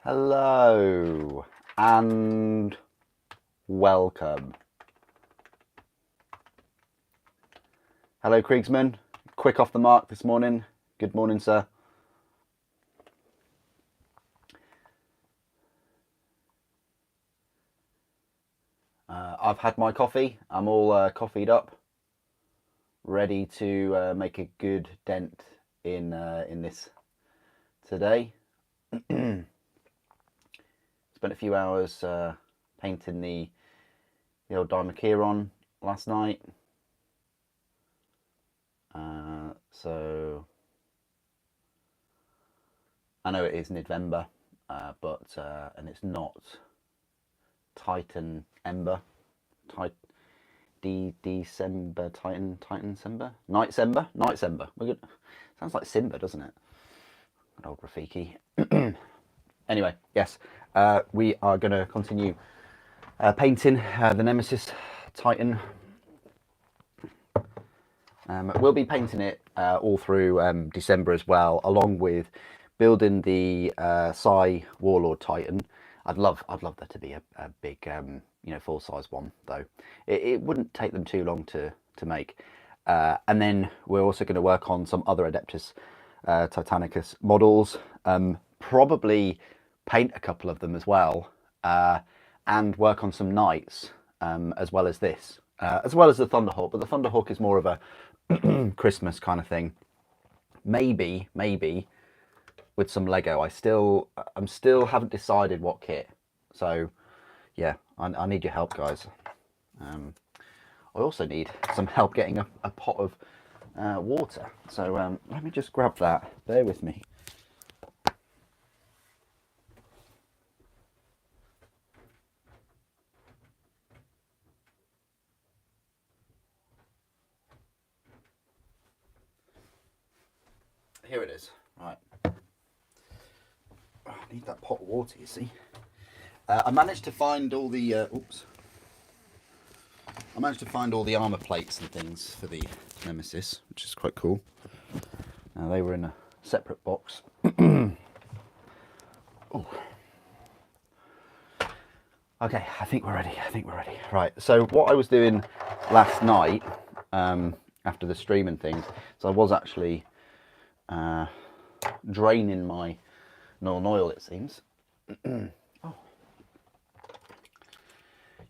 Hello and welcome. Hello, Kriegsman. Quick off the mark this morning. Good morning, sir. I've had my coffee. I'm all coffeed up, ready to make a good dent in this today. Spent a few hours painting the old Dimacheron last night. So I know it is November, but and it's not Titan Ember, December, Titan Sember, Night Sember. We're good. Sounds like Simba, doesn't it? An old Rafiki. Anyway, yes, we are going to continue painting the Nemesis Titan. We'll be painting it all through December as well, along with building the Psi Warlord Titan. I'd love there to be a big, full size one though. It wouldn't take them too long to make. And then we're also going to work on some other Adeptus Titanicus models. Probably paint a couple of them as well, and work on some knights as well as this, as well as the Thunderhawk. But the Thunderhawk is more of a Christmas kind of thing. Maybe with some Lego. I'm still haven't decided what kit. So yeah, I need your help, guys. I also need some help getting a pot of water. So let me just grab that. Bear with me. Here it is. Right. I need that pot of water, you see. I managed to find all the I managed to find all the armor plates and things for the Nemesis, which is quite cool. They were in a separate box. Oh. Okay, I think we're ready. Right. So what I was doing last night after the stream and things, so I was actually draining my Null oil, it seems. Oh.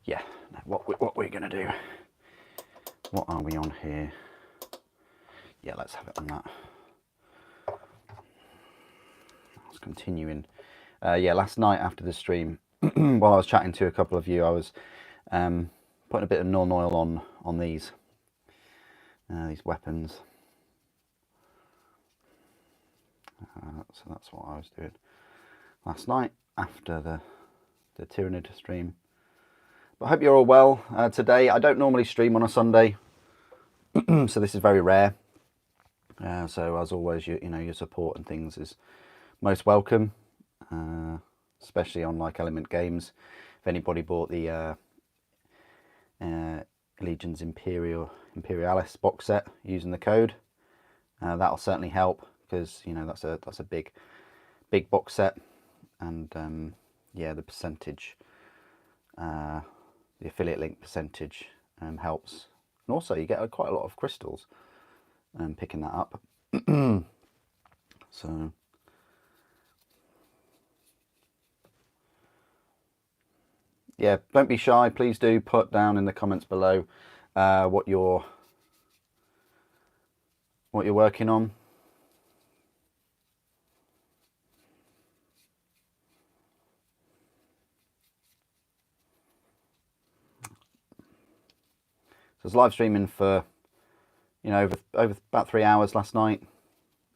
Yeah, what we're gonna do, what are we on here? Yeah, let's have it on that. Let's continuing. Yeah, last night after the stream, while I was chatting to a couple of you, I was putting a bit of Null oil on these weapons. So that's what I was doing last night after the Tyrannid stream. But I hope you're all well today. I don't normally stream on a Sunday, so this is very rare. So as always, your support and things is most welcome, especially on like Element Games. If anybody bought the Legions Imperialis box set using the code, that'll certainly help, because that's a big box set, and yeah, the percentage, the affiliate link percentage helps, and also you get quite a lot of crystals picking that up. So yeah, don't be shy. Please do put down in the comments below what you're working on. So I was live streaming for over about 3 hours last night.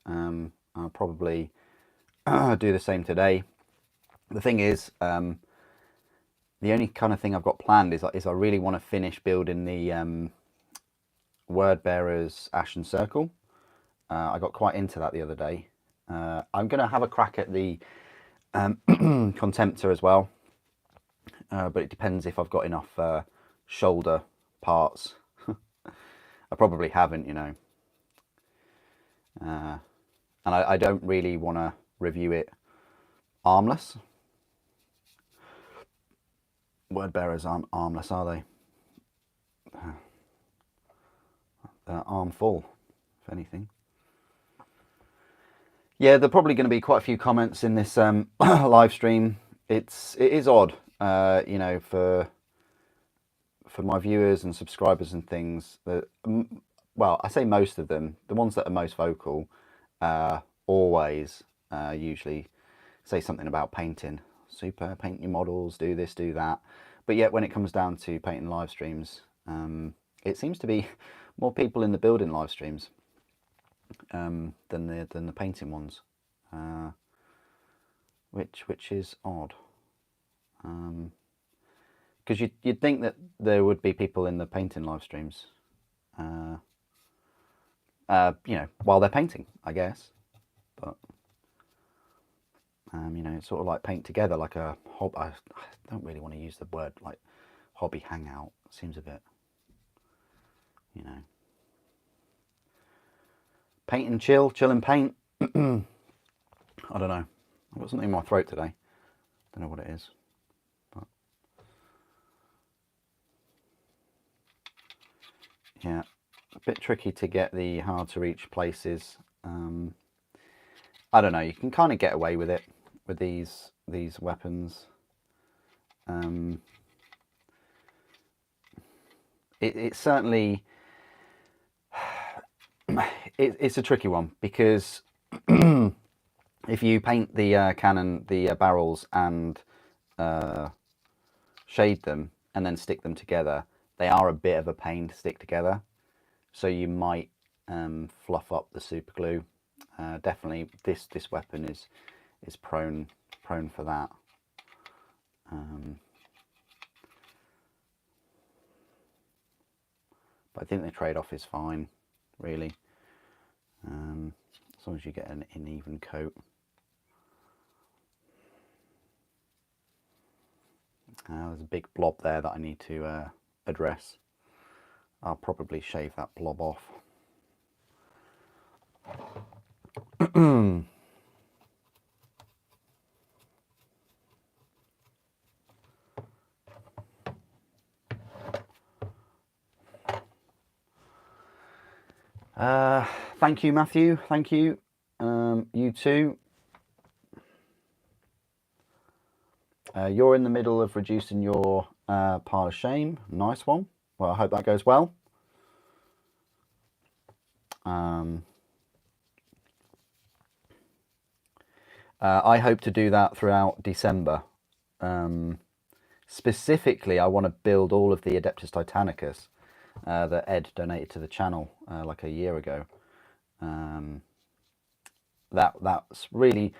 I'll probably do the same today. The thing is, the only kind of thing I've got planned is I really want to finish building the Word Bearer's Ashen Circle. I got quite into that the other day. I'm going to have a crack at the Contemptor as well, but it depends if I've got enough shoulder parts. I probably haven't, and I don't really want to review it armless, Word bearers aren't armless, are they? They're armful, if anything. Yeah, there are probably going to be quite a few comments in this live stream. It is odd, you know, for my viewers and subscribers and things. That, well, I say most of them, the ones that are most vocal, always usually say something about painting. Super, paint your models, do this, do that. But yet, when it comes down to painting live streams, it seems to be more people in the building live streams than the painting ones, which is odd. Because you'd think that there would be people in the painting live streams, you know, while they're painting, I guess. But you know, it's sort of like paint together, like a hobby. I don't really want to use the word like hobby hangout. It seems a bit, you know, paint and chill and paint. I don't know. I've got something in my throat today. Don't know what it is. But yeah, a bit tricky to get the hard to reach places. I don't know. You can kind of get away with it with these weapons. It's certainly it's a tricky one, because if you paint the cannon, the barrels, and shade them and then stick them together, they are a bit of a pain to stick together. So you might fluff up the super glue. Definitely, this weapon is prone for that. But I think the trade-off is fine, really, as long as you get an even coat. There's a big blob there that I need to address. I'll probably shave that blob off. Thank you, Matthew. Thank you. You too. You're in the middle of reducing your pile of shame. Nice one. Well, I hope that goes well. I hope to do that throughout December. Specifically, I want to build all of the Adeptus Titanicus that Ed donated to the channel like a year ago. That's really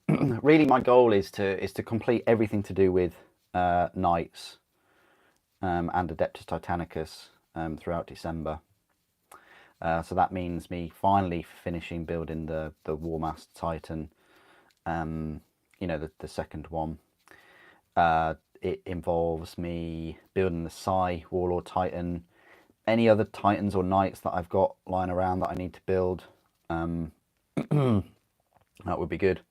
really my goal is to complete everything to do with Knights and Adeptus Titanicus throughout December. So that means me finally finishing building the Warmaster Titan, you know, the second one. It involves me building the Psi Warlord Titan, any other Titans or Knights that I've got lying around that I need to build. That would be good.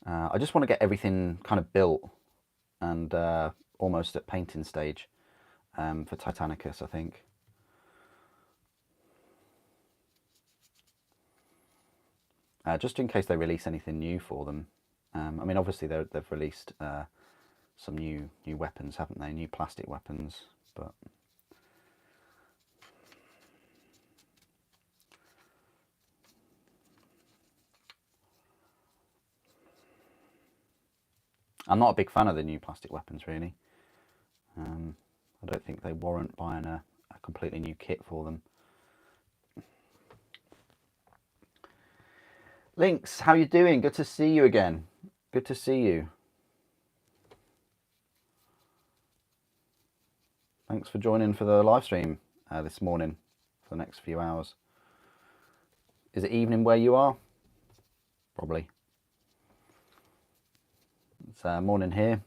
I just want to get everything kind of built and almost at painting stage for Titanicus, I think. Just in case they release anything new for them. I mean, obviously they've released some new weapons, haven't they? New plastic weapons, but I'm not a big fan of the new plastic weapons, really. I don't think they warrant buying a completely new kit for them. Lynx, how you doing? Good to see you again. Good to see you. Thanks for joining for the live stream this morning for the next few hours. Is it evening where you are? Probably. It's morning here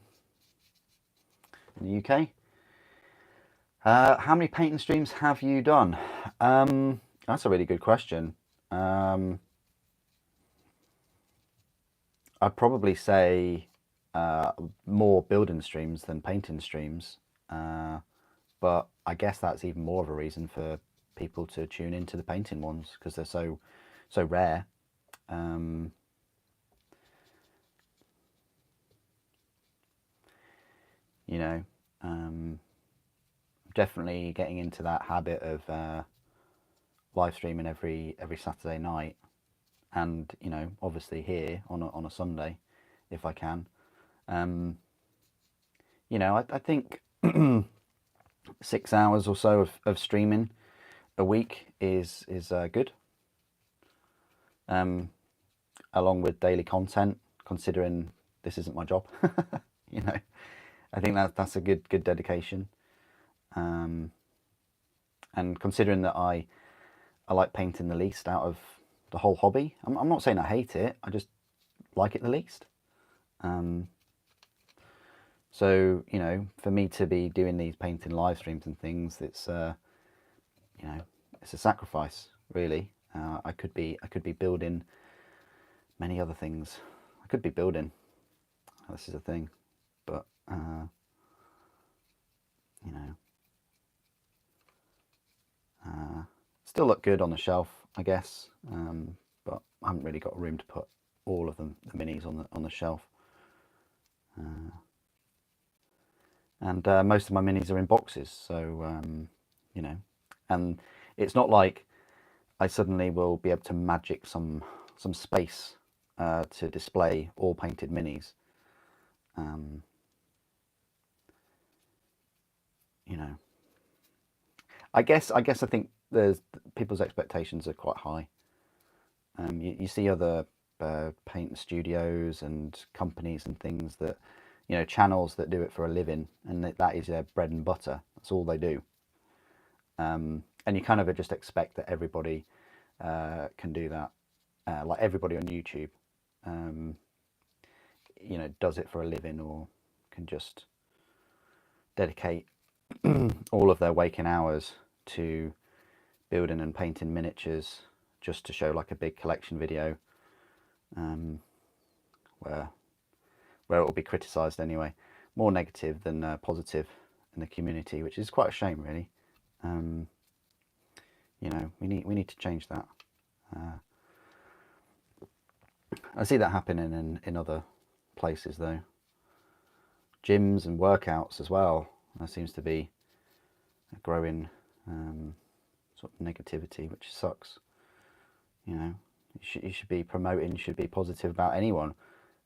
in the UK. How many painting streams have you done? That's a really good question. I'd probably say more building streams than painting streams, but I guess that's even more of a reason for people to tune into the painting ones because they're so rare. You know, definitely getting into that habit of live streaming every Saturday night, and obviously here on a Sunday, if I can. I think 6 hours or so of streaming a week is good, along with daily content. Considering this isn't my job, you know, I think that's a good dedication. And considering that I like painting the least out of the whole hobby. I'm not saying I hate it. I just like it the least. So for me to be doing these painting live streams and things, it's it's a sacrifice, really. I could be building many other things. I could be building. This is a thing, but you know, still look good on the shelf, I guess. But I haven't really got room to put all of them, the minis, on the shelf. And most of my minis are in boxes, so and it's not like I suddenly will be able to magic some space to display all painted minis. I guess I think there's people's expectations are quite high. You see other paint studios and companies and things that channels that do it for a living, and that is their bread and butter. That's all they do. And you kind of just expect that everybody can do that. Like everybody on YouTube, does it for a living, or can just dedicate all of their waking hours to building and painting miniatures just to show like a big collection video, where it will be criticised anyway, more negative than positive in the community, which is quite a shame, really. We need to change that. I see that happening in other places though. Gyms and workouts as well. There seems to be a growing sort of negativity, which sucks. You should be promoting, you should be positive about anyone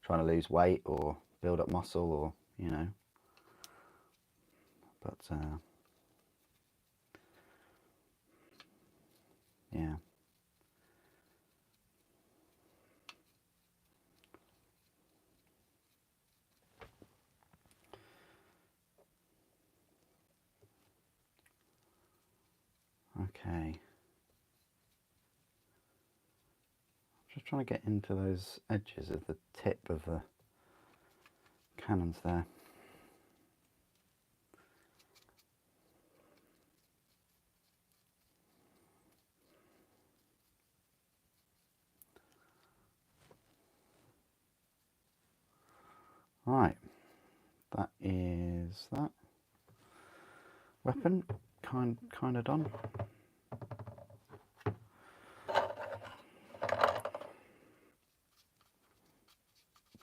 trying to lose weight or build up muscle, or but yeah. Okay. Just trying to get into those edges of the tip of the cannons there. Right, that is that weapon kind of done.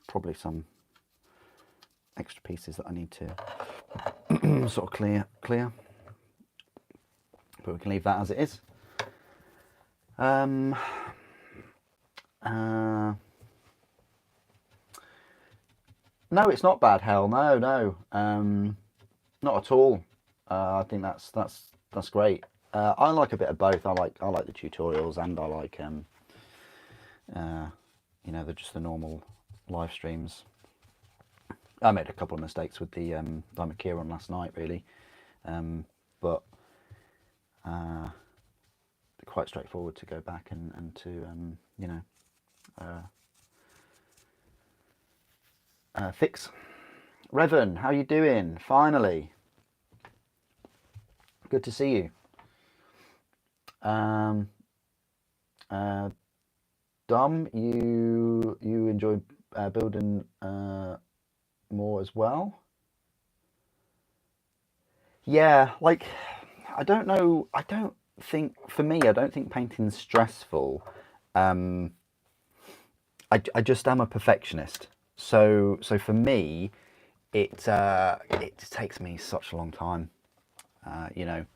Probably some extra pieces that I need to sort of clear, but we can leave that as it is. No, it's not bad, hell no, not at all. I think that's great. I like a bit of both. I like the tutorials, and I like just the normal live streams. I made a couple of mistakes with the Diamond Kieran last night, really, but quite straightforward to go back and to fix. Revan, how you doing? Finally, good to see you. Dom, you enjoy building more as well. Yeah, like, I don't know. I don't think, for me, I don't think painting's stressful. Um, I just am a perfectionist. So for me, it takes me such a long time. You know,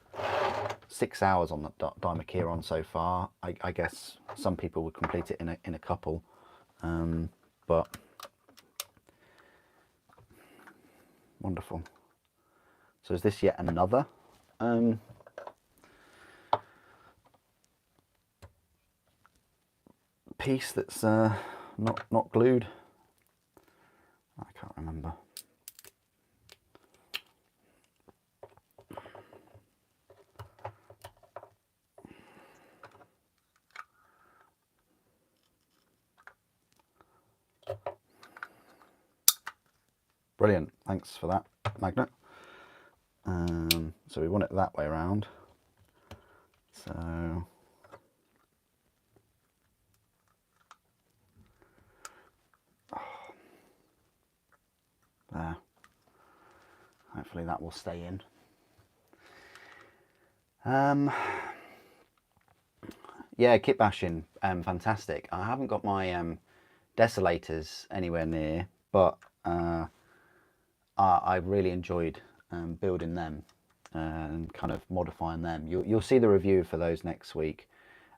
6 hours on the Dimakiron so far. I guess some people would complete it in a couple, but wonderful. So is this yet another piece that's not glued? I can't remember. Brilliant, thanks for that, magnet. So we want it that way around. So there. Hopefully that will stay in. Yeah, kit bashing, fantastic. I haven't got my desolators anywhere near, but I really enjoyed building them and kind of modifying them. You'll see the review for those next week.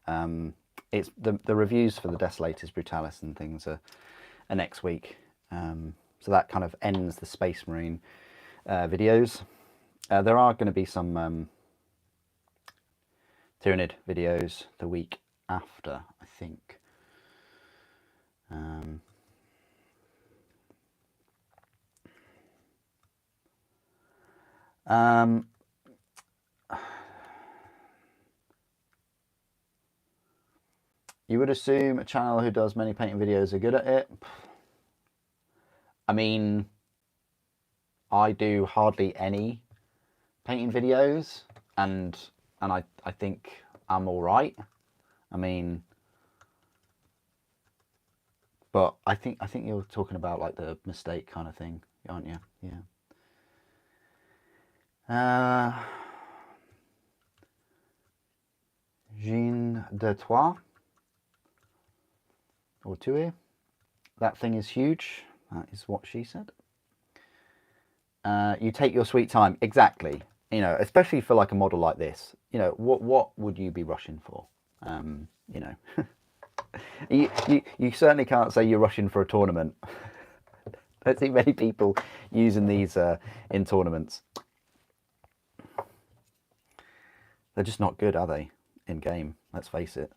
It's the reviews for the desolators, brutalis and things are next week. So that kind of ends the Space Marine videos. There are going to be some Tyranid videos the week after, I think. You would assume a channel who does many painting videos are good at it. I mean, I do hardly any painting videos, and I think I'm all right. I mean, but I think you're talking about like the mistake kind of thing, aren't you? Yeah. Jean de Troyes, or Tuer. That thing is huge. That is what she said. You take your sweet time. Exactly. You know, especially for like a model like this. You know, what would you be rushing for? You know, you certainly can't say you're rushing for a tournament. I don't see many people using these in tournaments. They're just not good, are they? In game, let's face it.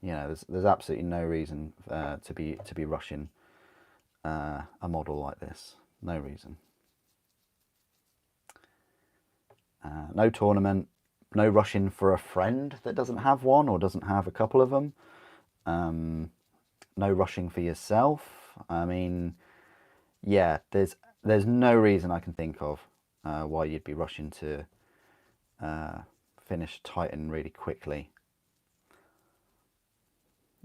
You know, there's absolutely no reason to be rushing a model like this. No reason. No tournament. No rushing for a friend that doesn't have one or doesn't have a couple of them. No rushing for yourself. I mean, yeah, there's no reason I can think of why you'd be rushing to finish Titan really quickly.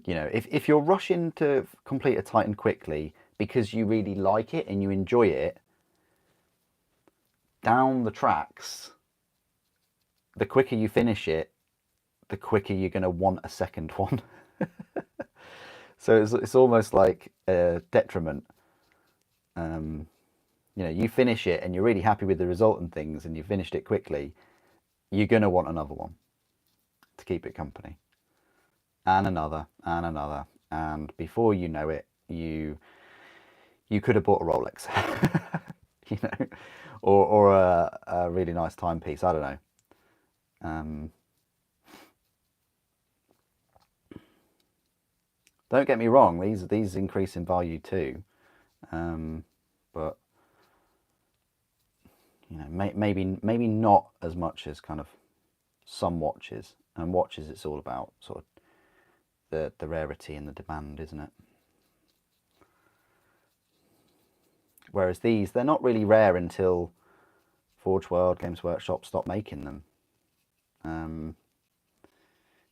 You know, if you're rushing to complete a Titan quickly because you really like it and you enjoy it, down the tracks, the quicker you finish it, the quicker you're going to want a second one. So it's almost like a detriment. You know, you finish it and you're really happy with the result and things, and you finished it quickly, you're going to want another one to keep it company. And another, and another. And before you know it, you could have bought a Rolex. You know, or a really nice timepiece. I don't know. Don't get me wrong; these increase in value too, but you know, maybe not as much as kind of some watches. And watches, it's all about sort of the rarity and the demand, isn't it? Whereas these, they're not really rare until Forge World, Games Workshop stop making them.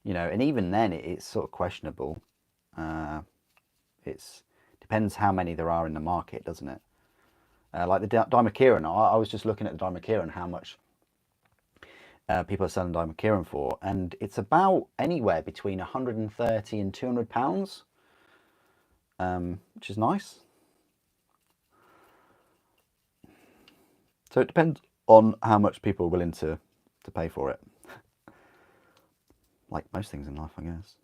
You know, and even then it's sort of questionable. It's depends how many there are in the market, doesn't it? Like the Dimakiran, I was just looking at the Dimakiran, how much people are selling Dimakiran for, and it's about anywhere between 130 and 200 pounds, which is nice. So it depends on how much people are willing to pay for it. Like most things in life, I guess.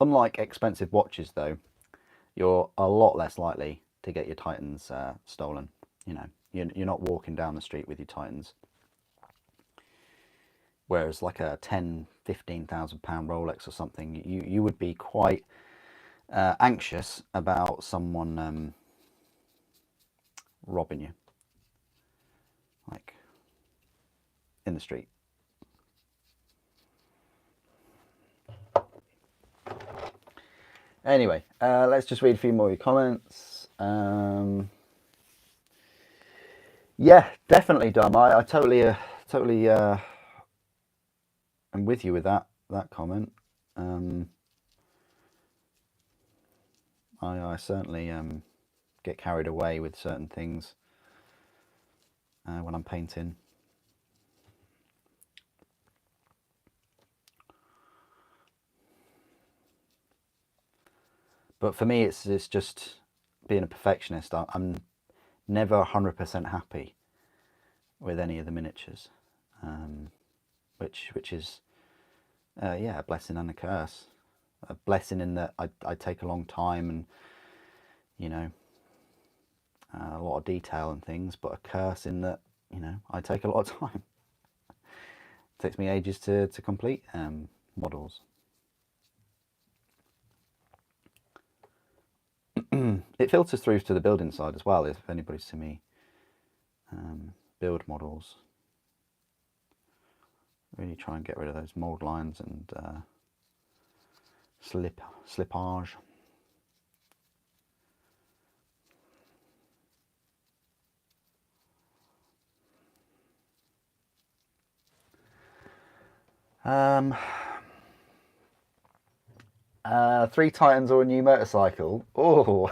Unlike expensive watches, though, you're a lot less likely to get your Titans stolen. You know, you're not walking down the street with your Titans. Whereas like a 10, 15,000 pound Rolex or something, you would be quite anxious about someone robbing you, like in the street. Anyway, let's just read a few more of your comments. Yeah, definitely, Dom. I totally am with you with that comment. I certainly get carried away with certain things when I'm painting. But for me, it's just being a perfectionist. I'm never 100% happy with any of the miniatures, which is yeah, a blessing and a curse. A blessing in that I take a long time and, you know, a lot of detail and things, but a curse in that, you know, I take a lot of time. It takes me ages to complete models. It filters through to the building side as well. If anybody's seen me build models, really try and get rid of those mold lines and slippage. Three Titans or a new motorcycle? Oh,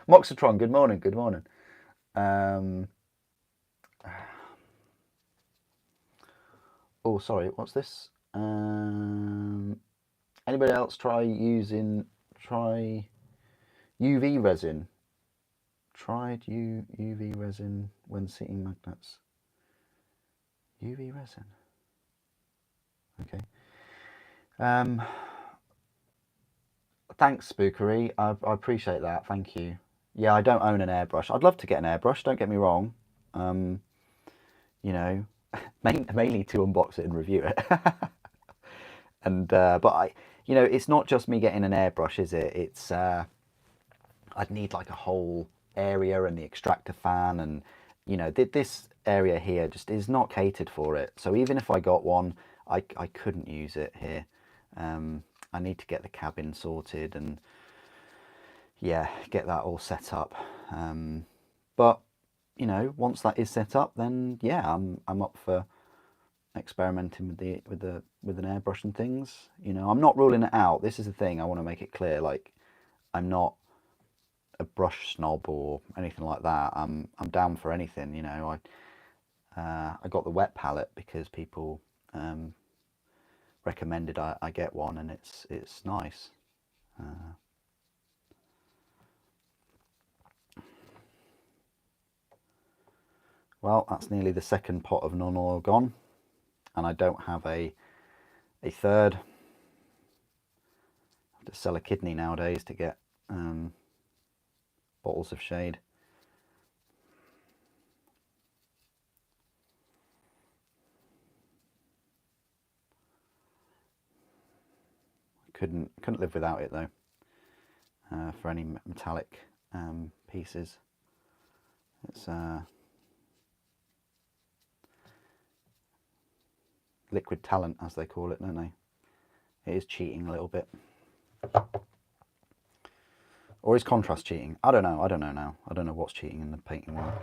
Moxitron, good morning, good morning. Oh, sorry, what's this? Anybody else try UV resin? Tried UV resin when seating magnets. UV resin. Okay. Thanks, Spookery. I appreciate that. Thank you. Yeah, I don't own an airbrush. I'd love to get an airbrush. Don't get me wrong. You know, mainly to unbox it and review it. And but you know, it's not just me getting an airbrush, is it? It's I'd need like a whole area and the extractor fan, and you know, this area here just is not catered for it. So even if I got one, I couldn't use it here. I need to get the cabin sorted and yeah, get that all set up. But you know, once that is set up, then yeah, I'm up for experimenting with an airbrush and things. You know, I'm not ruling it out. This is the thing, I want to make it clear. Like, I'm not a brush snob or anything like that. I'm down for anything. You know, I got the wet palette because people recommended I get one, and it's nice. Well, that's nearly the second pot of non-oil gone, and I don't have a third. I have to sell a kidney nowadays to get bottles of shade. Couldn't live without it though. For any metallic pieces, it's. liquid talent, as they call it, don't they? It is cheating a little bit. Or is contrast cheating? I don't know. I don't know now. I don't know what's cheating in the painting world.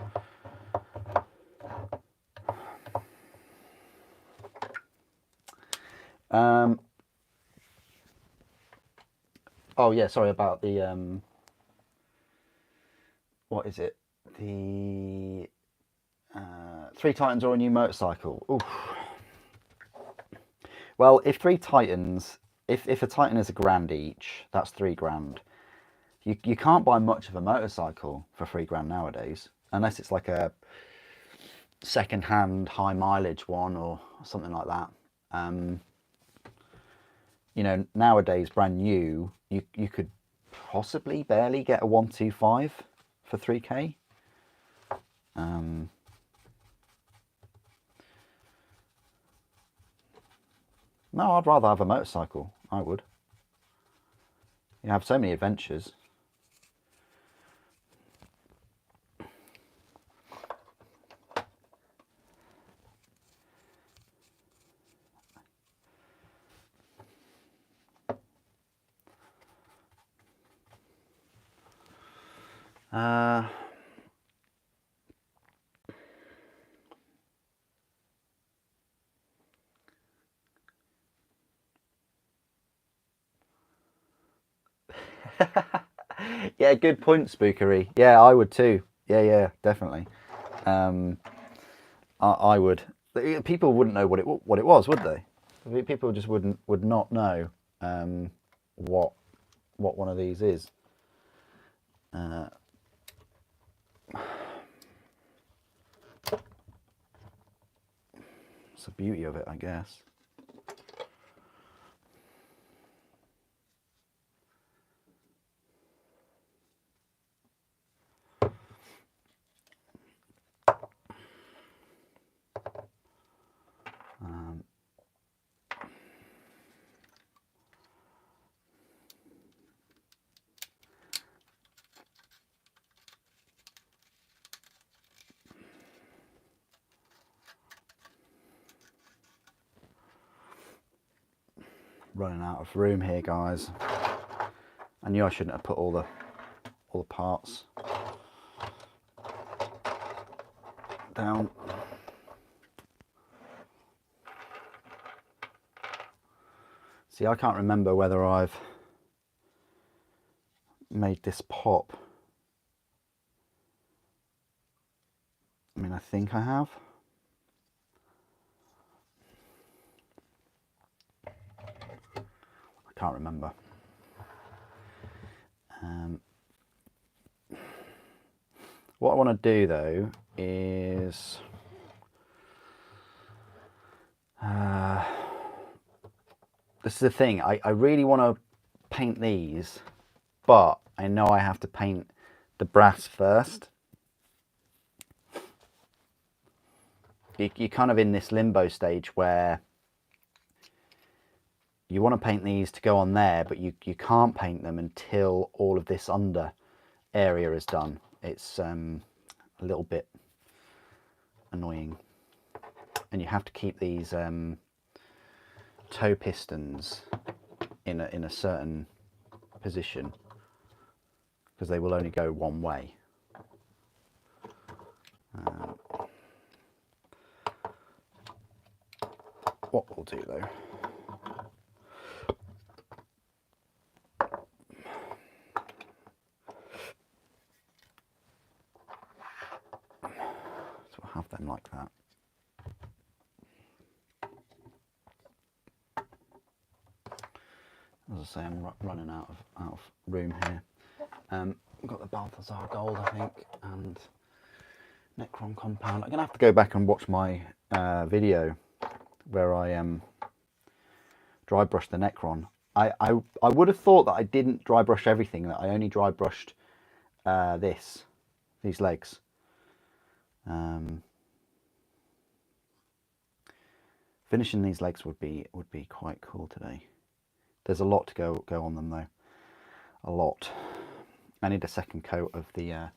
Oh yeah, sorry about the what is it? The 3 Titans or a new motorcycle. Oof. Well, if 3 Titans, if a Titan is £1,000 each, that's £3,000. You can't buy much of a motorcycle for £3,000 nowadays, unless it's like a second-hand high mileage one or something like that. You know, nowadays brand new, you could possibly barely get a 125 for 3K. No, I'd rather have a motorcycle. I would. You have so many adventures. Yeah, good point, Spookery. Yeah, I would too. Yeah, definitely. I would. People wouldn't know what it was, would they? People just would not know what one of these is. It's the beauty of it, I guess. Running out of room here, guys. I knew I shouldn't have put all the parts down. See, I can't remember whether I've made this pop. I mean, I think I have. I can't remember. What I want to do though is this is the thing, I really want to paint these, but I know I have to paint the brass first. You're kind of in this limbo stage where you want to paint these to go on there, but you can't paint them until all of this under area is done. It's a little bit annoying, and you have to keep these toe pistons in a certain position because they will only go one way. What we'll do though, so we'll have them like that. As I say, I'm running out of room here. We've got the Balthazar Gold, I think, and Necron Compound. I'm gonna have to go back and watch my video where I dry brushed the Necron. I would have thought that I didn't dry brush everything, that I only dry brushed these legs. Finishing these legs would be quite cool today. There's a lot to go on them though. A lot. I need a second coat of the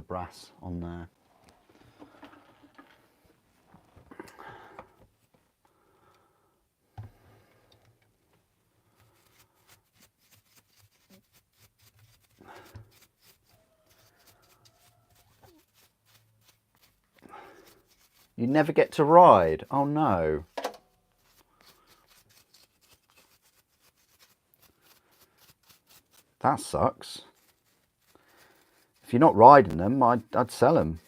brass on there. You never get to ride. Oh no. That sucks. If you're not riding them, I'd sell them.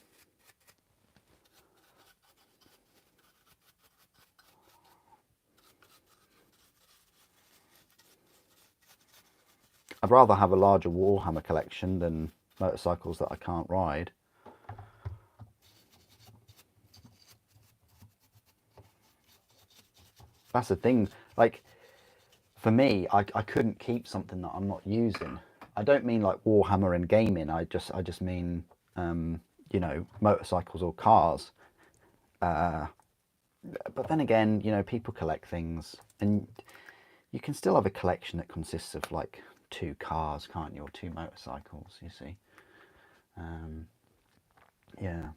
I'd rather have a larger Warhammer collection than motorcycles that I can't ride. That's the thing. Like, for me, I couldn't keep something that I'm not using. I don't mean like Warhammer and gaming. I just mean, you know, motorcycles or cars. But then again, you know, people collect things, and you can still have a collection that consists of like 2 cars, can't you, or 2 motorcycles? You see, yeah.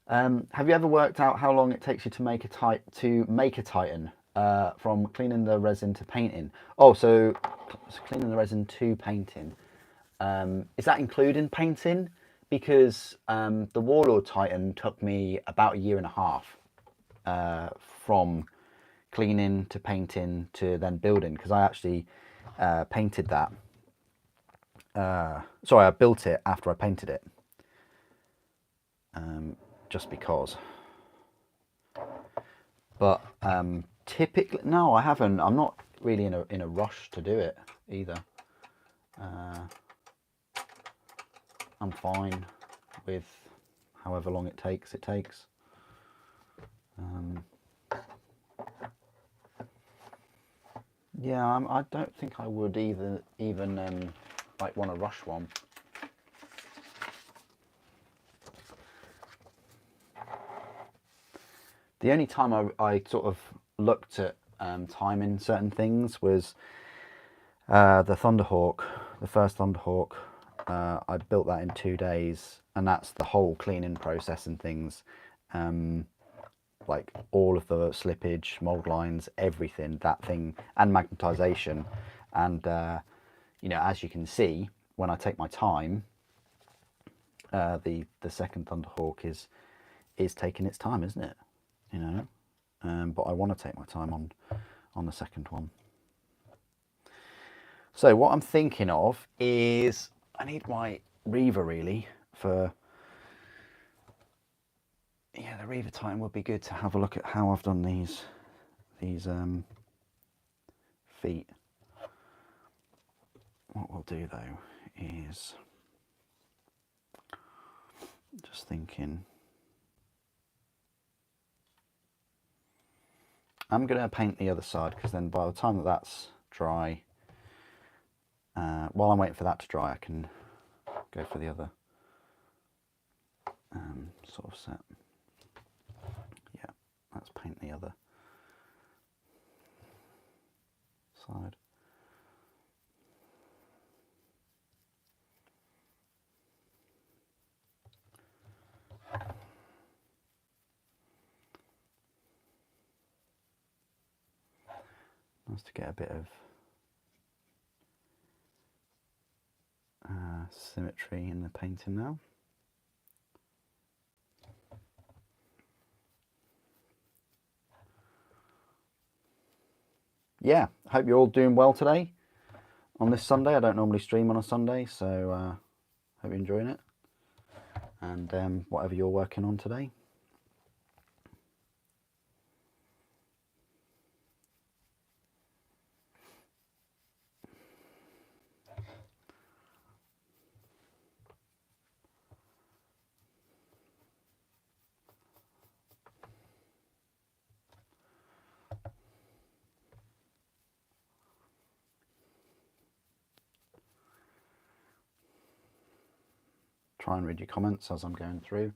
Have you ever worked out how long it takes you to make a Titan from cleaning the resin to painting? Oh, so cleaning the resin to painting. Is that including painting? Because the Warlord Titan took me about 1.5 years from cleaning to painting to then building, because I actually painted that. Sorry, I built it after I painted it. Just because. But typically, no, I haven't. I'm not really in a rush to do it either. I'm fine with however long it takes. Yeah, I don't think I would even like want to rush one. The only time I sort of looked at timing certain things was the Thunderhawk, the first Thunderhawk. I built that in 2 days, and that's the whole cleaning process and things. Like all of the slippage, mold lines, everything, that thing, and magnetization. And you know, as you can see, when I take my time, the second Thunderhawk is taking its time, isn't it? You know, but I want to take my time on the second one. So what I'm thinking of is I need my Reaver really for. Yeah, the Reaver Titan would be good to have a look at how I've done these feet. What we'll do though is just thinking. I'm going to paint the other side, because then by the time that that's dry, while I'm waiting for that to dry, I can go for the other sort of set. Yeah, let's paint the other side. Nice to get a bit of symmetry in the painting now. Yeah, hope you're all doing well today on this Sunday. I don't normally stream on a Sunday, so hope you're enjoying it, and whatever you're working on today. Try and read your comments as I'm going through.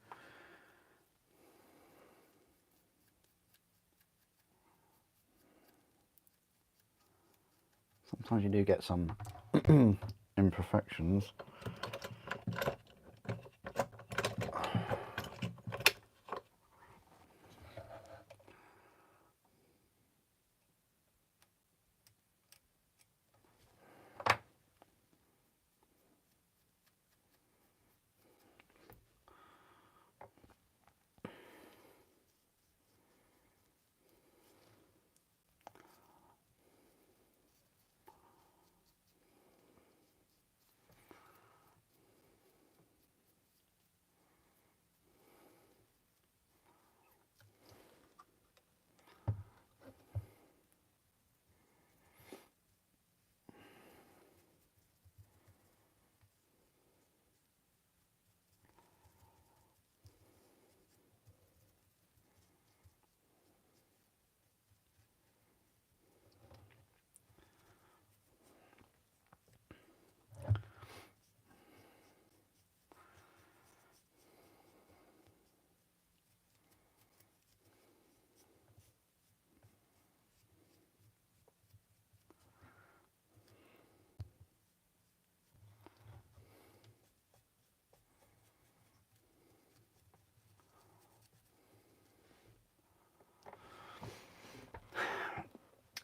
Sometimes you do get some imperfections.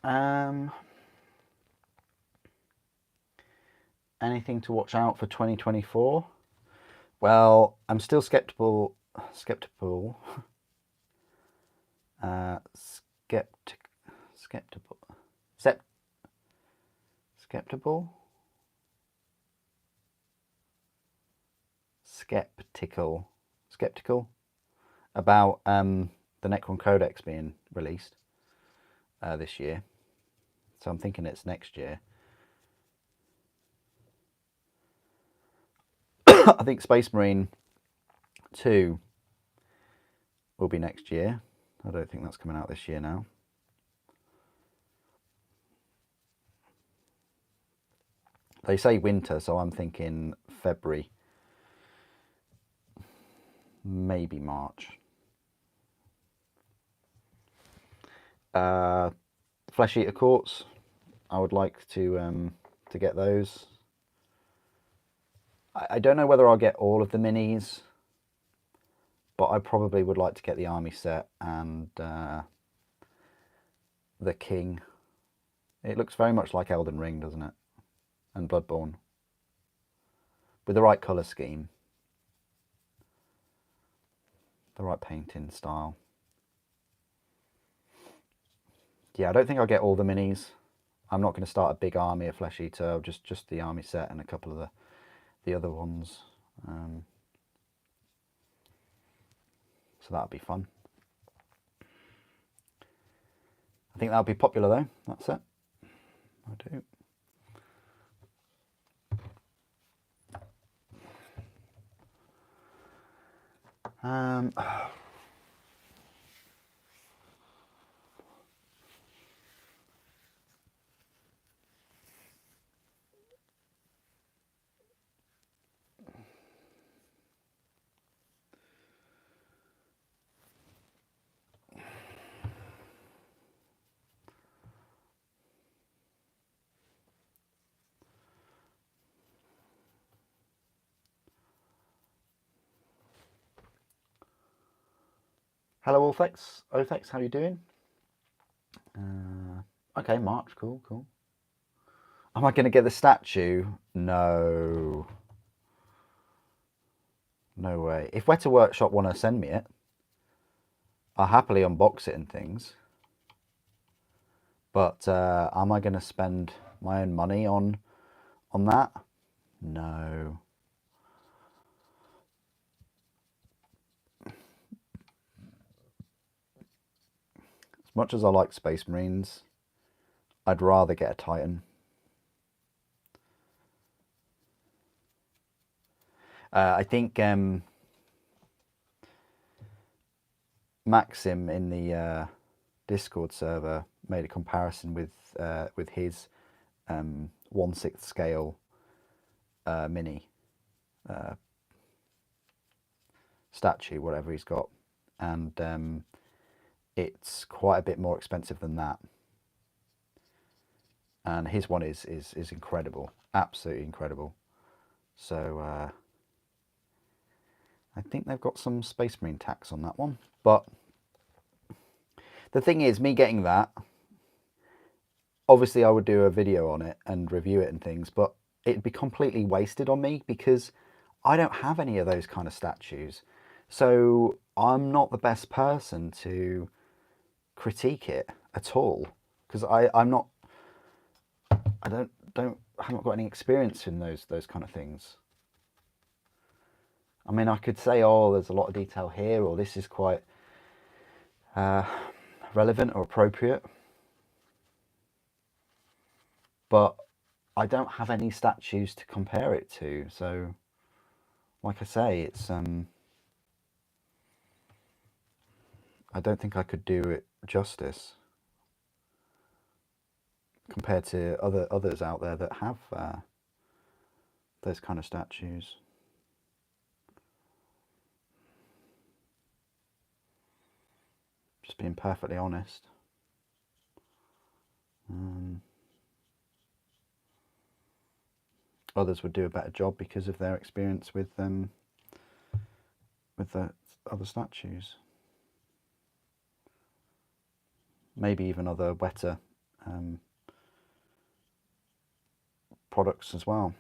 Anything to watch out for 2024? Well, I'm still skeptical. Skeptical. Skeptical. Skeptical. Skeptical about the Necron Codex being released this year. So I'm thinking it's next year. I think Space Marine 2 will be next year. I don't think that's coming out this year now. They say winter, so I'm thinking February, maybe March. Flesh Eater Courts, I would like to get those. I don't know whether I'll get all of the minis, but I probably would like to get the army set and the king. It looks very much like Elden Ring, doesn't it? And Bloodborne. With the right colour scheme. The right painting style. Yeah, I don't think I'll get all the minis. I'm not going to start a big army of Flesh Eater, just the army set and a couple of the other ones. So that'll be fun. I think that'll be popular though, that's it. I do. Hello, Othex, how are you doing? Okay, March, cool. Am I going to get the statue? No. No way. If Weta Workshop want to send me it, I'll happily unbox it and things. But am I going to spend my own money on that? No. As much as I like Space Marines, I'd rather get a Titan. I think Maxim in the Discord server made a comparison with his 1/6 scale mini statue, whatever he's got, and it's quite a bit more expensive than that. And his one is incredible, absolutely incredible. So I think they've got some Space Marine tax on that one. But the thing is, me getting that, obviously I would do a video on it and review it and things, but it'd be completely wasted on me because I don't have any of those kind of statues. So I'm not the best person to critique it at all, because I haven't got any experience in those kind of things. I mean, I could say, oh, there's a lot of detail here, or this is quite relevant or appropriate, but I don't have any statues to compare it to. So, like I say, it's I don't think I could do it justice compared to others out there that have those kind of statues. Just being perfectly honest. Others would do a better job because of their experience with the other statues. Maybe even other Weta products as well.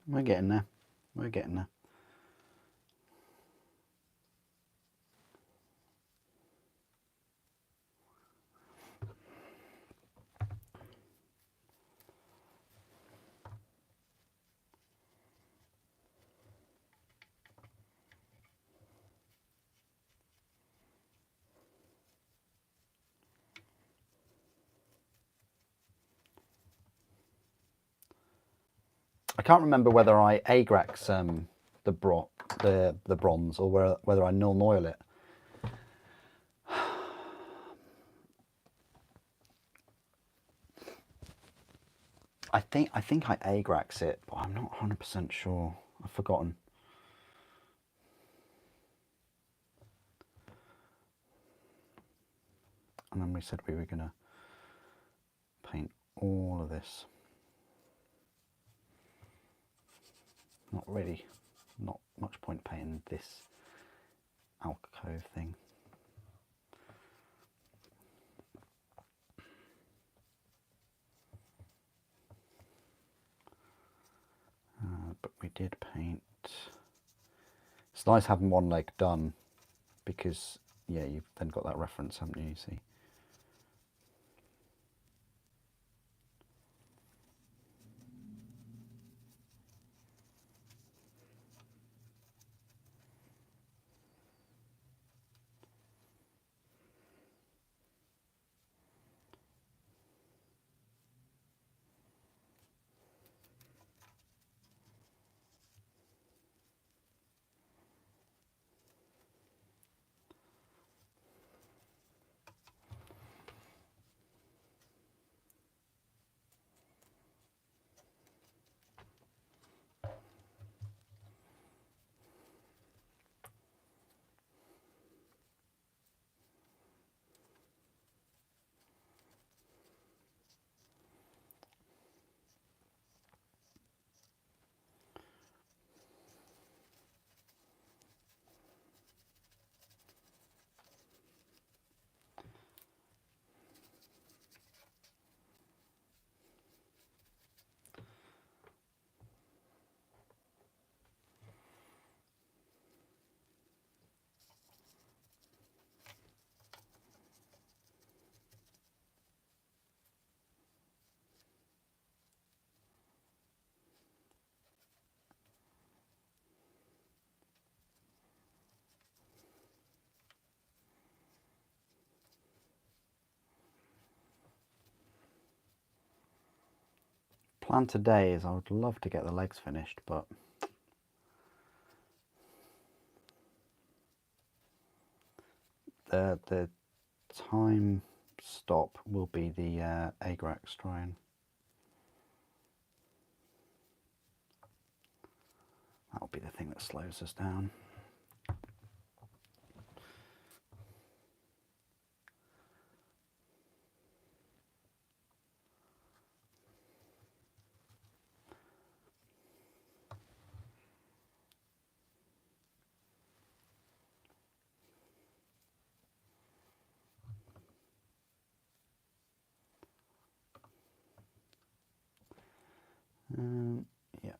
We're getting there. We're getting there. I can't remember whether I Agrax the bronze or whether I null oil it. I think I Agrax it, but I'm not 100% sure. I've forgotten. And then we said we were gonna paint all of this. Not really, not much point painting this alcove thing. But we did paint. It's nice having one leg done because, yeah, you've then got that reference, haven't you, see? plan today is I would love to get the legs finished, but the time stop will be the Agrax strain. That'll be the thing that slows us down. Yeah.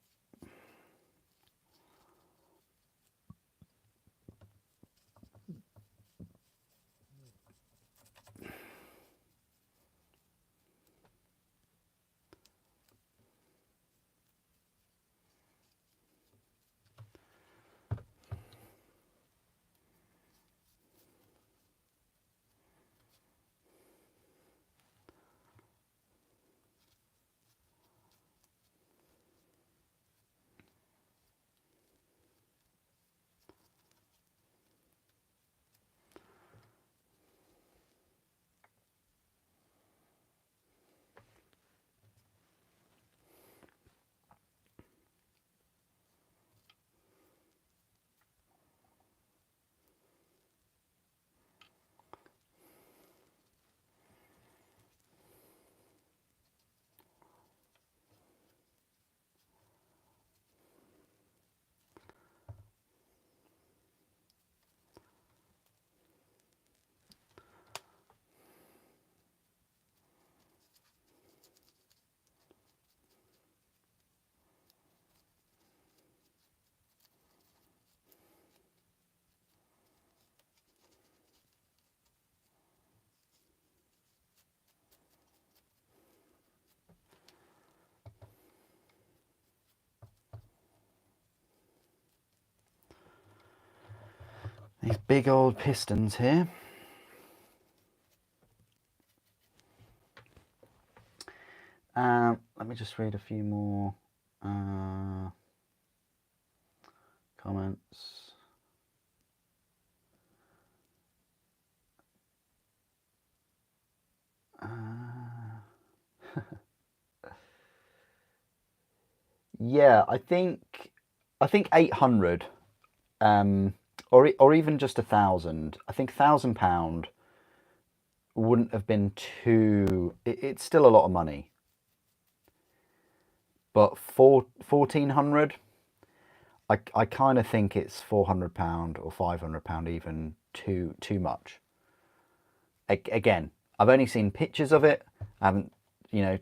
These big old pistons here. Let me just read a few more comments. Yeah, I think 800, or even just 1,000. I think £1,000 wouldn't have been too. It's still a lot of money, but 1,400. I kind of think it's £400 or £500 even too much. Again, I've only seen pictures of it. I haven't,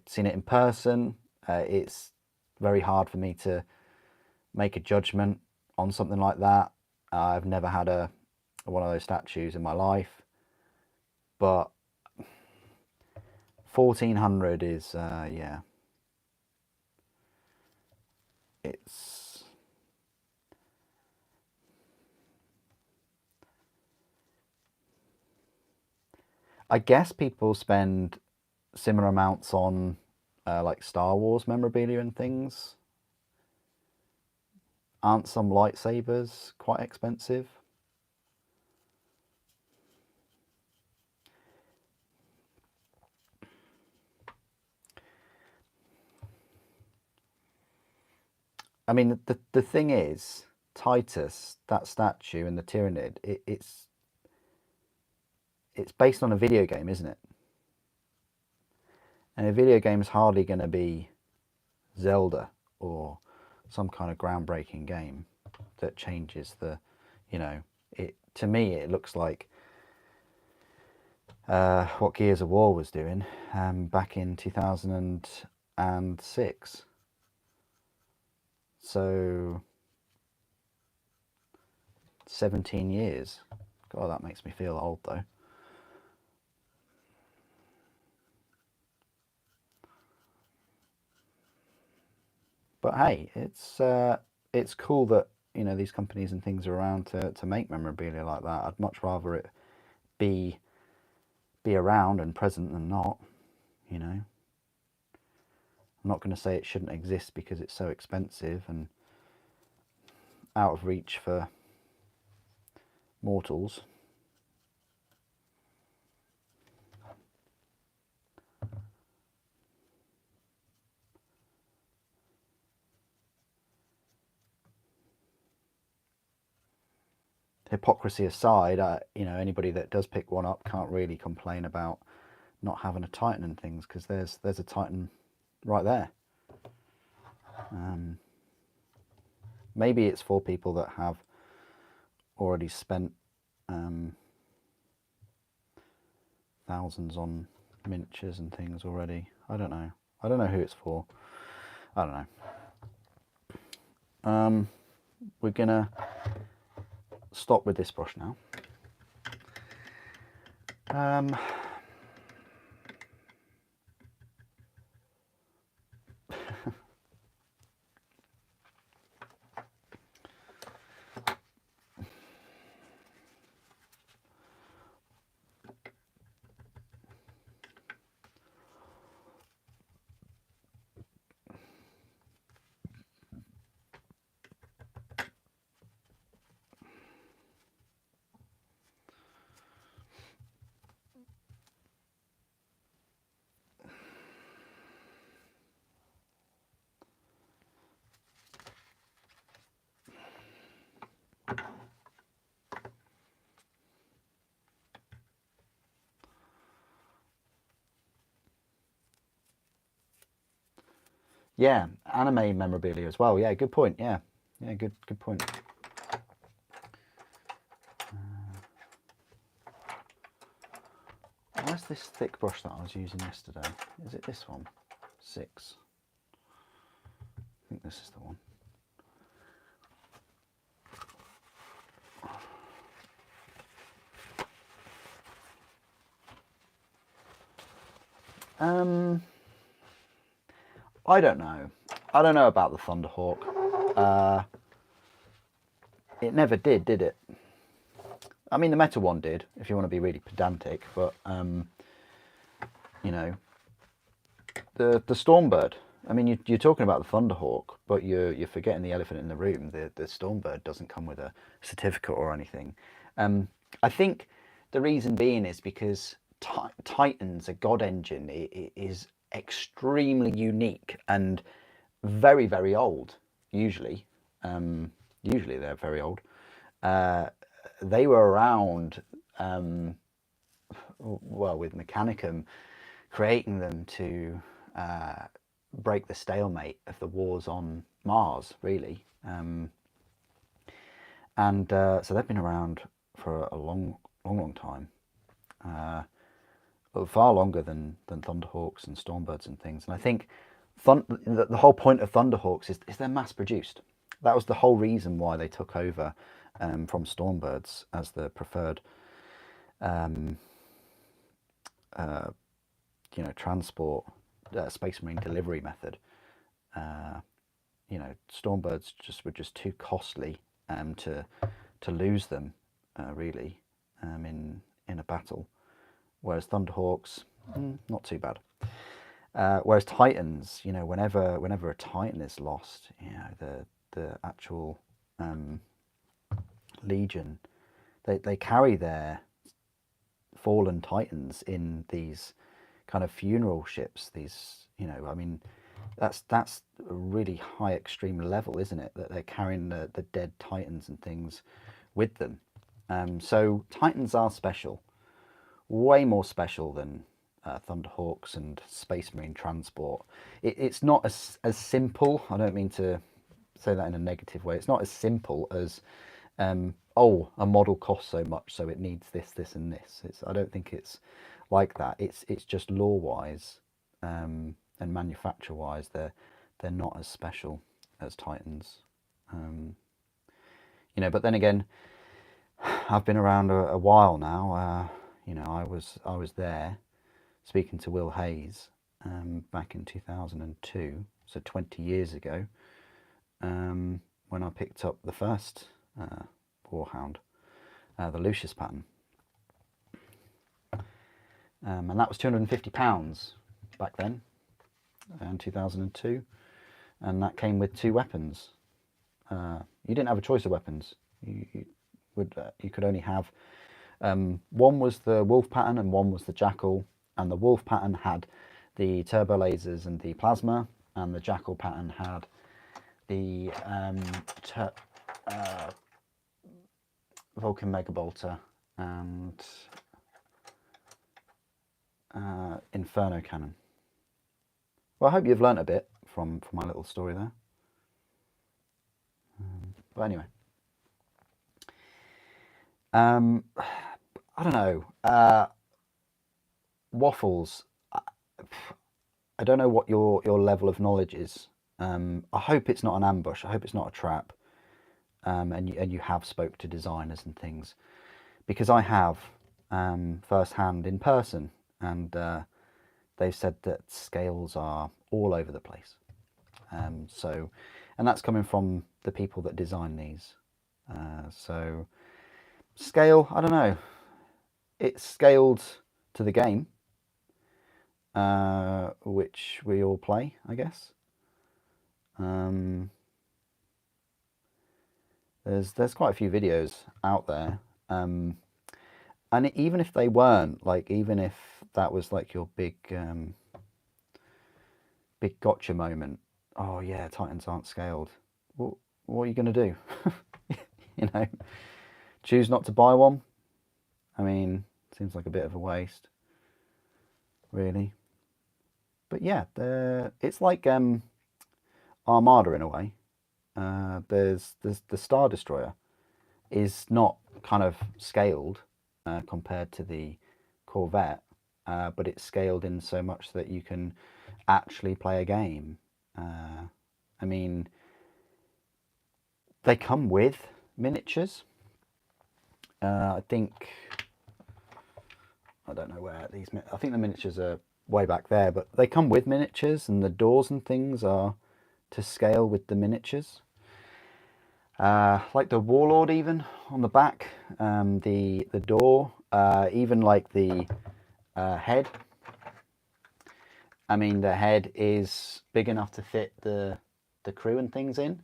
seen it in person. It's very hard for me to make a judgment on something like that. I've never had one of those statues in my life, but 1,400 is yeah. It's I guess people spend similar amounts on like Star Wars memorabilia and things. Aren't some lightsabers quite expensive? I mean, the thing is, Titus, that statue and the Tyranid, it's based on a video game, isn't it? And a video game is hardly going to be Zelda or some kind of groundbreaking game that changes the, it. To me, it looks like what Gears of War was doing back in 2006. So 17 years. God, that makes me feel old though. But hey, it's cool that these companies and things are around to make memorabilia like that. I'd much rather it be around and present than not. I'm not going to say it shouldn't exist because it's so expensive and out of reach for mortals. Hypocrisy aside, you know, anybody that does pick one up can't really complain about not having a Titan and things, because there's a Titan right there. Maybe it's for people that have already spent thousands on miniatures and things already. I don't know. I don't know who it's for. I don't know. We're gonna stop with this brush now. Yeah, anime memorabilia as well. Yeah, good point. Yeah, yeah, good point. Where's this thick brush that I was using yesterday? Is it this one? 6. I think this is the one. I don't know. I don't know about the Thunderhawk. It never did it? I mean, the metal one did, if you want to be really pedantic, but you know, the Stormbird. I mean, you're talking about the Thunderhawk, but you're forgetting the elephant in the room. The Stormbird doesn't come with a certificate or anything. I think the reason being is because Titan's a god engine. It is extremely unique and very, very old. Usually they're very old. They were around, well, with Mechanicum creating them to break the stalemate of the wars on Mars, really. So they've been around for a long time. Far longer than Thunderhawks and Stormbirds and things. And I think the whole point of Thunderhawks is they're mass produced. That was the whole reason why they took over from Stormbirds as the preferred you know, transport space marine delivery method. You know, Stormbirds were just too costly to lose them really in a battle, whereas Thunderhawks, not too bad. Whereas Titans, you know, whenever a Titan is lost, you know, the actual Legion, they carry their fallen Titans in these kind of funeral ships. These, you know, I mean, that's a really high extreme level, isn't it? That they're carrying the dead Titans and things with them. So Titans are special, way more special than Thunderhawks and Space Marine transport. It's not as simple. I don't mean to say that in a negative way. It's not as simple as oh, a model costs so much, so it needs this, this, and this. I don't think it's like that. It's just law-wise and manufacture-wise, they're not as special as Titans. You know, but then again, I've been around a while now. You know, I was there speaking to Will Hayes back in 2002, so 20 years ago, when I picked up the first Warhound, the Lucius pattern, and that was £250 back then. in 2002, and that came with 2 weapons. You didn't have a choice of weapons. You could only have one was the wolf pattern and one was the jackal, and the wolf pattern had the turbo lasers and the plasma, and the jackal pattern had the Vulcan Mega Bolter and Inferno Cannon. Well, I hope you've learnt a bit from my little story there. But anyway, I don't know. Waffles. I don't know what your level of knowledge is. I hope it's not an ambush. I hope it's not a trap. And you have spoke to designers and things, because I have firsthand in person, and they've said that scales are all over the place. And that's coming from the people that design these. So scale, I don't know. It's scaled to the game, which we all play, I guess. There's quite a few videos out there, and even if they weren't, like, even if that was like your big gotcha moment, oh yeah, Titans aren't scaled. What are you going to do? You know, choose not to buy one? I mean, seems like a bit of a waste, really. But yeah, it's like Armada in a way. There's the Star Destroyer is not kind of scaled compared to the Corvette, but it's scaled in so much that you can actually play a game. I mean, they come with miniatures. I think, I don't know where these, I think the miniatures are way back there, but they come with miniatures, and the doors and things are to scale with the miniatures. Like the Warlord, even on the back, the door, even like the head. I mean, the head is big enough to fit the crew and things in.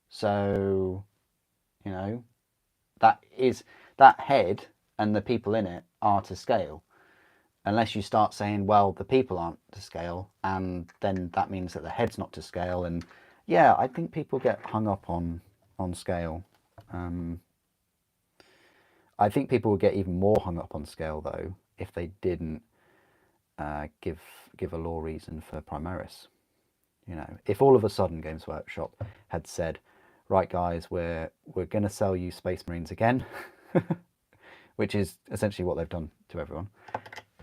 So, you know, that head and the people in it are to scale. Unless you start saying, well, the people aren't to scale, and then that means that the head's not to scale. And yeah, I think people get hung up on scale. I think people would get even more hung up on scale, though, if they didn't give a law reason for Primaris. You know, if all of a sudden Games Workshop had said, right guys, we're going to sell you Space Marines again, which is essentially what they've done to everyone,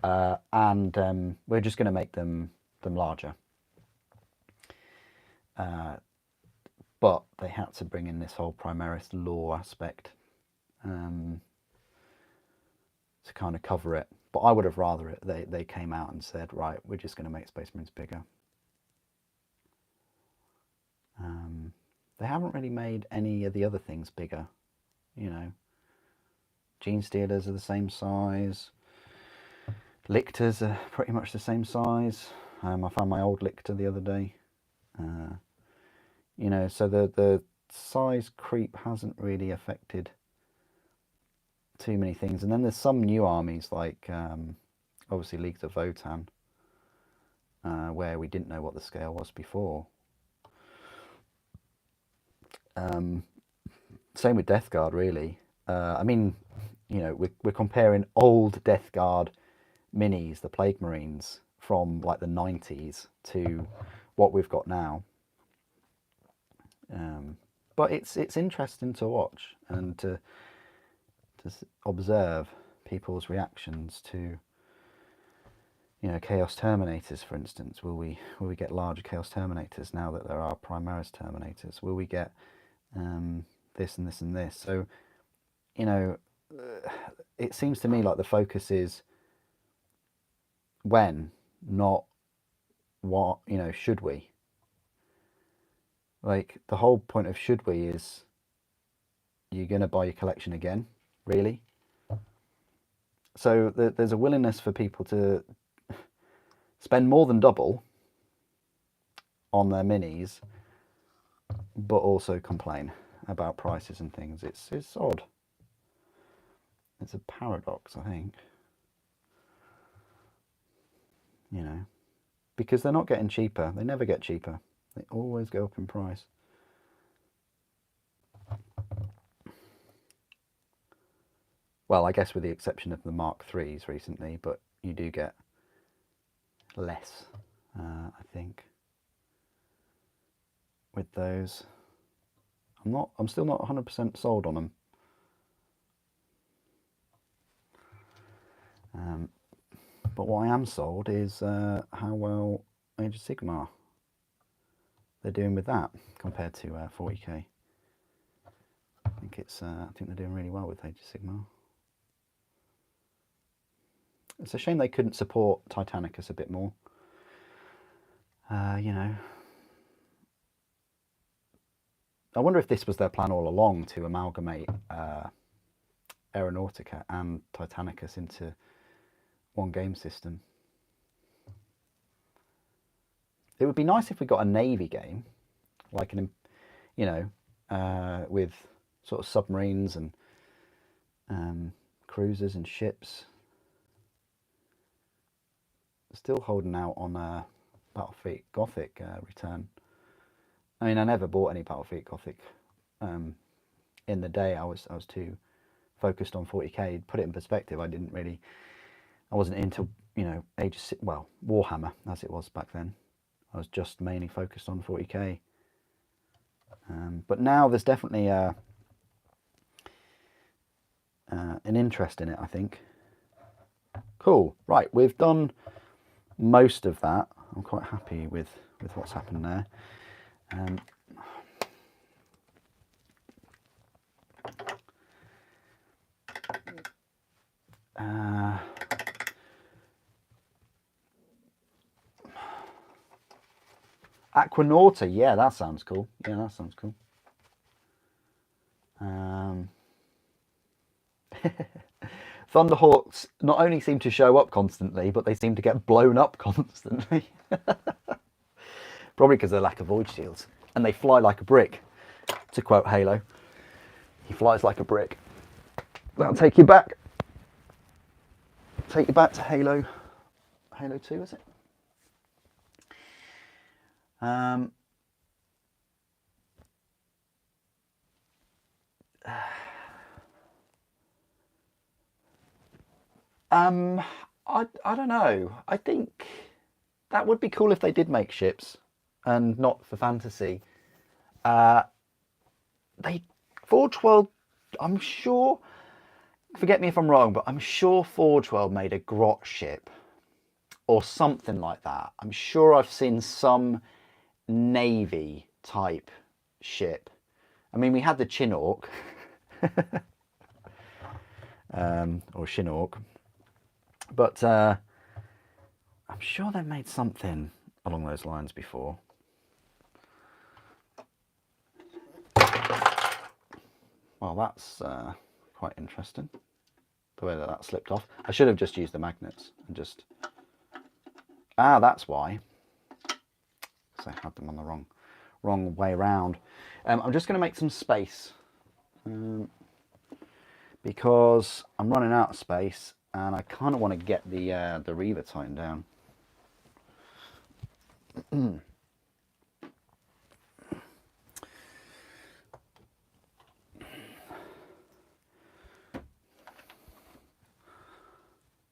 and we're just going to make them larger. But they had to bring in this whole Primaris law aspect to kind of cover it. But I would have rather it they came out and said, right, we're just going to make Space Marines bigger. They haven't really made any of the other things bigger, you know. Gene Stealers are the same size. Lictors are pretty much the same size. I found my old Lictor the other day. You know, so the size creep hasn't really affected too many things. And then there's some new armies, like obviously League of Votan, where we didn't know what the scale was before. Same with Death Guard, really. I mean, you know, we're comparing old Death Guard minis, the Plague Marines, from like the 90s to what we've got now. But it's interesting to watch and to observe people's reactions to, you know, Chaos Terminators, for instance. Will we get larger Chaos Terminators now that there are Primaris Terminators? Will we get this and this and this? So, you know, it seems to me like the focus is when, not what, you know, should we? Like, the whole point of should we is, you're going to buy your collection again, really? So there's a willingness for people to spend more than double on their minis, but also complain about prices and things. It's odd. It's a paradox, I think. You know, because they're not getting cheaper. They never get cheaper. They always go up in price. Well, I guess with the exception of the Mark IIIs recently, but you do get less, I think, with those. I'm still not 100% sold on them. But what I am sold is how well Age of Sigmar they're doing with that compared to 40k. I think they're doing really well with Age of Sigmar. It's a shame they couldn't support Titanicus a bit more. You know, I wonder if this was their plan all along, to amalgamate Aeronautica and Titanicus into one game system. It would be nice if we got a Navy game, like you know, with sort of submarines and cruisers and ships. Still holding out on Battlefleet Gothic return. I mean, I never bought any Battlefleet Gothic in the day. I was too focused on 40k. Put it in perspective, I wasn't into, you know, Warhammer as it was back then. I was just mainly focused on 40k. But now there's definitely an interest in it, I think. Cool. Right, we've done most of that. I'm quite happy with what's happened there. Aquanauta, yeah, that sounds cool. Yeah, that sounds cool. Thunderhawks not only seem to show up constantly, but they seem to get blown up constantly. Probably because of the lack of void shields. And they fly like a brick, to quote Halo. He flies like a brick. That'll take you back. Take you back to Halo 2, is it? I don't know. I think that would be cool if they did make ships, and not for fantasy. Forge World, I'm sure, forget me if I'm wrong, but I'm sure Forge World made a grot ship or something like that. I'm sure I've seen some Navy type ship. I mean, we had the Chinook or Chinook, but I'm sure they've made something along those lines before. Well, that's quite interesting, the way that slipped off. I should have just used the magnets and just... Ah, that's why. So I had them on the wrong way around. I'm just going to make some space because I'm running out of space, and I kind of want to get the Reaver tightened down.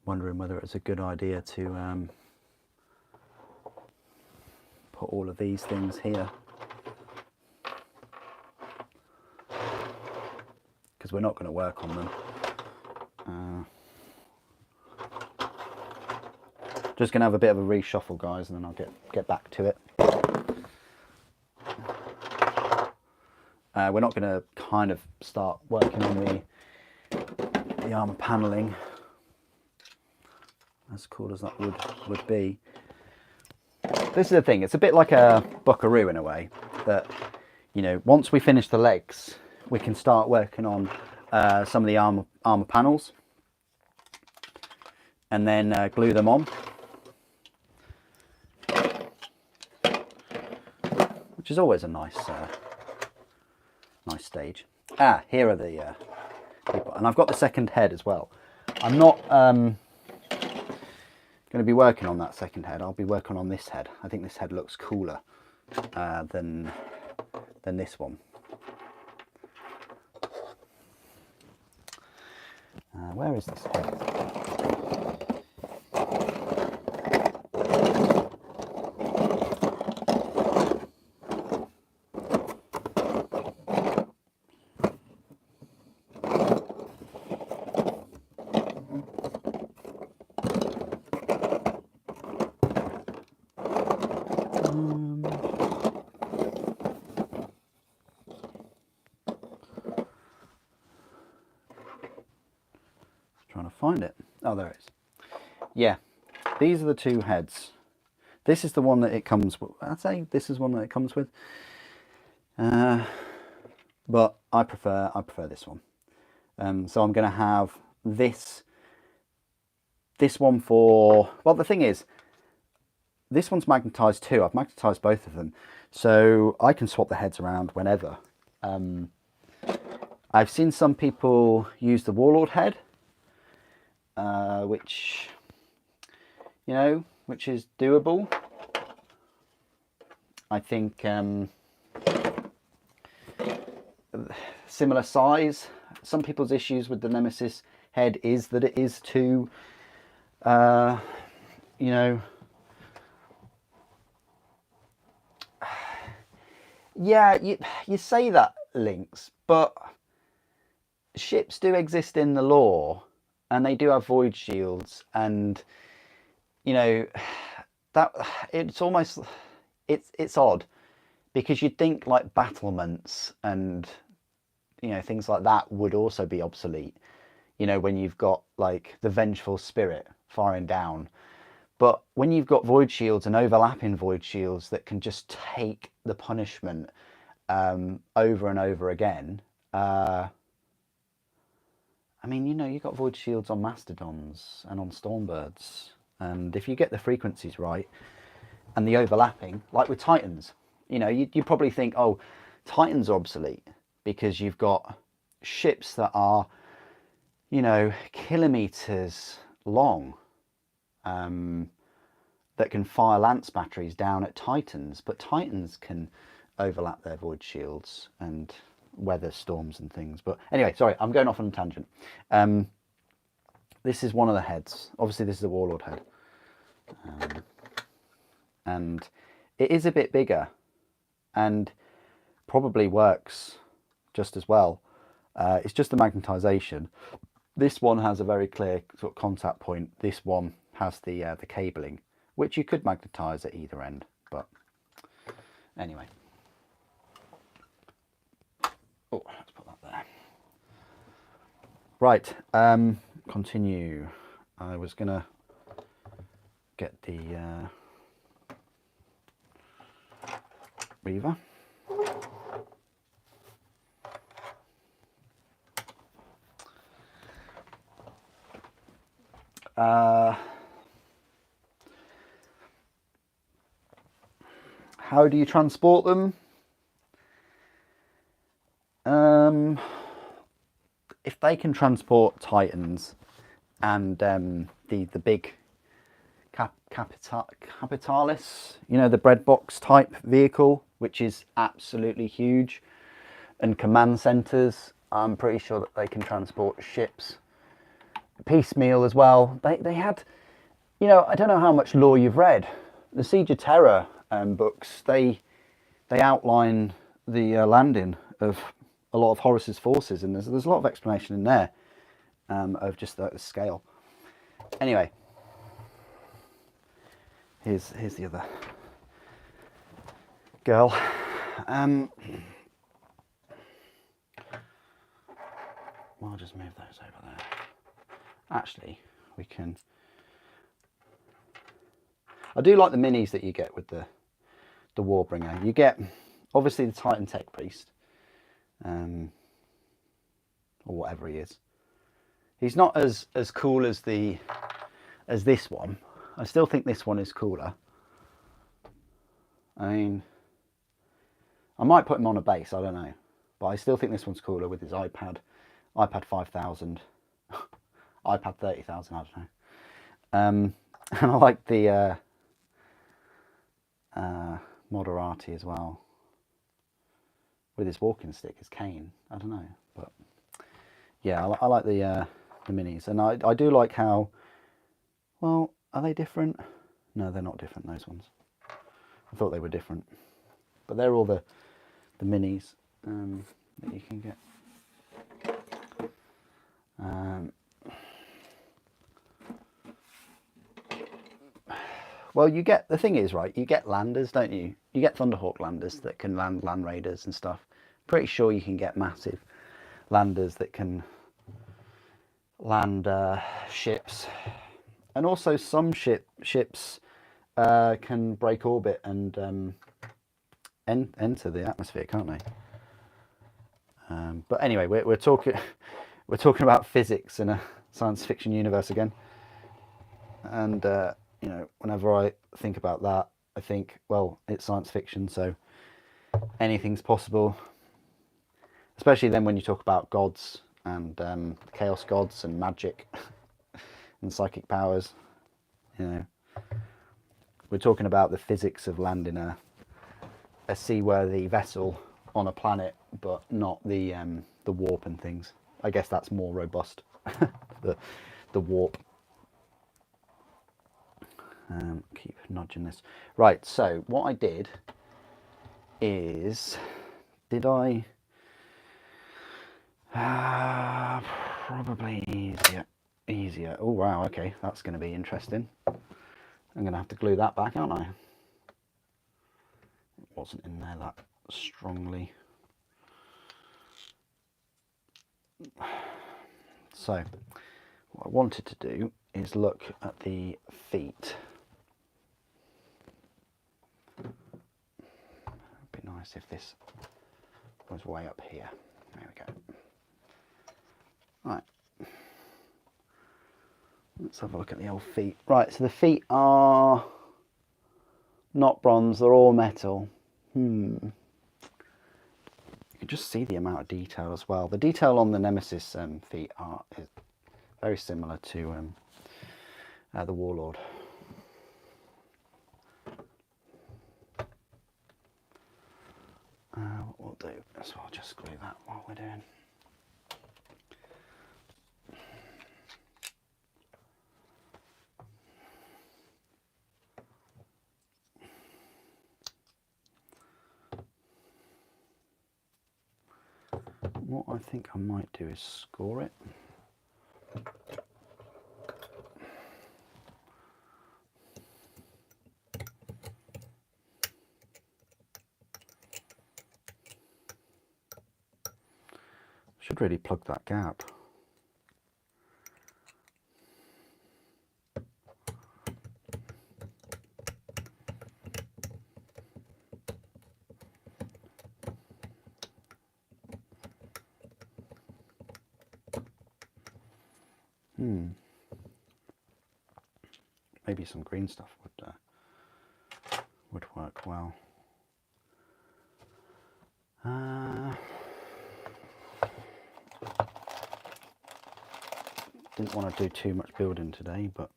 Wondering whether it's a good idea to put all of these things here, because we're not going to work on them. Just going to have a bit of a reshuffle, guys, and then I'll get back to it. We're not going to kind of start working on the armour panelling, as cool as that would be. This is the thing, it's a bit like a Buckaroo in a way, that, you know, once we finish the legs, we can start working on some of the armour panels, and then glue them on. which is always a nice nice stage. Ah, here are the people, and I've got the second head as well. I'm not going to be working on that second head. I'll be working on this head. I think this head looks cooler than this one. Where is this head? Trying to find it. Oh, there it is. Yeah, these are the two heads. This is the one that it comes with. I'd say this is one that it comes with. But I prefer this one. So I'm going to have this one for, well, the thing is, this one's magnetised too. I've magnetised both of them, so I can swap the heads around whenever. I've seen some people use the Warlord head, which, you know, which is doable. I think similar size. Some people's issues with the Nemesis head is that it is too, you know, yeah, you say that, Lynx, but ships do exist in the lore, and they do have void shields, and, you know, that it's almost, it's odd, because you'd think like battlements and, you know, things like that would also be obsolete, you know, when you've got like the vengeful spirit firing down. But when you've got void shields and overlapping void shields that can just take the punishment over and over again, I mean, you know, you've got void shields on Mastodons and on Stormbirds, and if you get the frequencies right and the overlapping, like with Titans, you know, you probably think, oh, Titans are obsolete because you've got ships that are, you know, kilometers long, that can fire lance batteries down at Titans, but Titans can overlap their void shields and weather storms and things. But anyway, sorry, I'm going off on a tangent. This is one of the heads. Obviously, this is a Warlord head, and it is a bit bigger and probably works just as well. It's just the magnetisation. This one has a very clear sort of contact point. This one has the cabling, which you could magnetise at either end. But anyway, oh, let's put that there. Right, continue. I was gonna get the Reaver. How do you transport them? If they can transport Titans and the big Capitalis, you know, the bread box type vehicle, which is absolutely huge, and command centres, I'm pretty sure that they can transport ships piecemeal as well. They had, you know, I don't know how much lore you've read. The Siege of Terror books, they outline the landing of a lot of Horus's forces, and there's a lot of explanation in there of just the scale. Anyway, here's the other girl. Well, I'll just move those over there. Actually, we can. I do like the minis that you get with the Warbringer. You get obviously the Titan Tech Priest, or whatever he is. He's not as cool as this one. I still think this one is cooler. I mean, I might put him on a base, I don't know. But I still think this one's cooler with his iPad 5000, iPad 30,000, I don't know. And I like the Moderati as well, with his walking stick, his cane. I don't know, but yeah, I like the minis, and I do like how, well, are they different? No, they're not different, those ones. I thought they were different, but they're all the minis that you can get. Well, you get, the thing is, right, you get landers, don't you? You get Thunderhawk landers that can land Land Raiders and stuff. Pretty sure you can get massive landers that can land ships. And also some ships can break orbit and enter the atmosphere, can't they? But anyway, we're talking about physics in a science fiction universe again. And you know, whenever I think about that, I think, well, it's science fiction, so anything's possible. Especially then when you talk about gods and chaos gods and magic and psychic powers. You know, we're talking about the physics of landing a seaworthy vessel on a planet, but not the warp and things. I guess that's more robust. the warp. Keep nudging this. Right, so what I did is, probably easier. Oh wow, okay, that's going to be interesting. I'm going to have to glue that back, aren't I? It wasn't in there that strongly. So what I wanted to do is look at the feet. It'd be nice if this was way up here. There we go. Right. Let's have a look at the old feet. Right, so the feet are not bronze, they're all metal. You can just see the amount of detail as well. The detail on the Nemesis feet is very similar to the Warlord. What we'll do is we'll just glue that while we're doing. What I think I might do is score it. Should really plug that gap. Maybe some green stuff would work well. Didn't want to do too much building today, but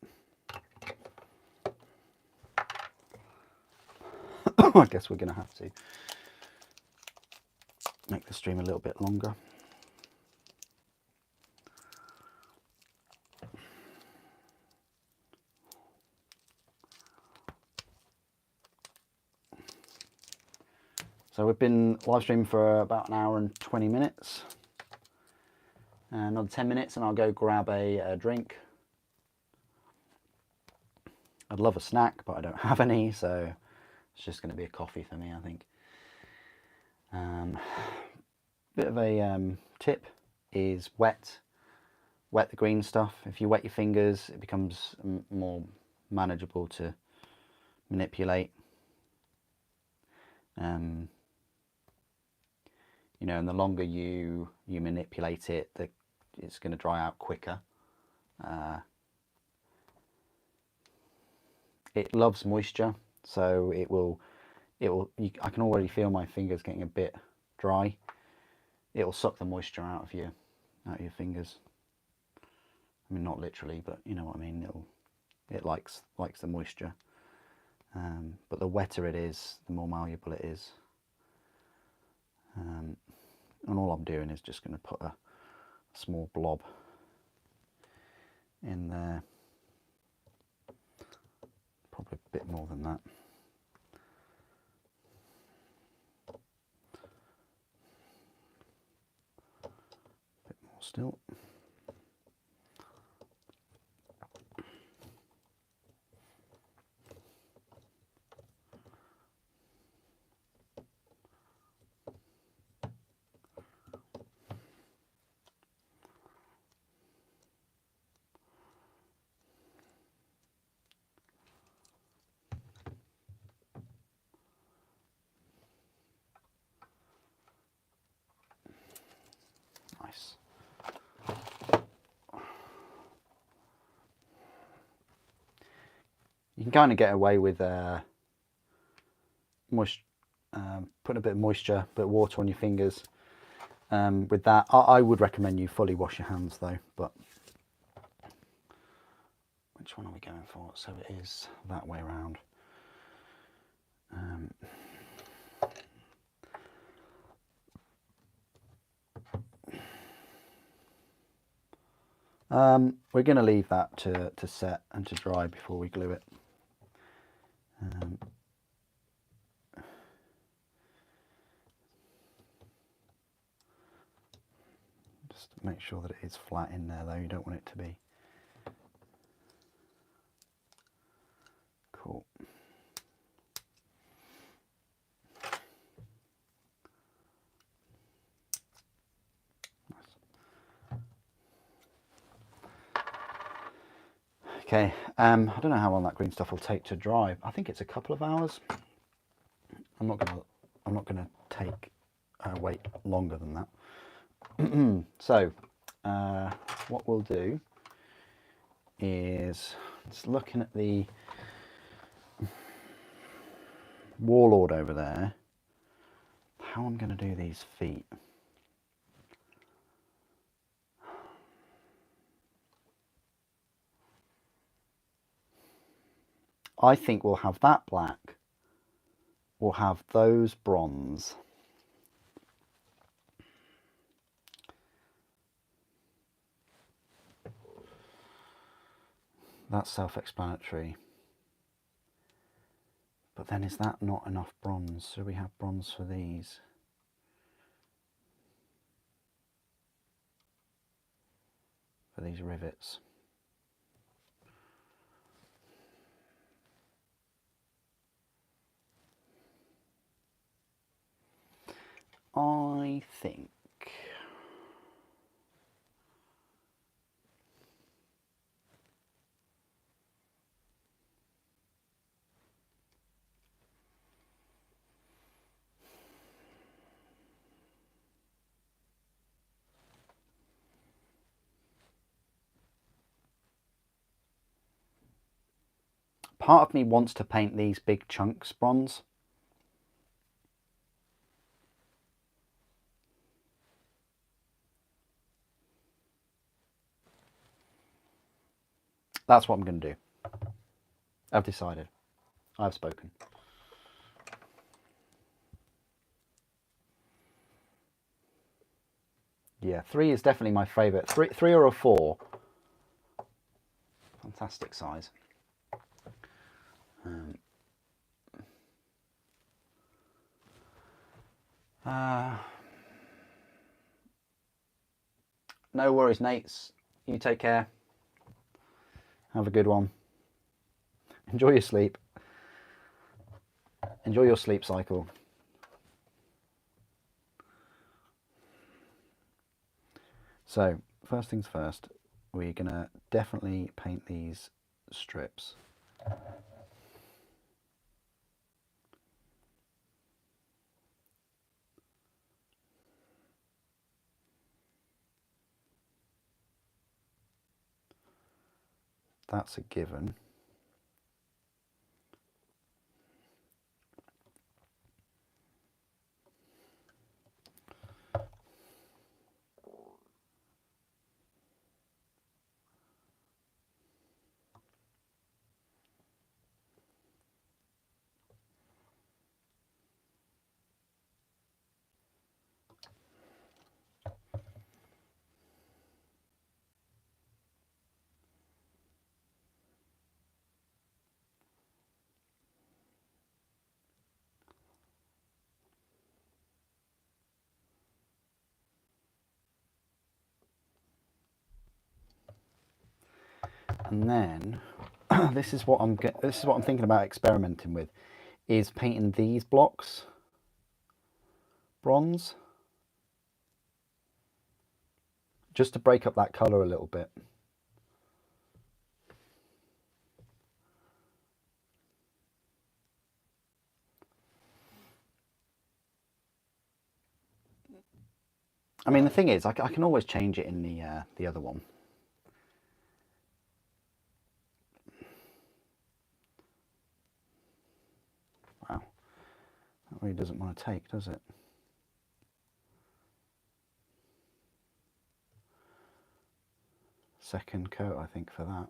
I guess we're going to have to make the stream a little bit longer. So we've been live streaming for about an hour and 20 minutes. Another 10 minutes and I'll go grab a drink. I'd love a snack, but I don't have any, so it's just going to be a coffee for me, I think. Bit of a tip is wet the green stuff. If you wet your fingers, it becomes more manageable to manipulate. You know, and the longer you manipulate it, it's going to dry out quicker. It loves moisture, so it will I can already feel my fingers getting a bit dry. It'll suck the moisture out of your fingers. I mean, not literally, but you know what I mean. It likes the moisture. But the wetter it is, the more malleable it is. And all I'm doing is just going to put a small blob in there. Probably a bit more than that. A bit more still. Nice. You can kind of get away with putting a bit of moisture, a bit of water on your fingers. With that, I would recommend you fully wash your hands though, but which one are we going for? So it is that way around. We're going to leave that to set and to dry before we glue it. Just make sure that it is flat in there though, you don't want it to be. Cool. Okay, I don't know how long that green stuff will take to dry. I think it's a couple of hours. I'm not gonna take wait longer than that. So, what we'll do is just looking at the Warlord over there. How I'm going to do these feet. I think we'll have that black. We'll have those bronze. That's self-explanatory. But then is that not enough bronze? So we have bronze for these. For these rivets. I think part of me wants to paint these big chunks bronze. That's what I'm going to do. I've decided. I've spoken. Yeah, 3 is definitely my favourite. 3 or a 4. Fantastic size. No worries, Nates. You take care. Have a good one. Enjoy your sleep. Enjoy your sleep cycle. So, first things first, we're going to definitely paint these strips. That's a given. And then this is what I'm thinking about experimenting with, is painting these blocks bronze, just to break up that colour a little bit. I mean, the thing is, I can always change it in the other one. Wow, that really doesn't want to take, does it? Second coat, I think, for that.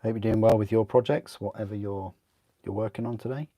Hope you're doing well with your projects, whatever you're working on today.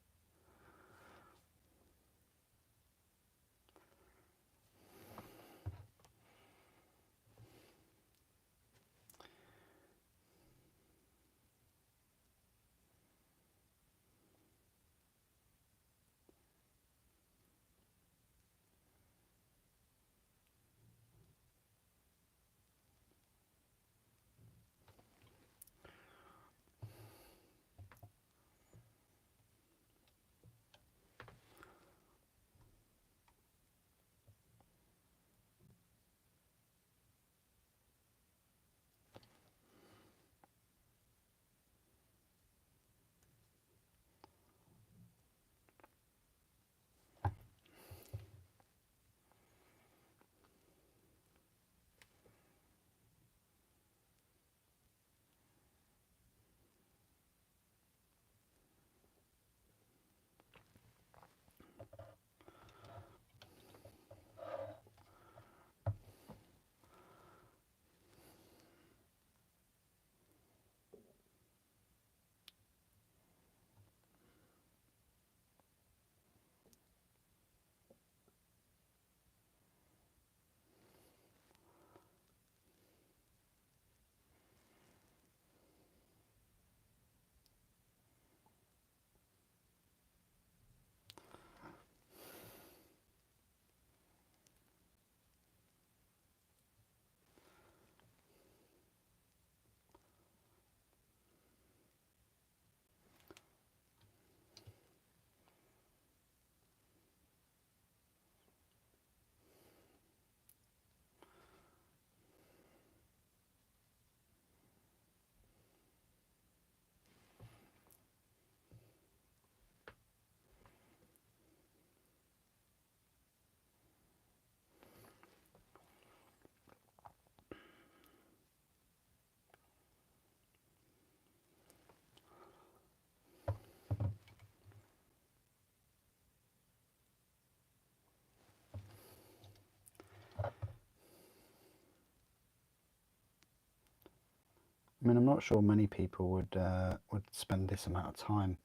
I mean, I'm not sure many people would spend this amount of time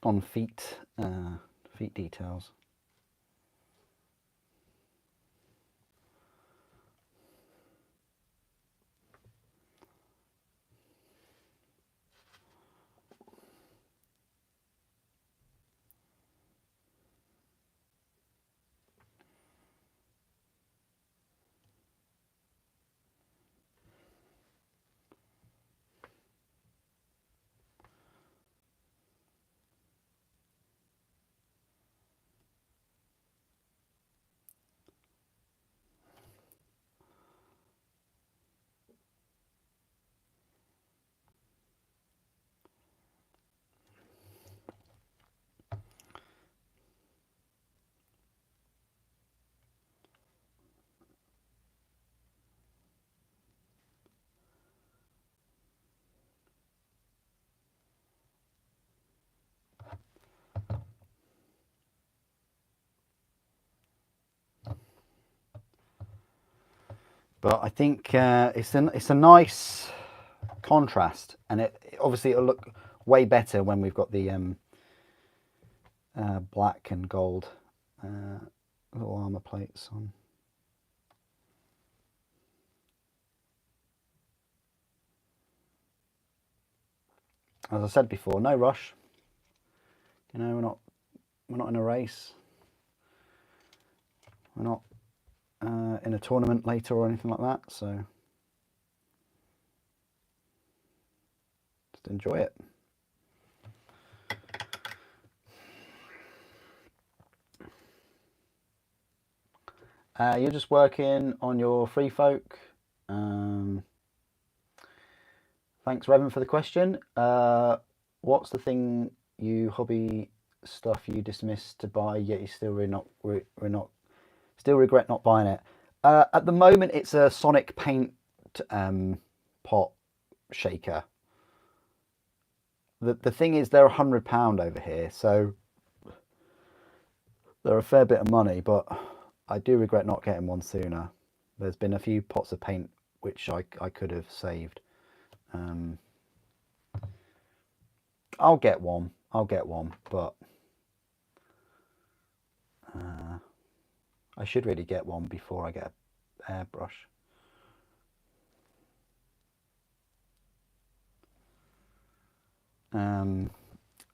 on feet details. But I think it's a nice contrast, and obviously it'll look way better when we've got the black and gold little armor plates on. As I said before, no rush. You know, we're not in a race. We're not in a tournament later or anything like that. So just enjoy it. You're just working on your free folk. Thanks, Revan, for the question. What's the thing you hobby stuff you dismissed to buy, yet you still still regret not buying it? At the moment, it's a Sonic paint pot shaker. The thing is, they're £100 over here, so they're a fair bit of money, but I do regret not getting one sooner. There's been a few pots of paint which I could have saved. I'll get one, but I should really get one before I get an airbrush.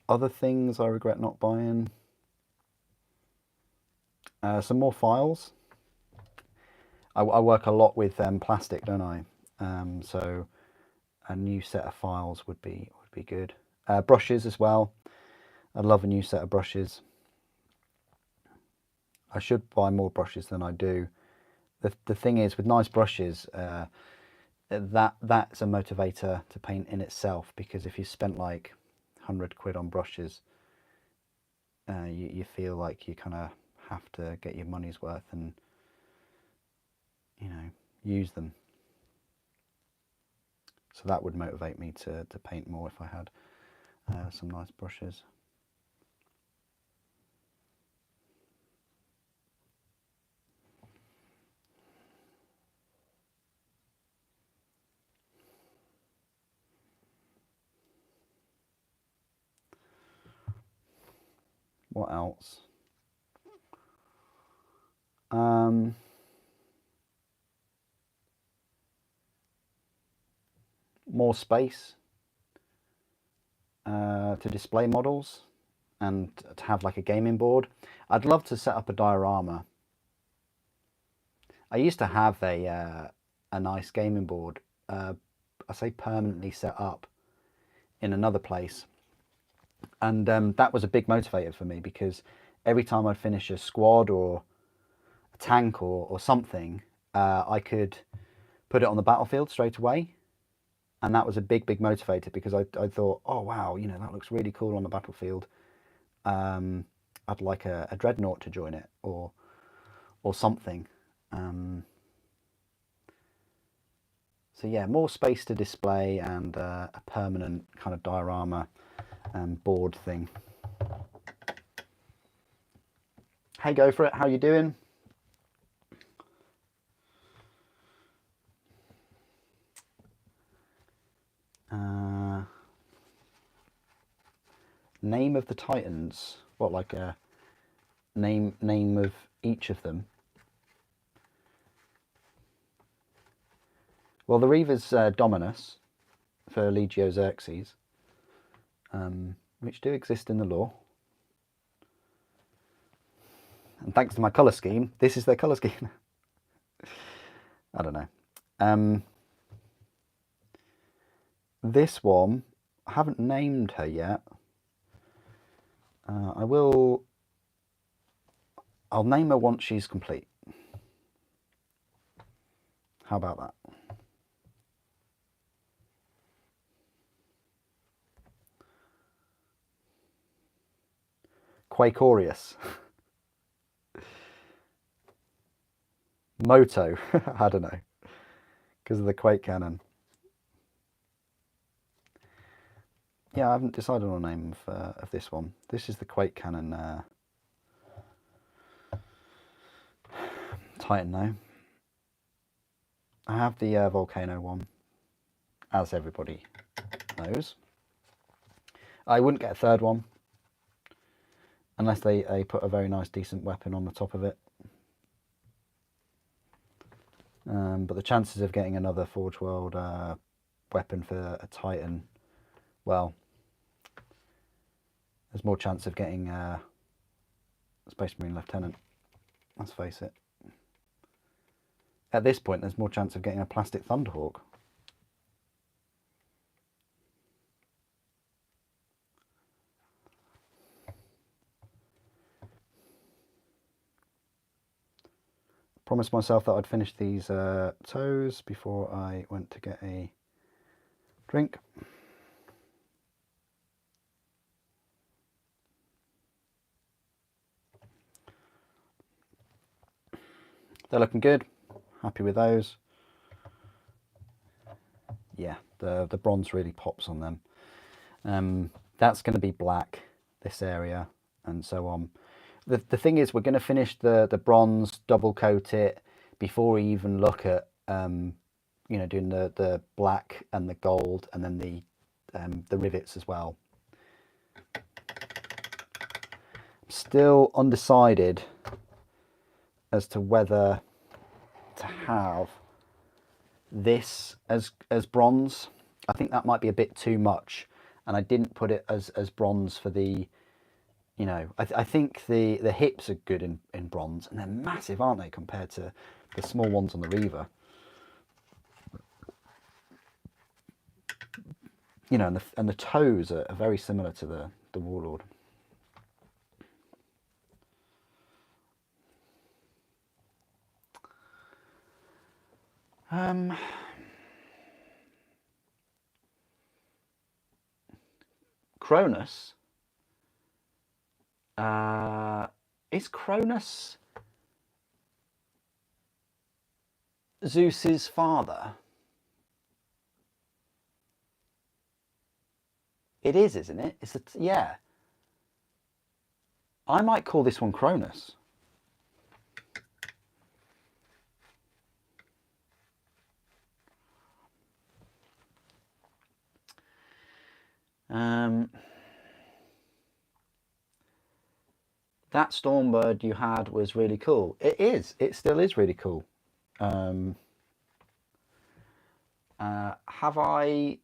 Other things I regret not buying. Some more files. I work a lot with plastic, don't I? So a new set of files would be good. Brushes as well. I'd love a new set of brushes. I should buy more brushes than I do. The thing is, with nice brushes, that's a motivator to paint in itself, because if you spent like 100 quid on brushes, you feel like you kind of have to get your money's worth and, you know, use them. So that would motivate me to paint more if I had some nice brushes. What else? More space to display models and to have like a gaming board. I'd love to set up a diorama. I used to have a nice gaming board, I say permanently set up in another place, and that was a big motivator for me, because every time I'd finish a squad or a tank or something, I could put it on the battlefield straight away. And that was a big motivator, because I thought, oh wow, you know, that looks really cool on the battlefield. I'd like a dreadnought to join it, or something. So yeah, more space to display, and a permanent kind of diorama board thing. Hey, go for it. How you doing? Name of the Titans. What, like a name of each of them? Well, the Reaver's Dominus for Legio Xerxes, which do exist in the lore. And thanks to my colour scheme, this is their colour scheme. I don't know. This one, I haven't named her yet. I'll name her once she's complete. How about that? Quakorius. Moto. I don't know. Because of the Quake cannon. Yeah, I haven't decided on a name of this one. This is the Quake cannon Titan now. I have the volcano one, as everybody knows. I wouldn't get a third one unless they put a very nice decent weapon on the top of it. But the chances of getting another Forge World weapon for a Titan, well, there's more chance of getting a Space Marine Lieutenant, let's face it. At this point, there's more chance of getting a plastic Thunderhawk. Promised myself that I'd finish these toes before I went to get a drink. They're looking good. Happy with those. Yeah, the bronze really pops on them. That's going to be black, this area, and so on. The thing is, we're going to finish the bronze, double coat it before we even look at you know, doing the black and the gold, and then the rivets as well. I'm still undecided as to whether to have this as bronze. I think that might be a bit too much, and I didn't put it as bronze for the, you know, I think the hips are good in bronze, and they're massive, aren't they, compared to the small ones on the Reaver. You know, and the toes are very similar to the Warlord. Cronus. Is Cronus Zeus's father? It is, isn't it? It's yeah. I might call this one Cronus. That Stormbird you had was really cool. It is. It still is really cool. Have I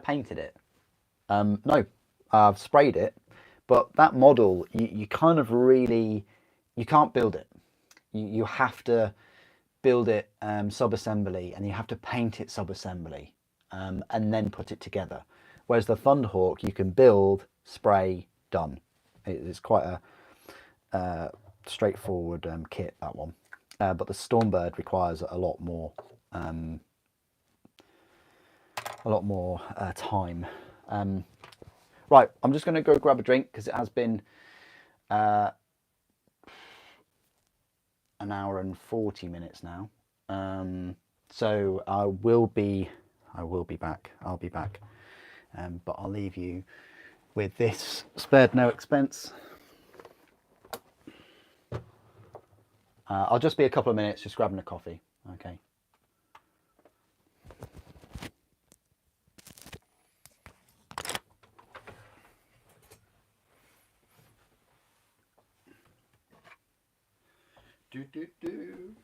painted it? No, I've sprayed it. But that model, you kind of really, you can't build it. You have to build it sub-assembly, and you have to paint it sub-assembly, and then put it together. Whereas the Thunderhawk, you can build, spray, done. It's quite a straightforward kit, that one. But the Stormbird requires a lot more time. Right, I'm just going to go grab a drink because it has been an hour and 40 minutes now. So I will be back. I'll be back. But I'll leave you with this spared no expense. I'll just be a couple of minutes, just grabbing a coffee. Okay. Do do do.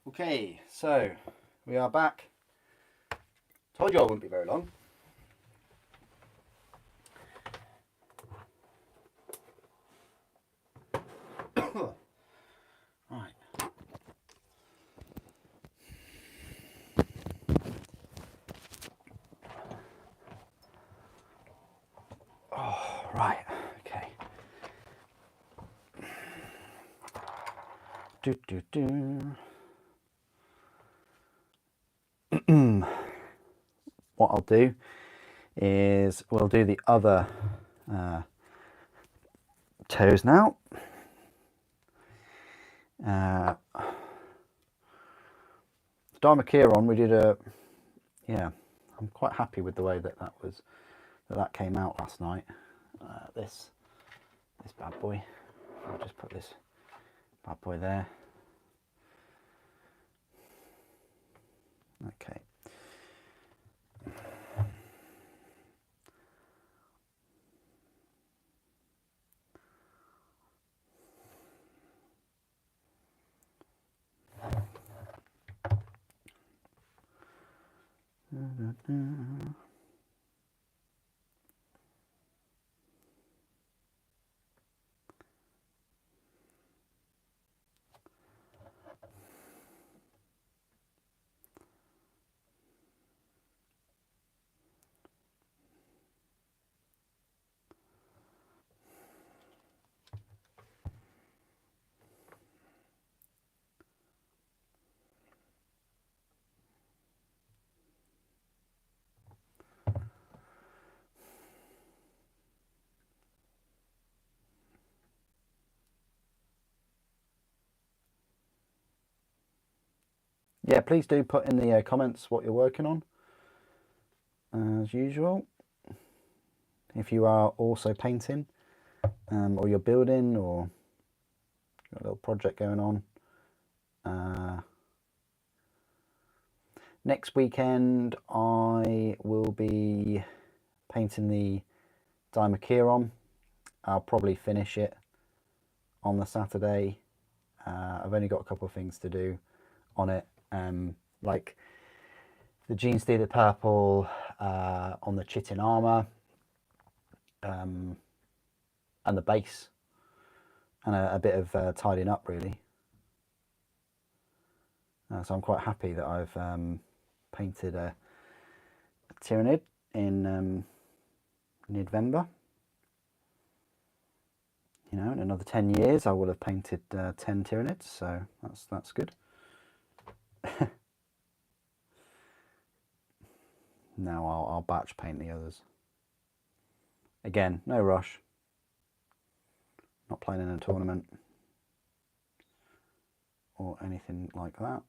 Okay, so we are back. Told you I wouldn't be very long. Right. Oh, right. Okay. What I'll do is we'll do the other toes now. Dimacheron, we did yeah, I'm quite happy with the way that came out last night. This bad boy, I'll just put this bad boy there. Okay. Yeah, please do put in the comments what you're working on, as usual. If you are also painting, or you're building, or got a little project going on. Next weekend I will be painting the Dimacheron. I'll probably finish it on the Saturday. I've only got a couple of things to do on it, like the Gene Stealer purple on the Chitin armor, and the base, and a bit of tidying up really. So I'm quite happy that I've painted a Tyranid in November. You know, in another 10 years I will have painted 10 Tyranids, so that's good. Now I'll batch paint the others. Again, no rush. Not playing in a tournament or anything like that.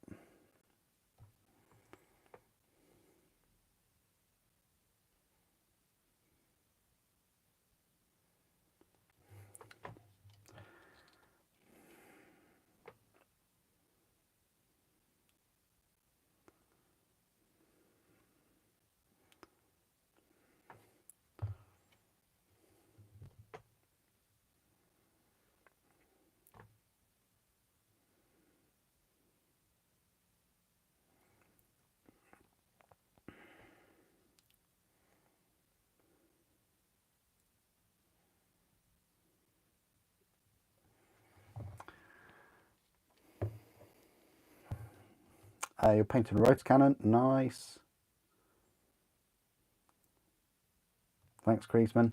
You're painting rotor cannon, nice. Thanks, Creasman.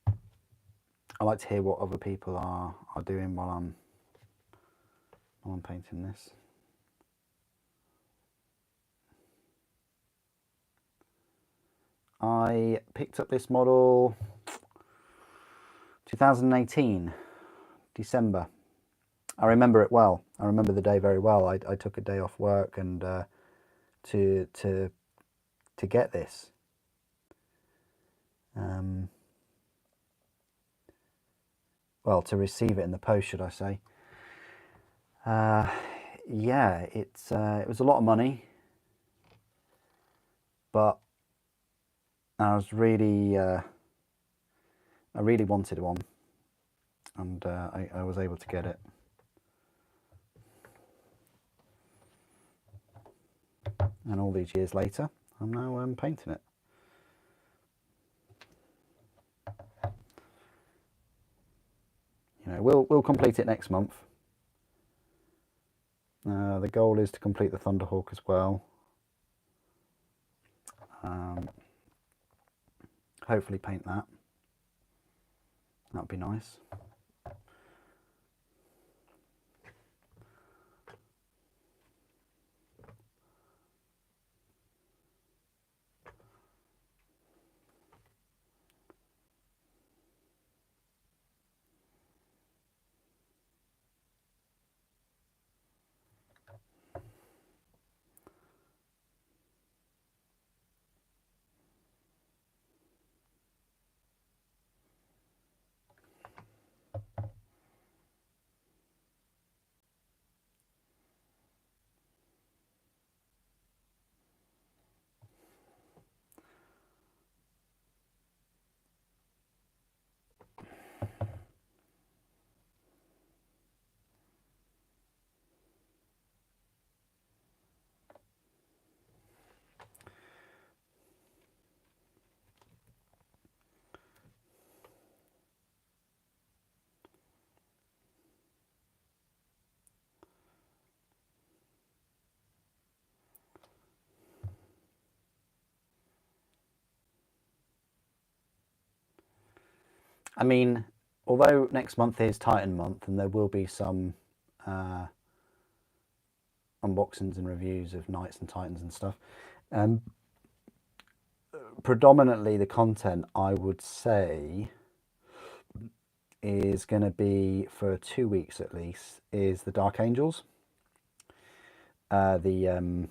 I like to hear what other people are doing while I'm painting this. I picked up this model 2018, December. I remember it well. I remember the day very well. I took a day off work and to get this. Well, to receive it in the post, should I say? Yeah, it was a lot of money, but I was really I really wanted one, and I was able to get it. And all these years later, I'm now painting it. You know, we'll complete it next month. The goal is to complete the Thunderhawk as well. Hopefully paint that. That'd be nice. I mean, although next month is Titan month and there will be some unboxings and reviews of Knights and Titans and stuff, predominantly the content, I would say, is going to be, for 2 weeks at least, is the Dark Angels, the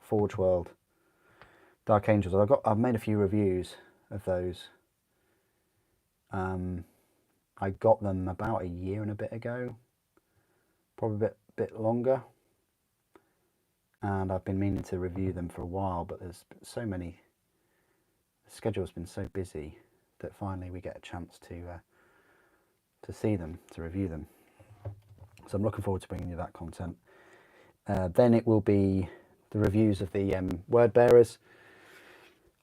Forge World Dark Angels. I've made a few reviews of those. I got them about a year and a bit ago, probably a bit longer, and I've been meaning to review them for a while, but there's so many, the schedule's been so busy that finally we get a chance to see them, to review them. So I'm looking forward to bringing you that content. Then it will be the reviews of the word bearers.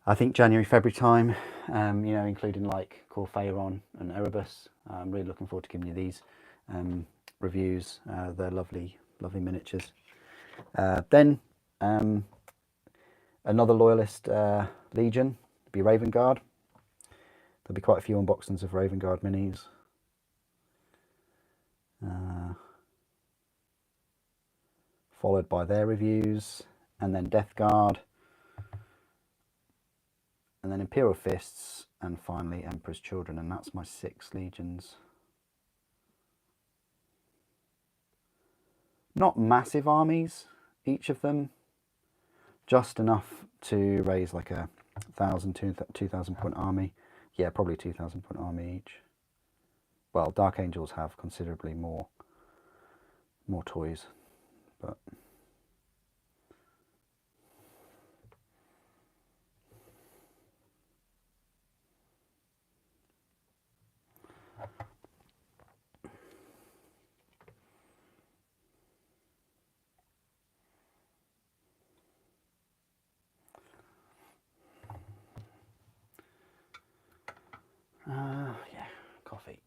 I think January, February time, you know, including like Corphaeron and Erebus. I'm really looking forward to giving you these reviews. They're lovely, lovely miniatures. Then another Loyalist Legion will be Raven Guard. There'll be quite a few unboxings of Raven Guard minis. Followed by their reviews, and then Death Guard, and then Imperial Fists, and finally Emperor's Children, and that's my 6 legions. Not massive armies, each of them, just enough to raise like a 2,000 point army. Yeah, probably 2,000 point army each. Well, Dark Angels have considerably more toys, but yeah, coffee.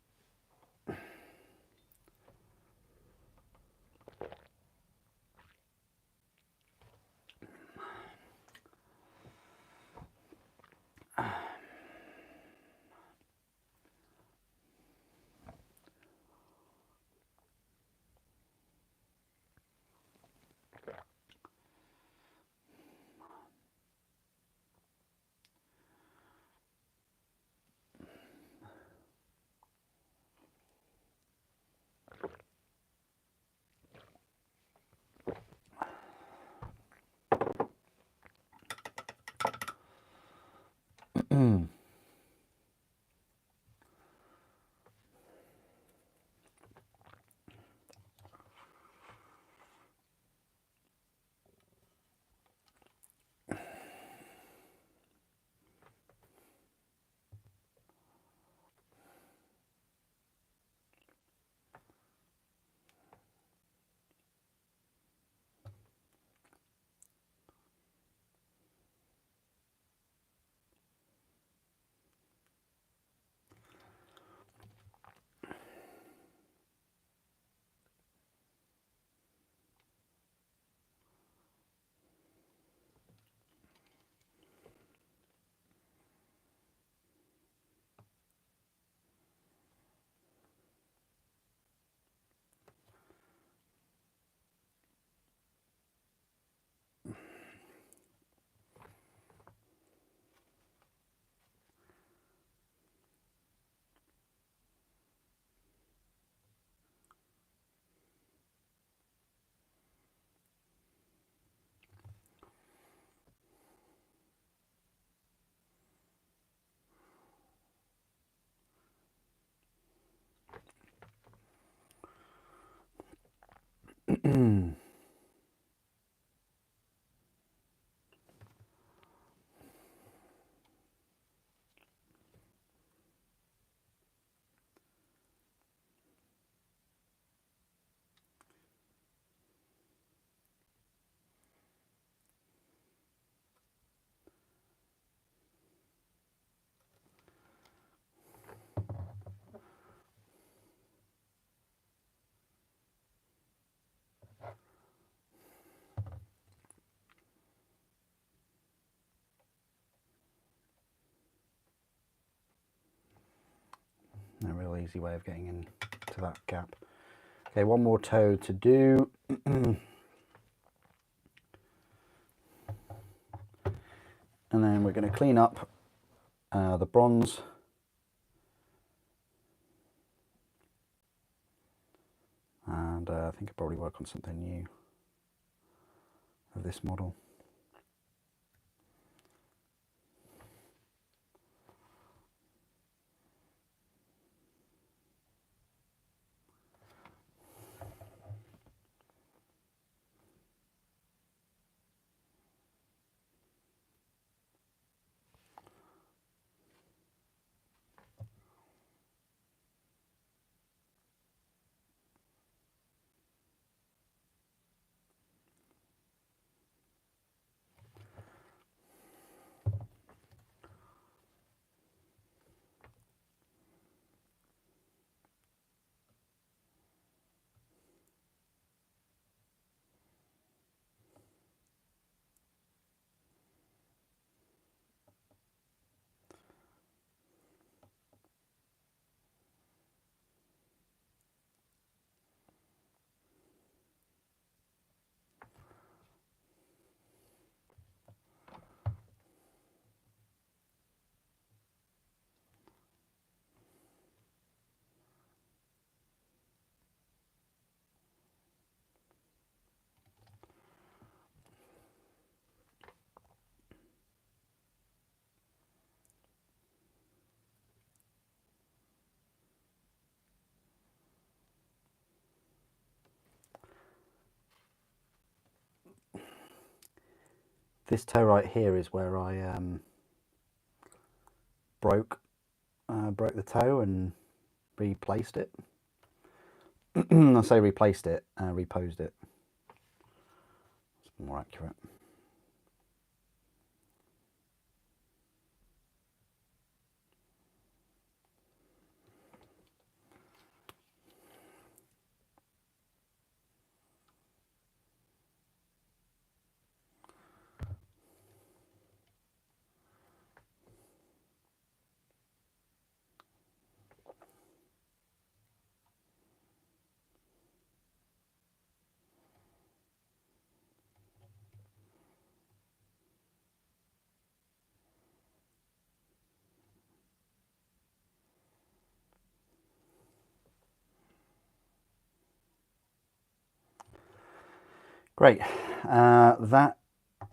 A real easy way of getting into that gap. Okay, one more toe to do. And then we're going to clean up the bronze. And I think I'll probably work on something new of this model. This toe right here is where I broke the toe and replaced it. I say replaced it, reposed it. It's more accurate. Great, there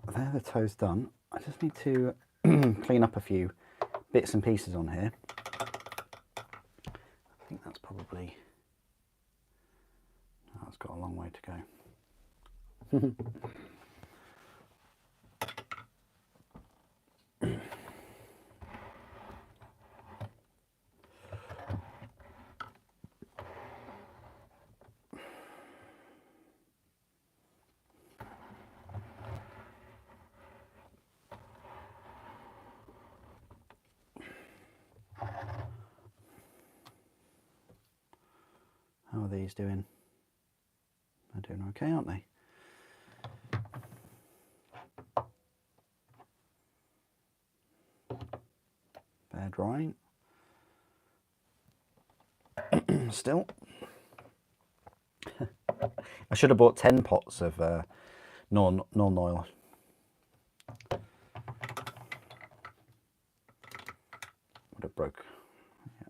the toe's done. I just need to clean up a few bits and pieces on here. I think that's probably, oh, it's got a long way to go. How are these doing? They're doing okay, aren't they? They're drying. Still. I should have bought 10 pots of non-oil. Would have broke. Yeah.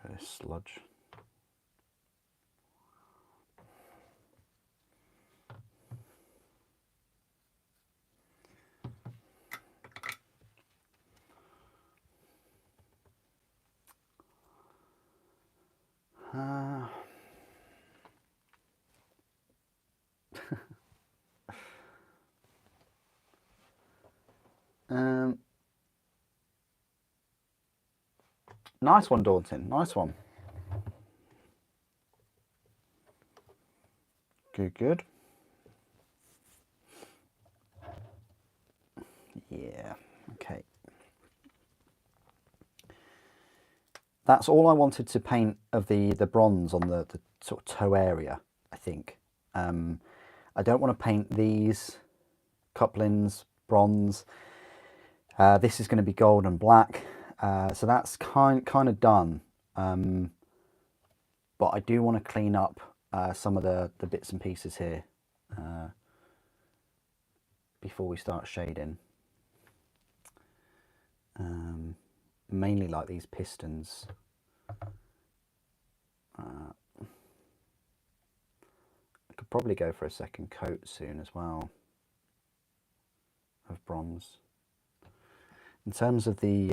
Really sludge. Um, nice one, Daunting. Nice one. Good, good. Yeah, okay. That's all I wanted to paint of the bronze on the sort of toe area, I think. I don't want to paint these couplings bronze. This is going to be gold and black, so that's kind of done. But I do want to clean up some of the bits and pieces here before we start shading. Mainly like these pistons. I could probably go for a second coat soon as well of bronze. In terms of the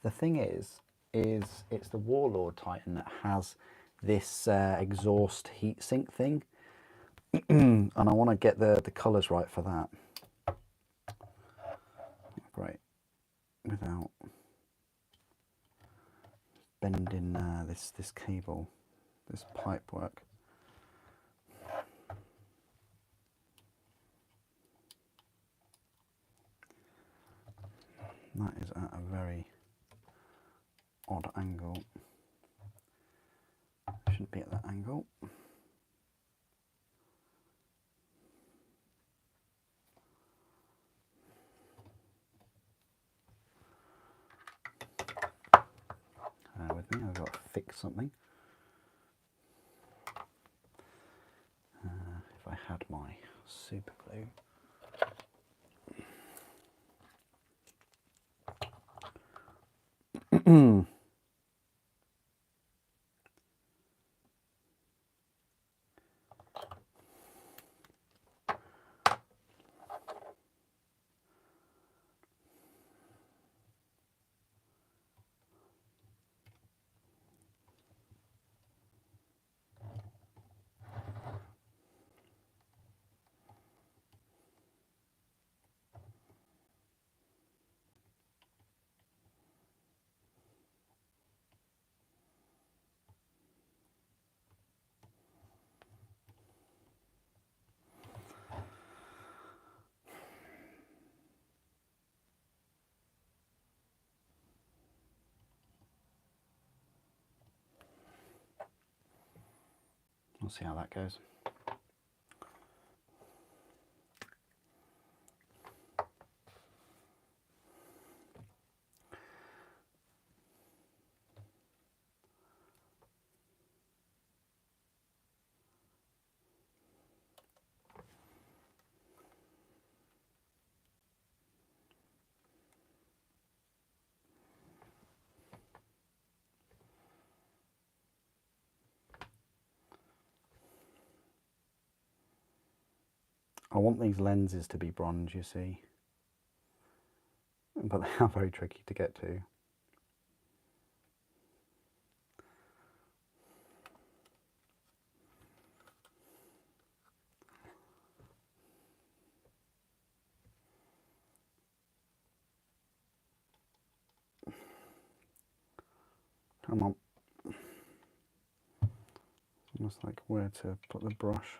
thing is it's the Warlord Titan that has this exhaust heatsink thing, and I want to get the colours right for that. Great, without bending this cable, this pipe work. That is at a very odd angle. Shouldn't be at that angle. With me, I've got to fix something. If I had my super glue. We'll see how that goes. I want these lenses to be bronze, you see, but they are very tricky to get to. Come on. Almost like where to put the brush.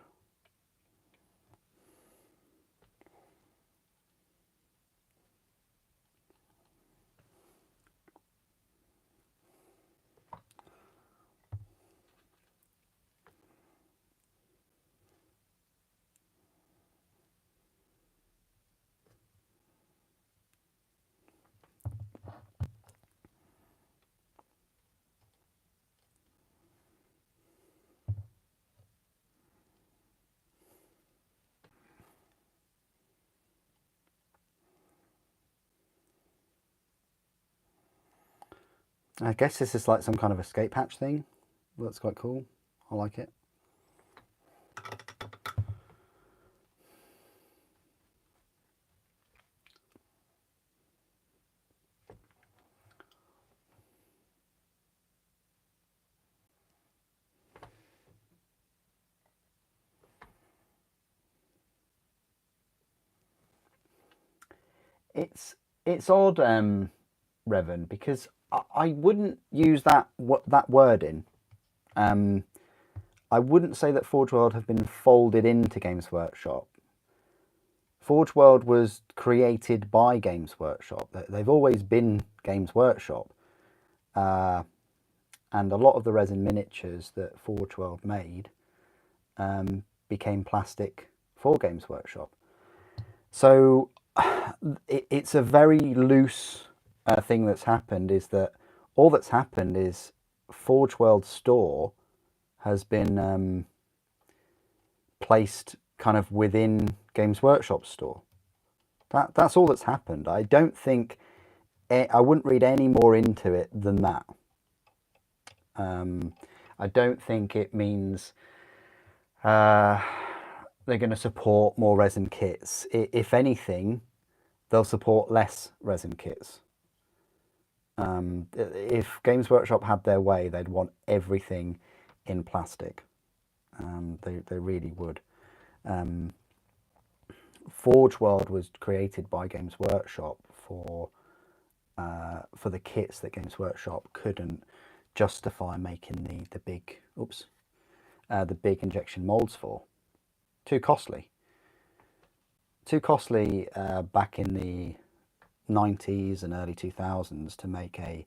I guess this is like some kind of escape hatch thing. That's quite cool. I like it. It's odd, Revan, because I wouldn't use that wording. I wouldn't say that Forge World have been folded into Games Workshop. Forge World was created by Games Workshop. They've always been Games Workshop. And a lot of the resin miniatures that Forge World made became plastic for Games Workshop. So it's a very loose thing that's happened, is that all that's happened is Forge World store has been placed kind of within Games Workshop store. That's all that's happened. I don't think, I wouldn't read any more into it than that. I don't think it means they're going to support more resin kits. If anything, they'll support less resin kits. If Games Workshop had their way, they'd want everything in plastic. They really would. Forge World was created by Games Workshop for the kits that Games Workshop couldn't justify making the big injection molds for. Too costly back in the 90s and early 2000s to make a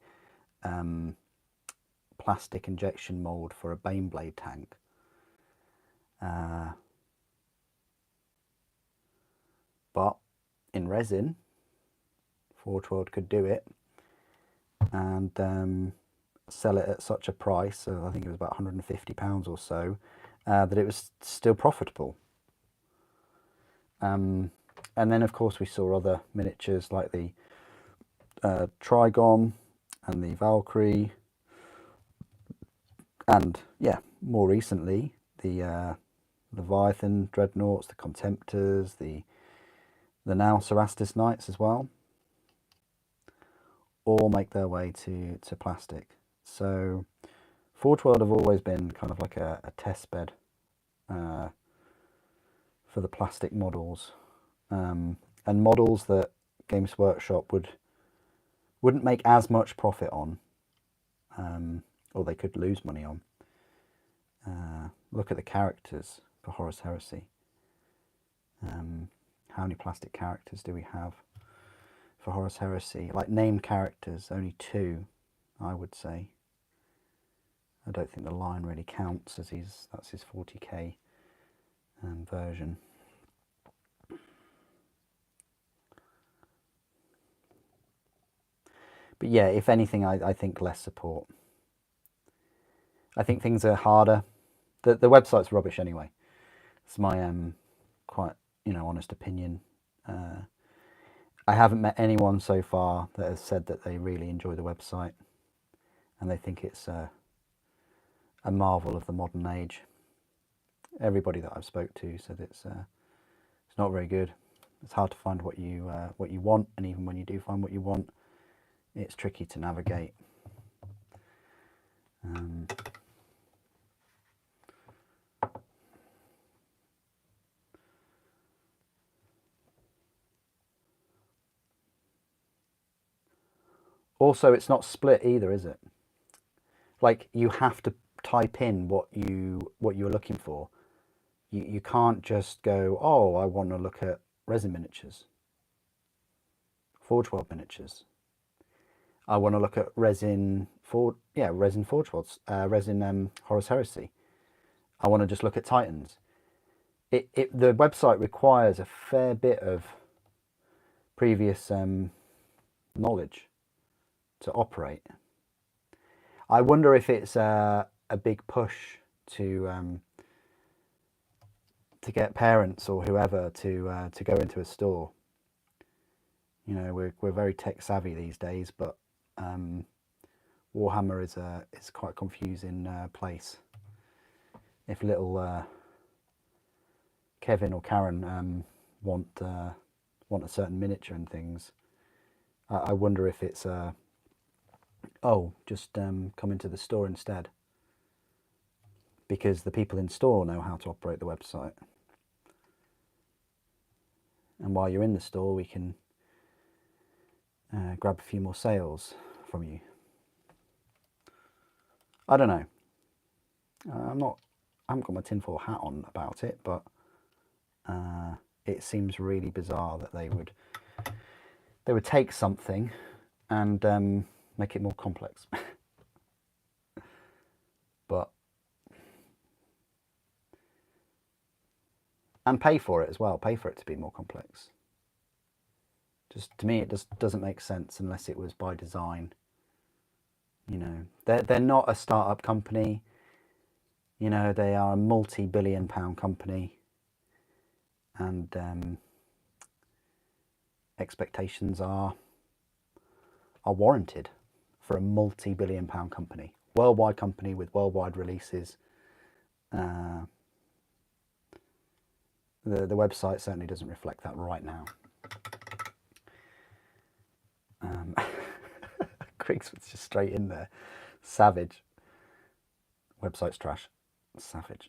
plastic injection mold for a Baneblade tank. But in resin, Forge World could do it and sell it at such a price, so I think it was about £150 or so, that it was still profitable. And then of course we saw other miniatures like the Trigon and the Valkyrie, and yeah, more recently the Leviathan Dreadnoughts, the Contemptors, the now Cerastus Knights as well, all make their way to plastic. So Forge World have always been kind of like a test bed for the plastic models, and models that Games Workshop wouldn't make as much profit on, or they could lose money on. Look at the characters for Horus Heresy. How many plastic characters do we have for Horus Heresy? Like named characters, only 2, I would say. I don't think the Lion really counts, as that's his 40k version. But yeah, if anything, I think less support. I think things are harder. The website's rubbish anyway. It's my quite honest opinion. I haven't met anyone so far that has said that they really enjoy the website and they think it's a marvel of the modern age. Everybody that I've spoke to said it's not very good. It's hard to find what you want, and even when you do find what you want, it's tricky to navigate. Also, it's not split either, is it? Like, you have to type in what you're looking for. You can't just go, oh, I want to look at resin miniatures, Forge World miniatures. I want to look at resin Forge Worlds, resin Horus Heresy. I want to just look at Titans. The website requires a fair bit of previous knowledge to operate. I wonder if it's a big push to get parents or whoever to go into a store. We're very tech savvy these days, but Warhammer is quite a confusing place. If little Kevin or Karen want a certain miniature and things, I wonder if it's just come into the store instead, because the people in store know how to operate the website. And while you're in the store, we can grab a few more sales from you. I don't know. I haven't got my tinfoil hat on about it, but it seems really bizarre that they would take something and make it more complex. But and pay for it as well. Pay for it to be more complex. Just to me, it just doesn't make sense unless it was by design. You know, they're not a startup company. You know, they are a multi-billion-pound company, and expectations are warranted for a multi-billion-pound company, worldwide company with worldwide releases. The website certainly doesn't reflect that right now. Griggs was just straight in there. Savage. Website's trash. Savage.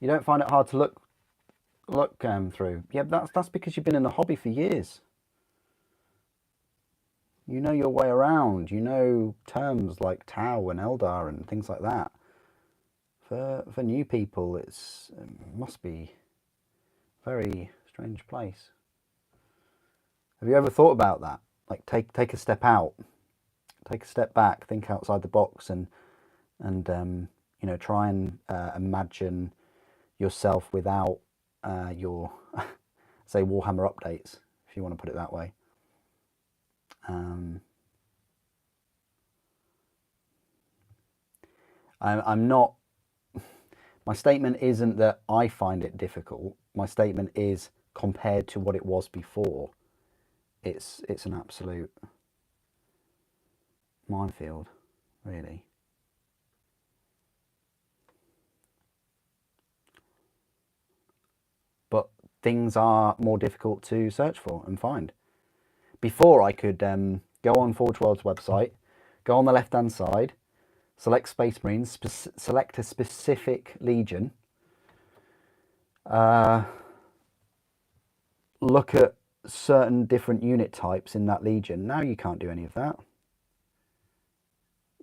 You don't find it hard to look through? Yeah, that's because you've been in the hobby for years. You know your way around. You know terms like Tau and Eldar and things like that. For new people, it must be a very strange place. Have you ever thought about that? Like take a step out, take a step back, think outside the box, and you know, try and imagine yourself without your say Warhammer updates, if you want to put it that way. I'm not. My statement isn't that I find it difficult. My statement is compared to what it was before, it's an absolute minefield, really. But things are more difficult to search for and find. Before, I could go on Forge World's website, go on the left-hand side, select Space Marines, select a specific legion, look at certain different unit types in that legion. Now you can't do any of that.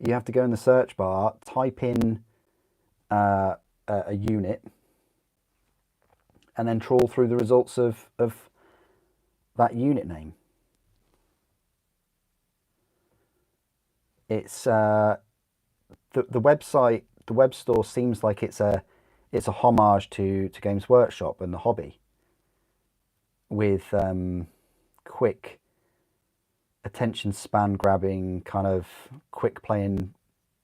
You have to go in the search bar, type in a unit, and then trawl through the results of that unit name. It's the website, the web store seems like it's a homage to Games Workshop and the hobby, with quick attention span grabbing, kind of quick playing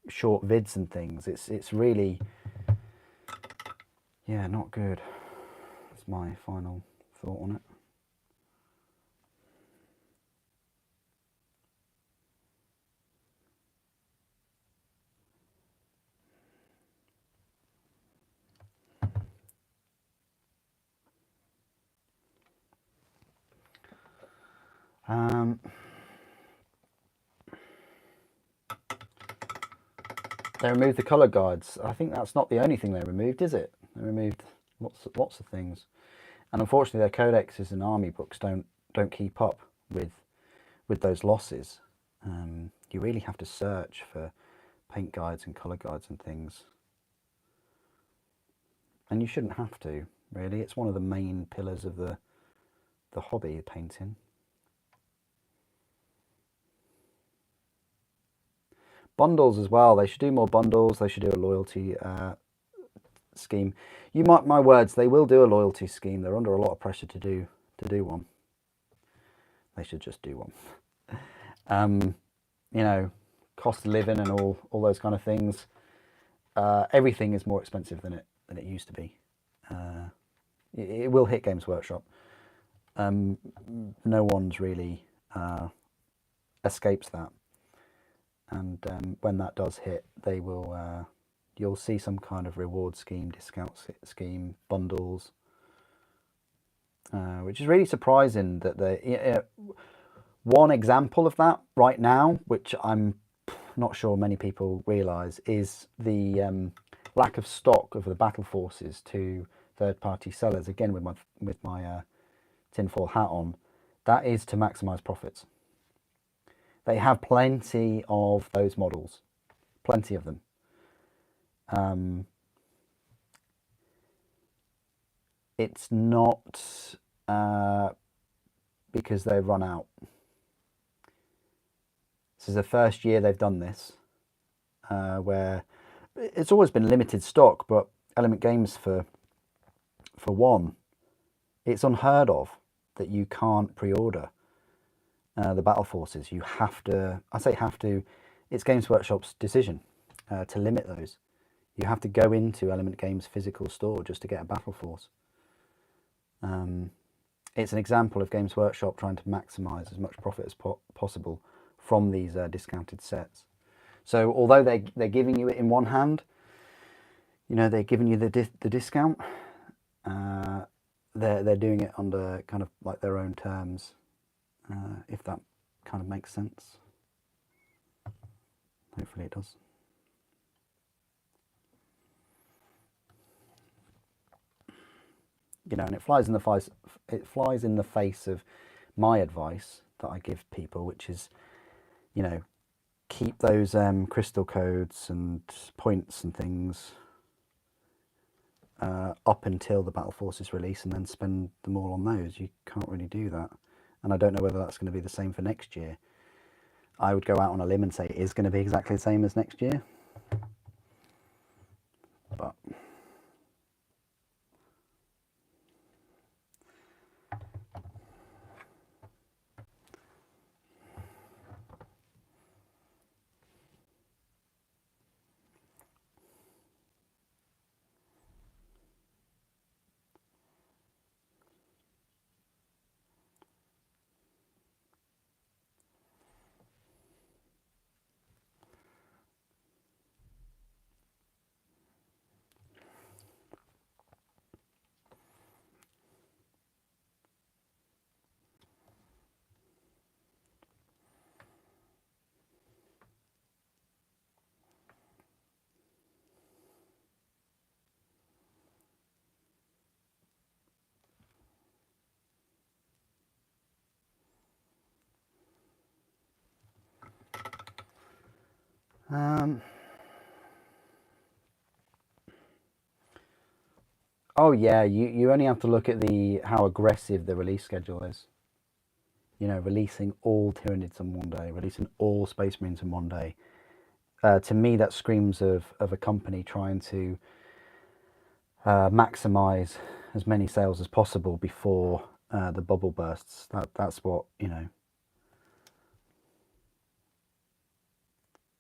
short vids and things. It's really, yeah, not good. That's my final thought on it. They removed the colour guides. I think that's not the only thing they removed, is it? They removed lots of things, and unfortunately, their codexes and army books don't keep up with those losses. You really have to search for paint guides and colour guides and things, and you shouldn't have to. Really, it's one of the main pillars of the hobby, painting. Bundles as well. They should do more bundles. They should do a loyalty scheme. You mark my words, they will do a loyalty scheme. They're under a lot of pressure to do one. They should just do one. You know, cost of living and all those kind of things. Everything is more expensive than it used to be. It will hit Games Workshop. No one's really escapes that, and when that does hit, they will. You'll see some kind of reward scheme, discount scheme, bundles, which is really surprising. That one example of that right now, which I'm not sure many people realise, is the lack of stock of the battle forces to third-party sellers. Again, with my tinfoil hat on, that is to maximise profits. They have plenty of those models, plenty of them. It's not because they've run out. This is the first year they've done this, where it's always been limited stock, but Element Games for one, it's unheard of that you can't pre-order the battle forces. You have to, I say have to, it's Games Workshop's decision to limit those. You have to go into Element Games' physical store just to get a battle force. It's an example of Games Workshop trying to maximise as much profit as possible from these discounted sets. So although they're giving you it in one hand, you know, they're giving you the discount, they're doing it under kind of like their own terms, if that kind of makes sense. Hopefully it does. You know, and it flies in the face of my advice that I give people, which is, you know, keep those crystal codes and points and things up until the battle forces release, and then spend them all on those. You can't really do that, and I don't know whether that's going to be the same for next year. I would go out on a limb and say it is going to be exactly the same as next year, but oh yeah, you only have to look at how aggressive the release schedule is. You know, releasing all Tyranids in one day, releasing all Space Marines in one day. To me, that screams of a company trying to maximise as many sales as possible before the bubble bursts. That's what, you know.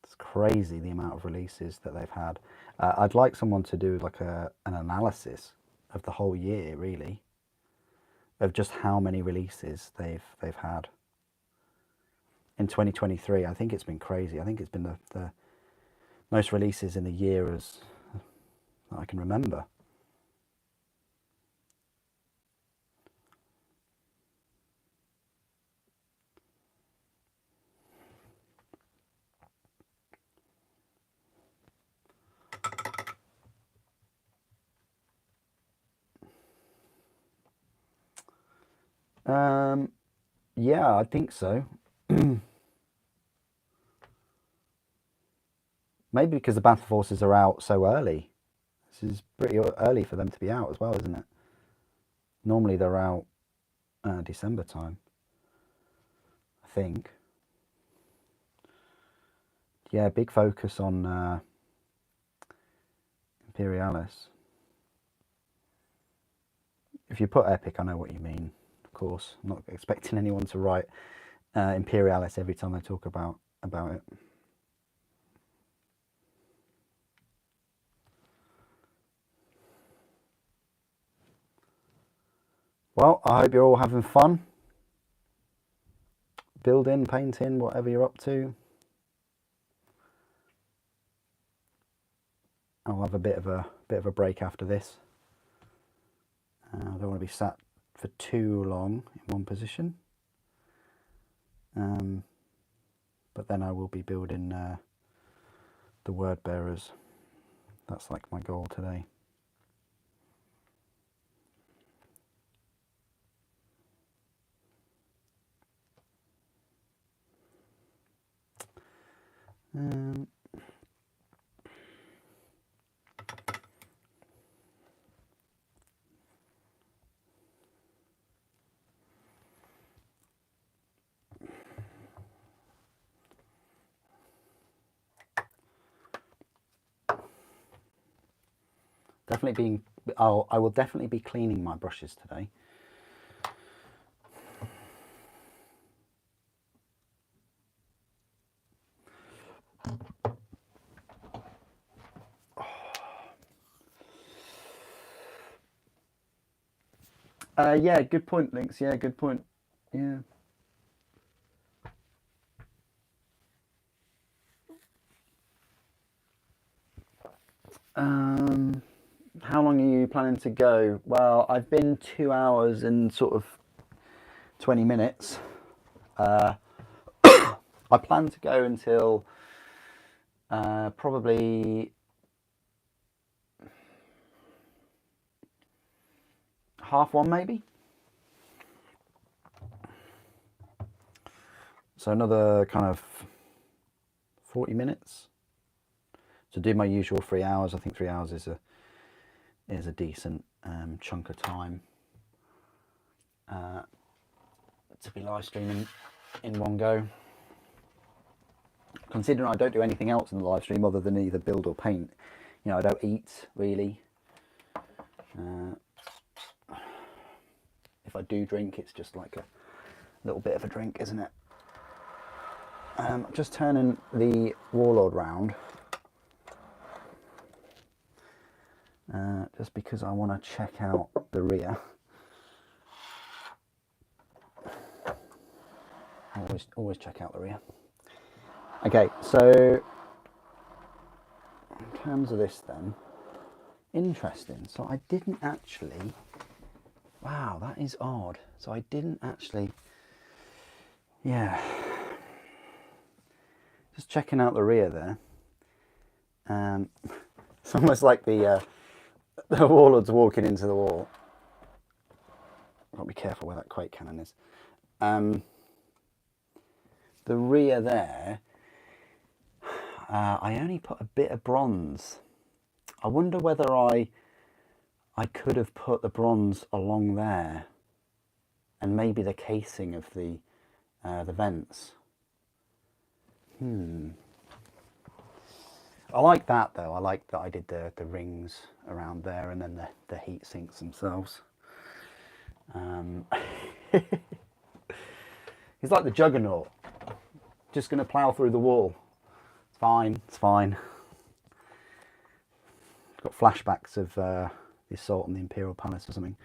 It's crazy the amount of releases that they've had. I'd like someone to do like an analysis of the whole year, really, of just how many releases they've had in 2023. I think it's been crazy. I think it's been the most releases in a year as I can remember. Yeah, I think so. Maybe because the battle forces are out so early. This is pretty early for them to be out as well, isn't it? Normally they're out December time, I think. Yeah, big focus on Imperialis. If you put epic, I know what you mean, of course. I'm not expecting anyone to write Imperialis every time I talk about it. Well, I hope you're all having fun. Building, painting, whatever you're up to. I'll have a bit of a break after this. I don't want to be sat for too long in one position. But then I will be building the word bearers. That's like my goal today. I will definitely be cleaning my brushes today. Yeah, good point, Lynx. Yeah, good point. Yeah. How long are you planning to go? Well, I've been 2 hours and sort of 20 minutes. I plan to go until probably 1:30 maybe. So another kind of 40 minutes to do my usual 3 hours. I think 3 hours is a decent chunk of time to be live streaming in one go. Considering I don't do anything else in the live stream other than either build or paint. You know, I don't eat really. If I do drink, it's just like a little bit of a drink, isn't it? Just turning the Warlord round. Just because I want to check out the rear. Always check out the rear. Okay, so in terms of this then, interesting. So I didn't actually, wow, that is odd. So I didn't actually, yeah, just checking out the rear there. It's almost like the Warlord's walking into the wall. I've got to be careful where that quake cannon is. The rear there, I only put a bit of bronze. I wonder whether I could have put the bronze along there, and maybe the casing of the vents. I like that though. I like that I did the rings around there, and then the heat sinks themselves. He's like the Juggernaut, just going to plough through the wall. It's fine. It's fine. Got flashbacks of the assault on the Imperial Palace or something.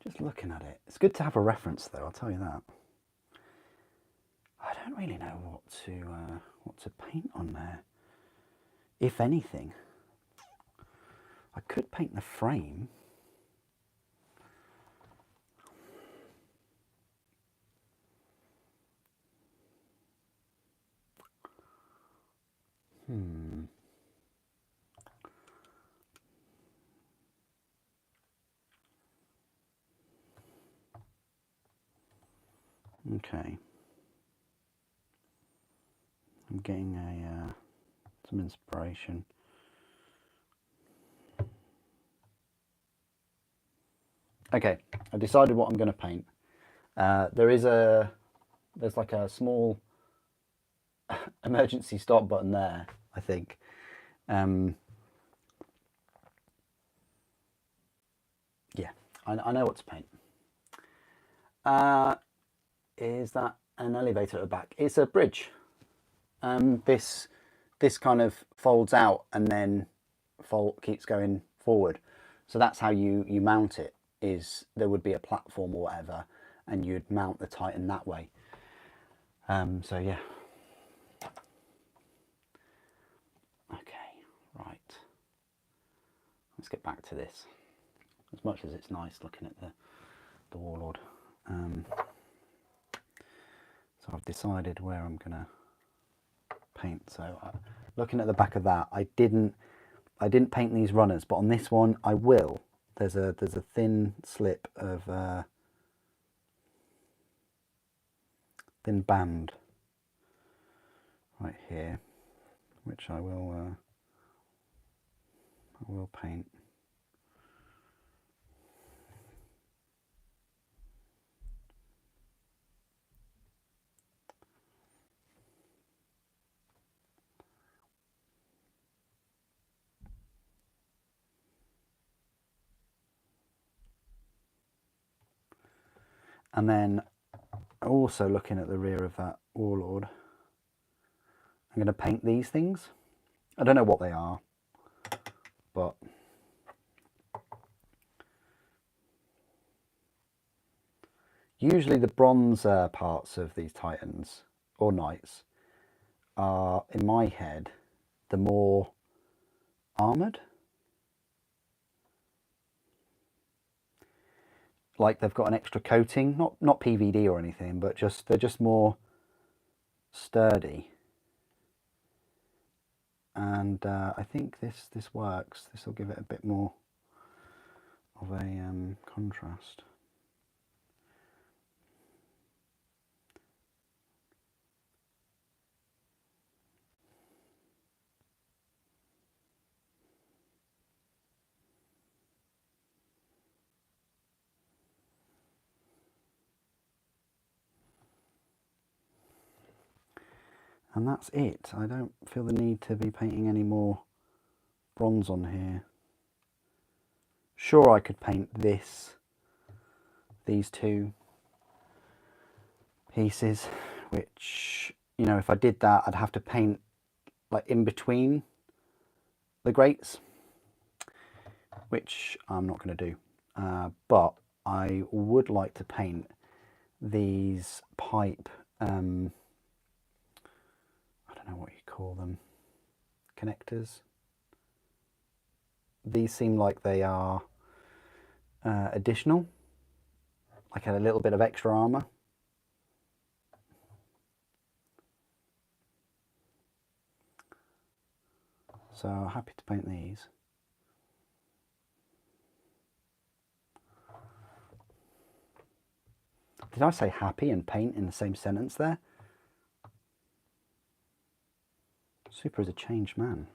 Just looking at it, it's good to have a reference though, I'll tell you that. I don't really know what to paint on there, if anything. I could paint the frame. Okay. I'm getting some inspiration. Okay, I've decided what I'm going to paint. There's like a small emergency stop button there, I think. I know what to paint. Is that an elevator at the back? It's a bridge. This kind of folds out and then keeps going forward. So that's how you mount it. Is there would be a platform or whatever, and you'd mount the Titan that way. So yeah. Okay, right. Let's get back to this. As much as it's nice looking at the Warlord. So I've decided where I'm gonna paint. So looking at the back of that, I didn't paint these runners, but on this one I will. There's a thin slip of thin band right here, which I will paint. And then also looking at the rear of that Warlord, I'm going to paint these things. I don't know what they are, but usually the bronze parts of these Titans or Knights are, in my head, the more armoured. Like they've got an extra coating, not PVD or anything, but they're just more sturdy. And I think this works. This will give it a bit more of a contrast. And that's it. I don't feel the need to be painting any more bronze on here. Sure, I could paint these two pieces, which, you know, if I did that, I'd have to paint like in between the grates, which I'm not going to do. But I would like to paint these pipe, I don't know what you call them, connectors. These seem like they are additional, like a little bit of extra armor. So happy to paint these. Did I say happy and paint in the same sentence there? Super is a changed man.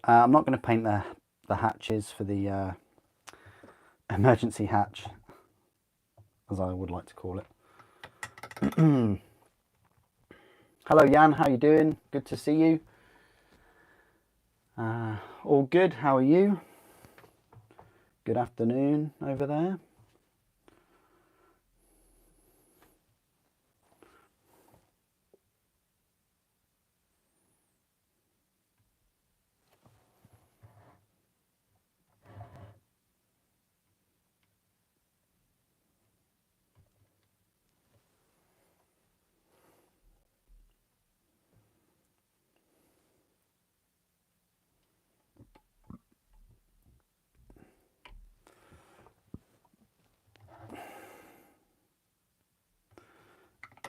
I'm not going to paint the hatches for the emergency hatch, as I would like to call it. Hello Jan, how you doing? Good to see you. All good, how are you? Good afternoon over there.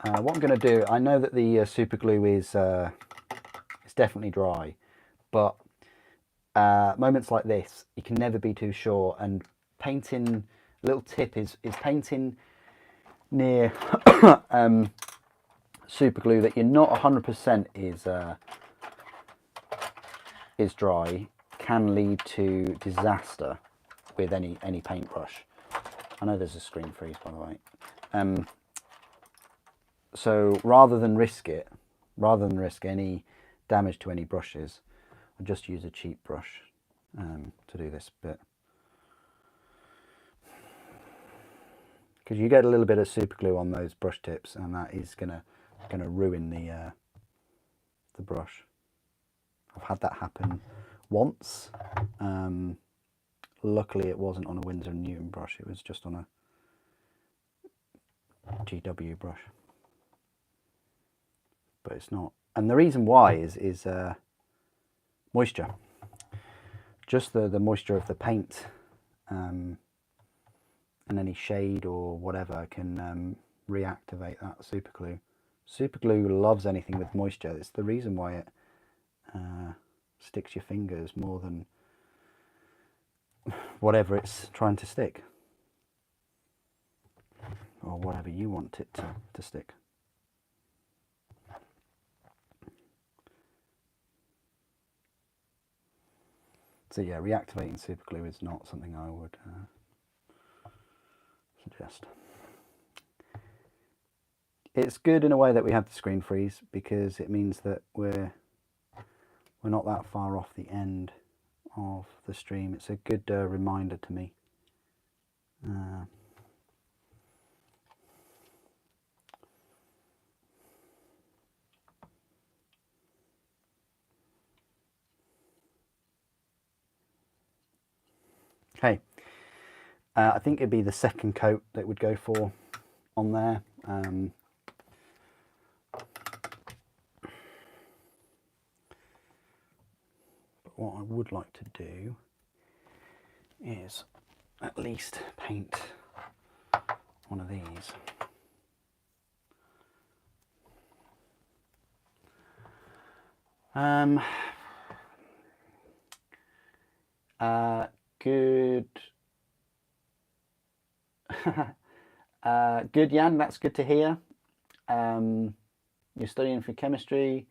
What I'm going to do, I know that the super glue is it's definitely dry, but moments like this, you can never be too sure. And painting, a little tip is painting near super glue that you're not 100% is dry can lead to disaster with any paintbrush. I know there's a screen freeze, by the way. So rather than risk any damage to any brushes, I'll just use a cheap brush to do this bit. Because you get a little bit of super glue on those brush tips, and that is gonna ruin the brush. I've had that happen once. Luckily, it wasn't on a Winsor & Newton brush. It was just on a GW brush. But it's not. And the reason why is moisture. Just the moisture of the paint and any shade or whatever can reactivate that super glue. Super glue loves anything with moisture. It's the reason why it sticks your fingers more than whatever it's trying to stick, or whatever you want it to stick. So yeah, reactivating super glue is not something I would suggest. It's good in a way that we have the screen freeze, because it means that we're not that far off the end of the stream. It's a good reminder to me. Okay, I think it'd be the second coat that would go for on there. But what I would like to do is at least paint one of these. Good. Good, Jan, that's good to hear. You're studying for chemistry.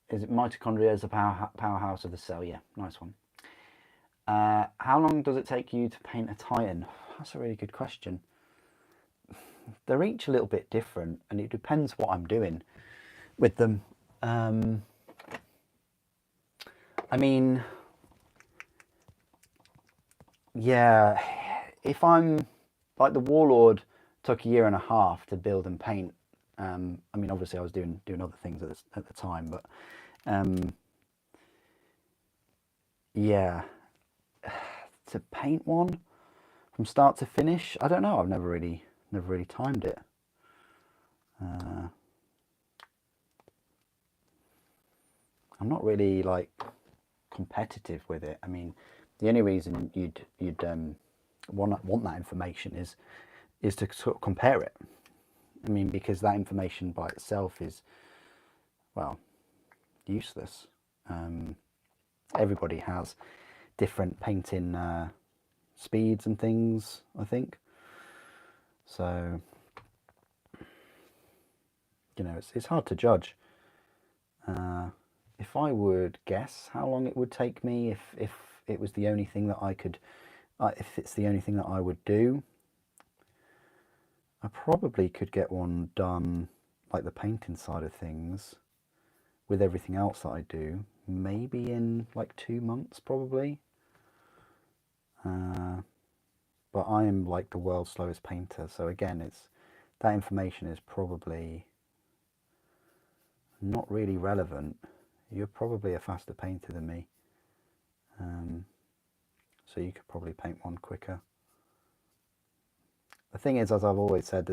Is it mitochondria as a powerhouse of the cell? Yeah, nice one. How long does it take you to paint a Titan? That's a really good question. They're each a little bit different, and it depends what I'm doing with them. I mean, yeah, if I'm like the Warlord took a year and a half to build and paint. I mean, obviously I was doing other things at the time, but yeah, to paint one from start to finish, I don't know. I've never really timed it. I'm not really like competitive with it. I mean, the only reason you'd want that information is to sort of compare it. I mean, because that information by itself is, well, useless. Everybody has different painting speeds and things, I think. So, you know, it's hard to judge. If I would guess how long it would take me if it was the only thing that I could, if it's the only thing that I would do, I probably could get one done, like the painting side of things, with everything else that I do, maybe in like 2 months probably. But I am like the world's slowest painter, so again, that information is probably not really relevant. You're probably a faster painter than me, so you could probably paint one quicker. The thing is, as I've always said,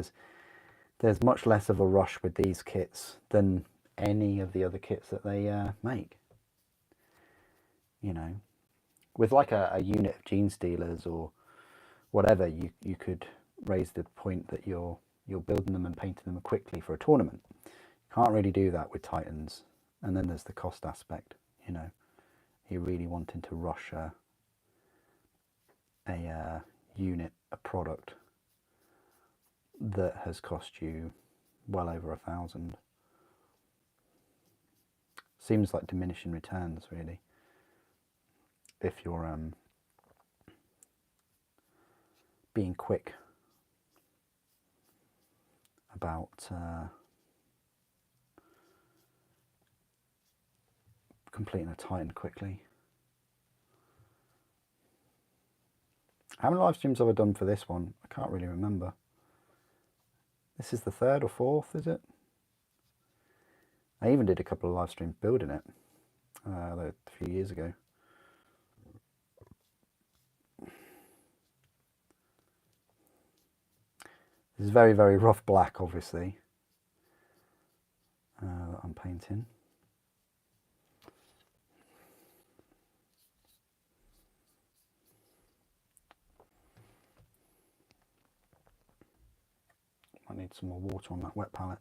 there's much less of a rush with these kits than any of the other kits that they make. You know, with like a unit of Gene Stealers or whatever, you could raised the point that you're building them and painting them quickly for a tournament. You can't really do that with Titans. And then there's the cost aspect, you know. You're really wanting to rush a unit, a product that has cost you well over 1,000. Seems like diminishing returns, really, if you're being quick about completing a Titan quickly. How many live streams have I done for this one? I can't really remember. This is the 3rd or 4th, is it? I even did a couple of live streams building it a few years ago. This is very, very rough black, obviously, that I'm painting. I need some more water on that wet palette.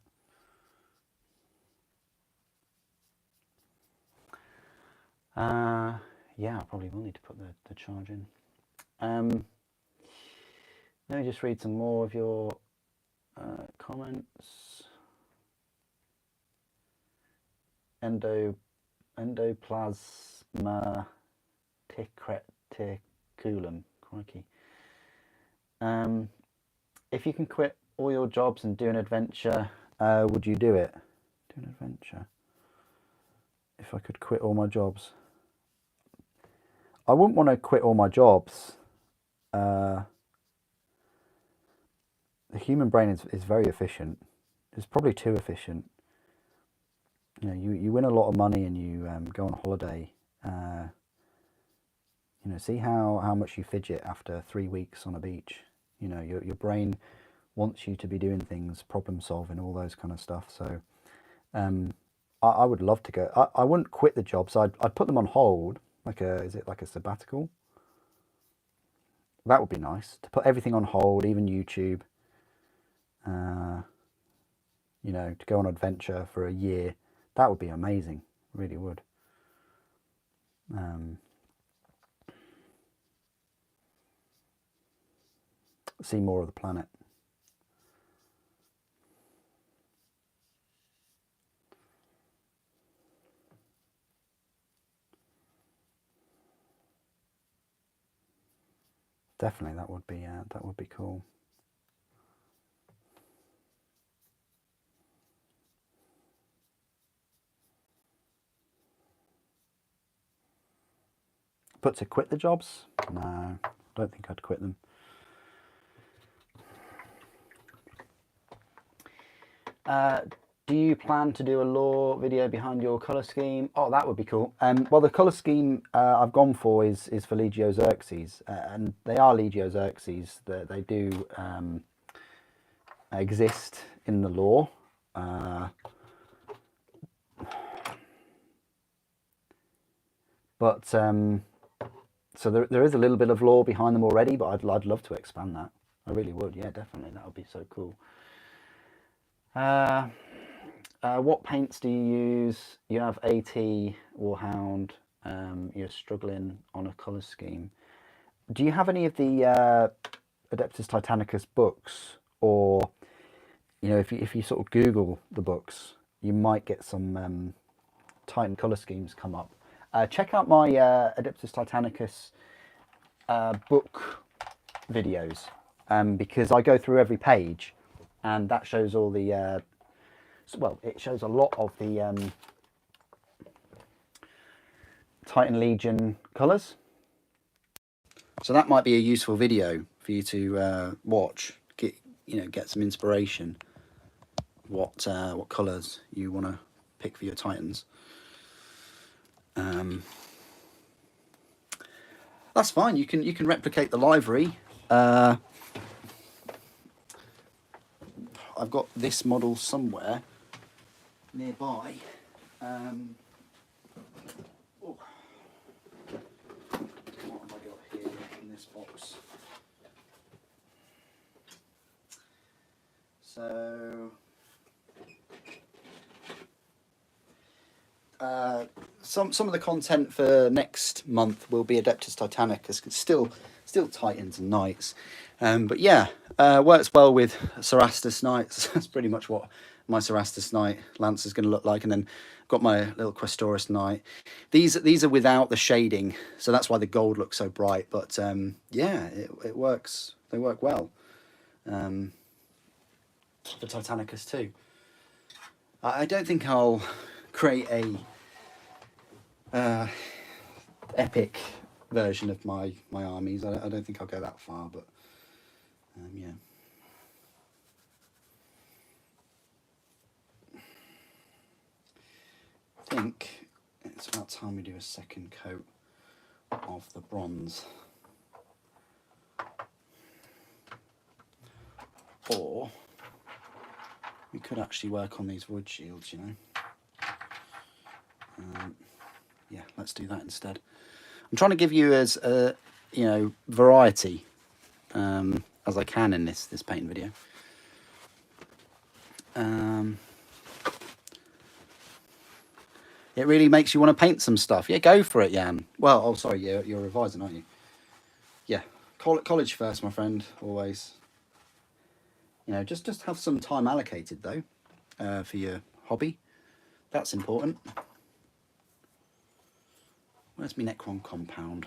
Yeah, I probably will need to put the charge in. Let me just read some more of your comments. Endoplasma ticreticulum. Crikey. If you can quit all your jobs and do an adventure, would you do it? Do an adventure? If I could quit all my jobs. I wouldn't want to quit all my jobs. The human brain is very efficient. It's probably too efficient. You know, you win a lot of money and you go on holiday. You know, see how much you fidget after 3 weeks on a beach. You know, your brain wants you to be doing things, problem solving, all those kind of stuff. So I would love to go. I wouldn't quit the jobs. I'd put them on hold. Is it like a sabbatical? That would be nice, to put everything on hold, even YouTube. You know, to go on adventure for a year. That would be amazing. It really would. See more of the planet. Definitely, that would be cool. But to quit the jobs? No, I don't think I'd quit them. Do you plan to do a lore video behind your colour scheme? Oh, that would be cool. Well, the colour scheme I've gone for is for Legio Xerxes, and they are Legio Xerxes. They do exist in the lore. But so there is a little bit of lore behind them already, but I'd love to expand that. I really would. Yeah, definitely. That would be so cool. What paints do you use? You have AT, Warhound. You're struggling on a colour scheme. Do you have any of the Adeptus Titanicus books, or you know, if you sort of Google the books, you might get some Titan colour schemes come up. Check out my Adeptus Titanicus book videos, because I go through every page, and that shows all the well, it shows a lot of the Titan Legion colours. So that might be a useful video for you to watch. Get some inspiration. What colours you want to pick for your Titans. That's fine. You can replicate the livery. I've got this model somewhere nearby. Oh. What have I got here in this box? So some of the content for next month will be Adeptus Titanicus. It's still Titans and Knights, but yeah, works well with Cerastus Knights. That's pretty much what my Cerastus Knight Lance is going to look like, and then got my little Questoris Knight. These are without the shading, so that's why the gold looks so bright. But yeah, it works. They work well for Titanicus too. I don't think I'll create a epic version of my armies. I don't think I'll go that far, but yeah. I think it's about time we do a second coat of the bronze. Or we could actually work on these wood shields, you know. Yeah, let's do that instead. I'm trying to give you as you know, variety as I can in this paint video. It really makes you want to paint some stuff. Yeah, go for it, Jan. Well, oh, sorry, you're revising, aren't you? Yeah, college first, my friend, always. You know, just have some time allocated, though, for your hobby. That's important. Where's my Necron compound?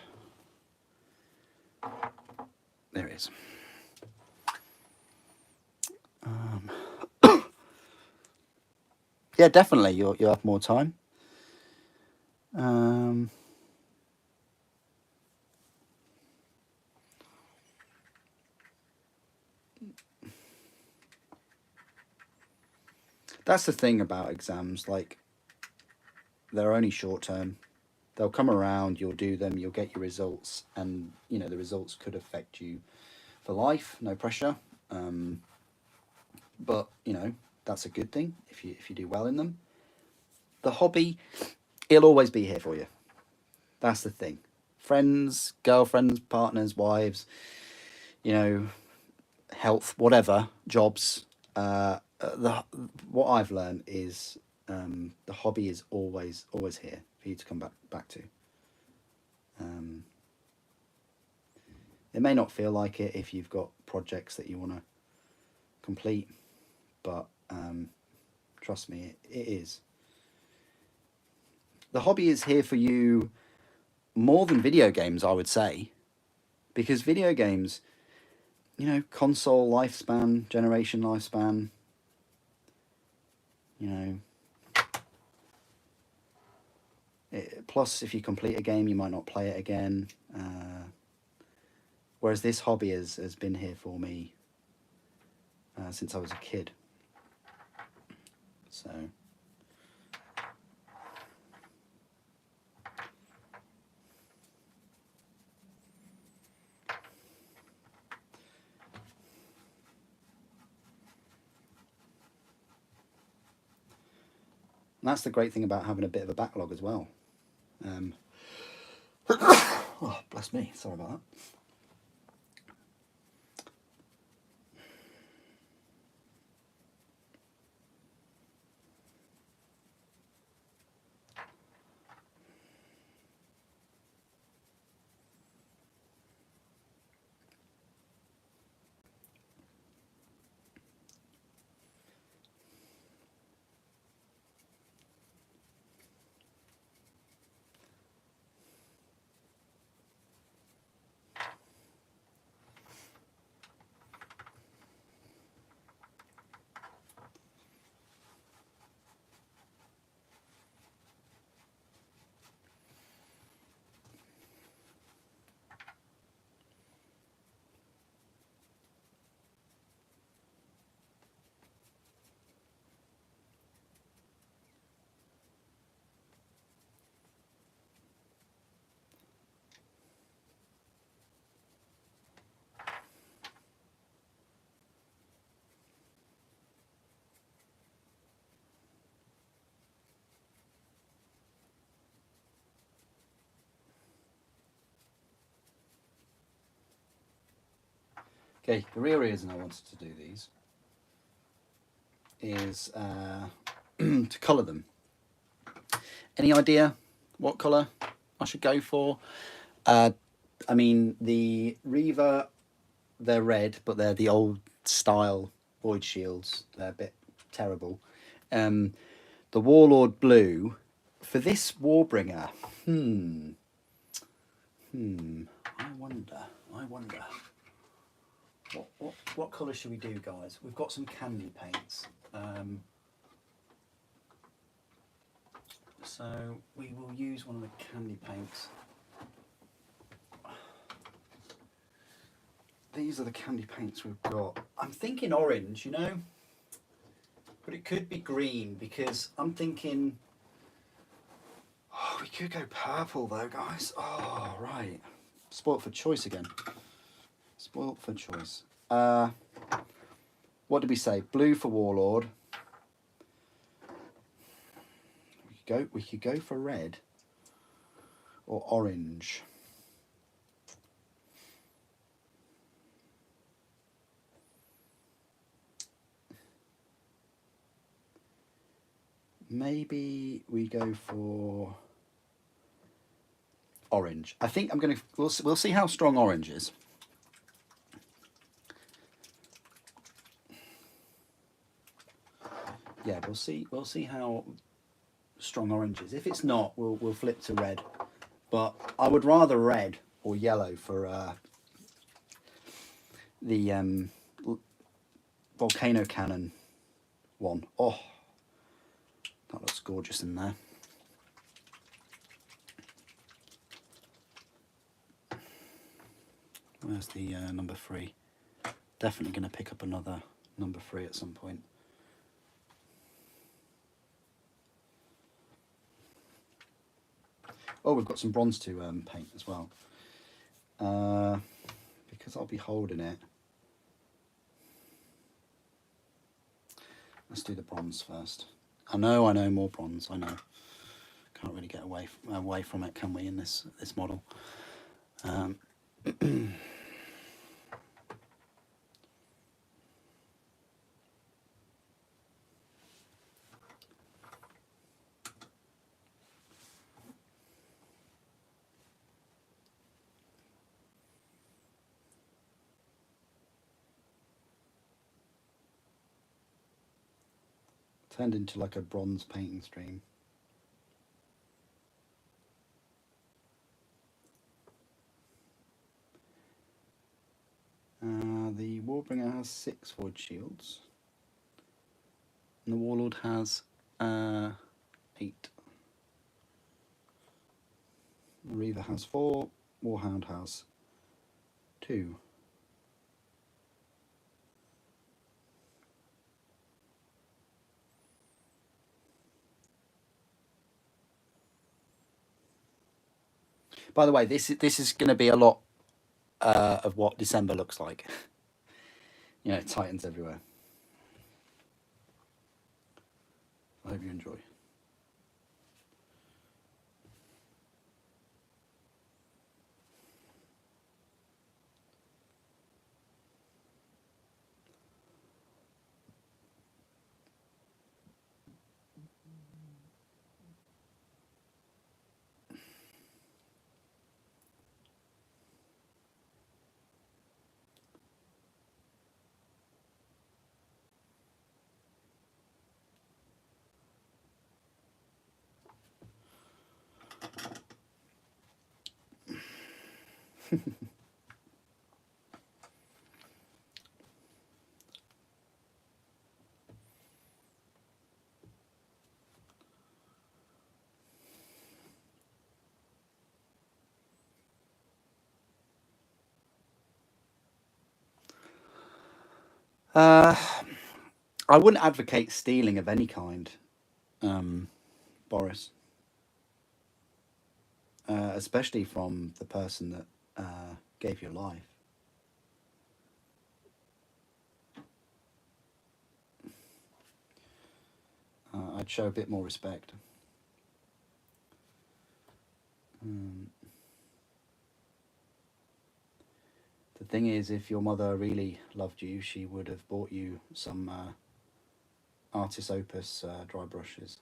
There it is. Yeah, definitely, you'll have more time. That's the thing about exams, like, they're only short term. They'll come around, you'll do them, you'll get your results, and, you know, the results could affect you for life, no pressure. But, you know, that's a good thing if you do well in them. The hobby, it'll always be here for you. That's the thing. Friends, girlfriends, partners, wives, you know, health, whatever, jobs. What I've learned is the hobby is always here for you to come back to. It may not feel like it if you've got projects that you want to complete, but trust me, it is. The hobby is here for you more than video games, I would say, because video games, you know, console lifespan, generation lifespan, you know, plus if you complete a game, you might not play it again. Whereas this hobby has been here for me since I was a kid. So and that's the great thing about having a bit of a backlog as well. Oh, bless me, sorry about that. Okay, the real reason I wanted to do these is to colour them. Any idea what colour I should go for? I mean, the Reaver, they're red, but they're the old style Void Shields. They're a bit terrible. The Warlord blue. For this Warbringer, I wonder. What colour should we do, guys? We've got some candy paints. So we will use one of the candy paints. These are the candy paints we've got. I'm thinking orange, you know, but it could be green because I'm thinking, oh, we could go purple though, guys. Oh, right. Spoilt for choice again. Spoilt for choice. What did we say? Blue for Warlord. We could go for red or orange. Maybe we go for orange. I think I'm gonna. We'll see how strong orange is. Yeah, we'll see how strong orange is. If it's not, we'll flip to red. But I would rather red or yellow for the volcano cannon one. Oh, that looks gorgeous in there. Where's the number 3? Definitely going to pick up another number 3 at some point. Oh, we've got some bronze to paint as well. Because I'll be holding it. Let's do the bronze first. I know, more bronze. I know. Can't really get away from it, can we? In this model. Turned into like a bronze painting stream. The Warbringer has 6 Void Shields. And the Warlord has 8. The Reaver has 4. Warhound has 2. By the way, this is going to be a lot of what December looks like. You know, Titans everywhere. I hope you enjoy. I wouldn't advocate stealing of any kind, Boris. Especially from the person that gave your life. I'd show a bit more respect. The thing is, if your mother really loved you, she would have bought you some Artis Opus dry brushes.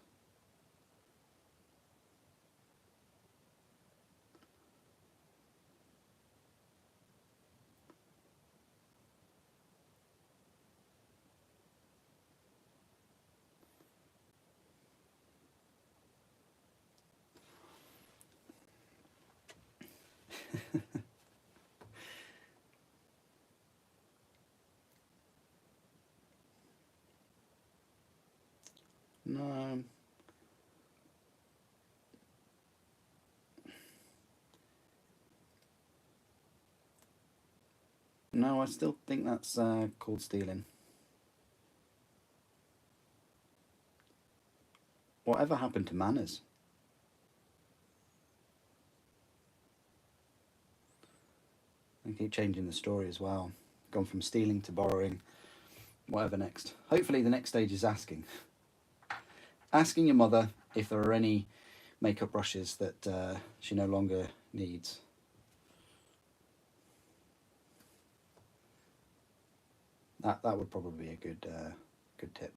No. No, I still think that's called stealing. Whatever happened to manners? They keep changing the story as well. Gone from stealing to borrowing. Whatever next. Hopefully the next stage is asking. Asking your mother if there are any makeup brushes that she no longer needs. That would probably be a good tip.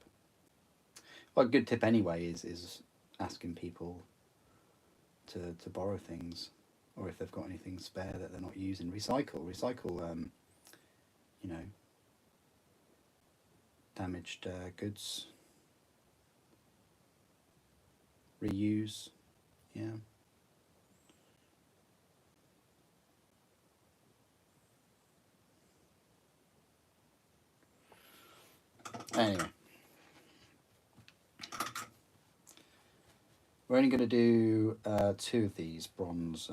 Well, a good tip anyway is asking people to borrow things, or if they've got anything spare that they're not using. Recycle. You know, damaged goods. Reuse. Yeah. Anyway, we're only going to do 2 of these bronze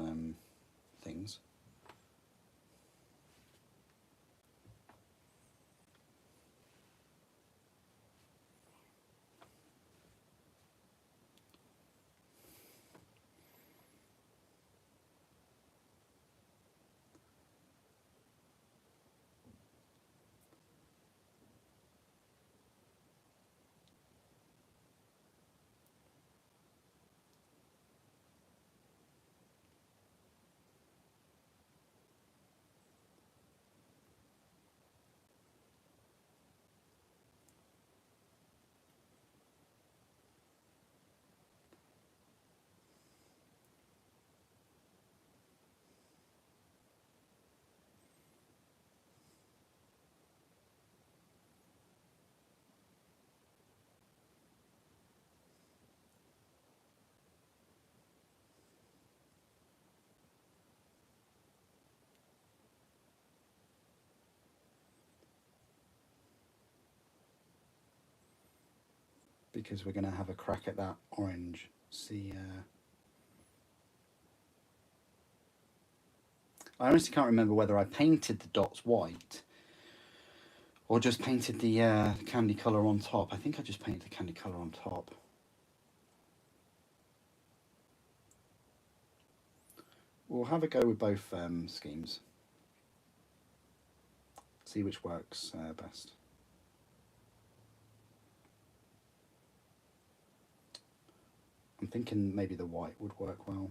things. Because we're going to have a crack at that orange. See, I honestly can't remember whether I painted the dots white or just painted the candy colour on top. I think I just painted the candy colour on top. We'll have a go with both schemes. See which works best. I'm thinking maybe the white would work well.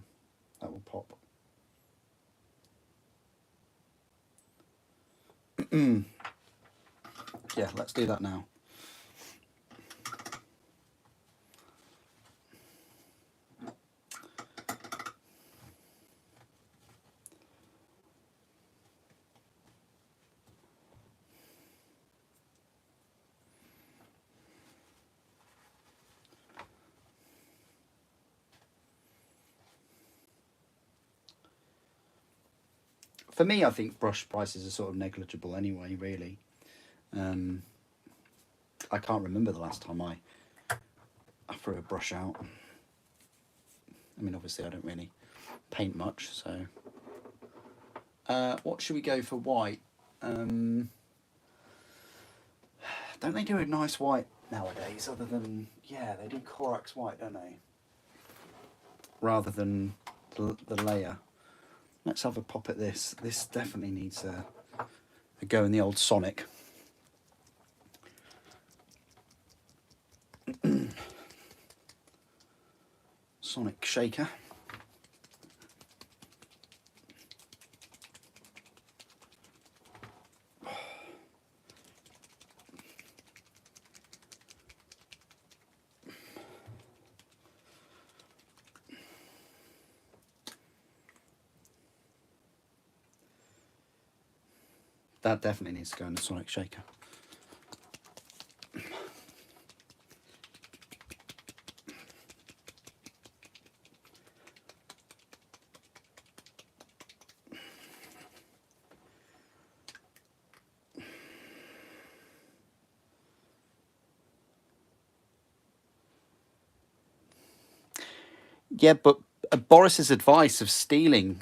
That will pop. Yeah, let's do that now. For me, I think brush prices are sort of negligible anyway, really. I can't remember the last time I threw a brush out. I mean, obviously I don't really paint much, so... what should we go for white? Don't they do a nice white nowadays, other than... Yeah, they do Corax white, don't they? Rather than the layer. Let's have a pop at this. This definitely needs a go in the old Sonic. Sonic shaker. That definitely needs to go in the Sonic Shaker. Yeah, but Boris's advice of stealing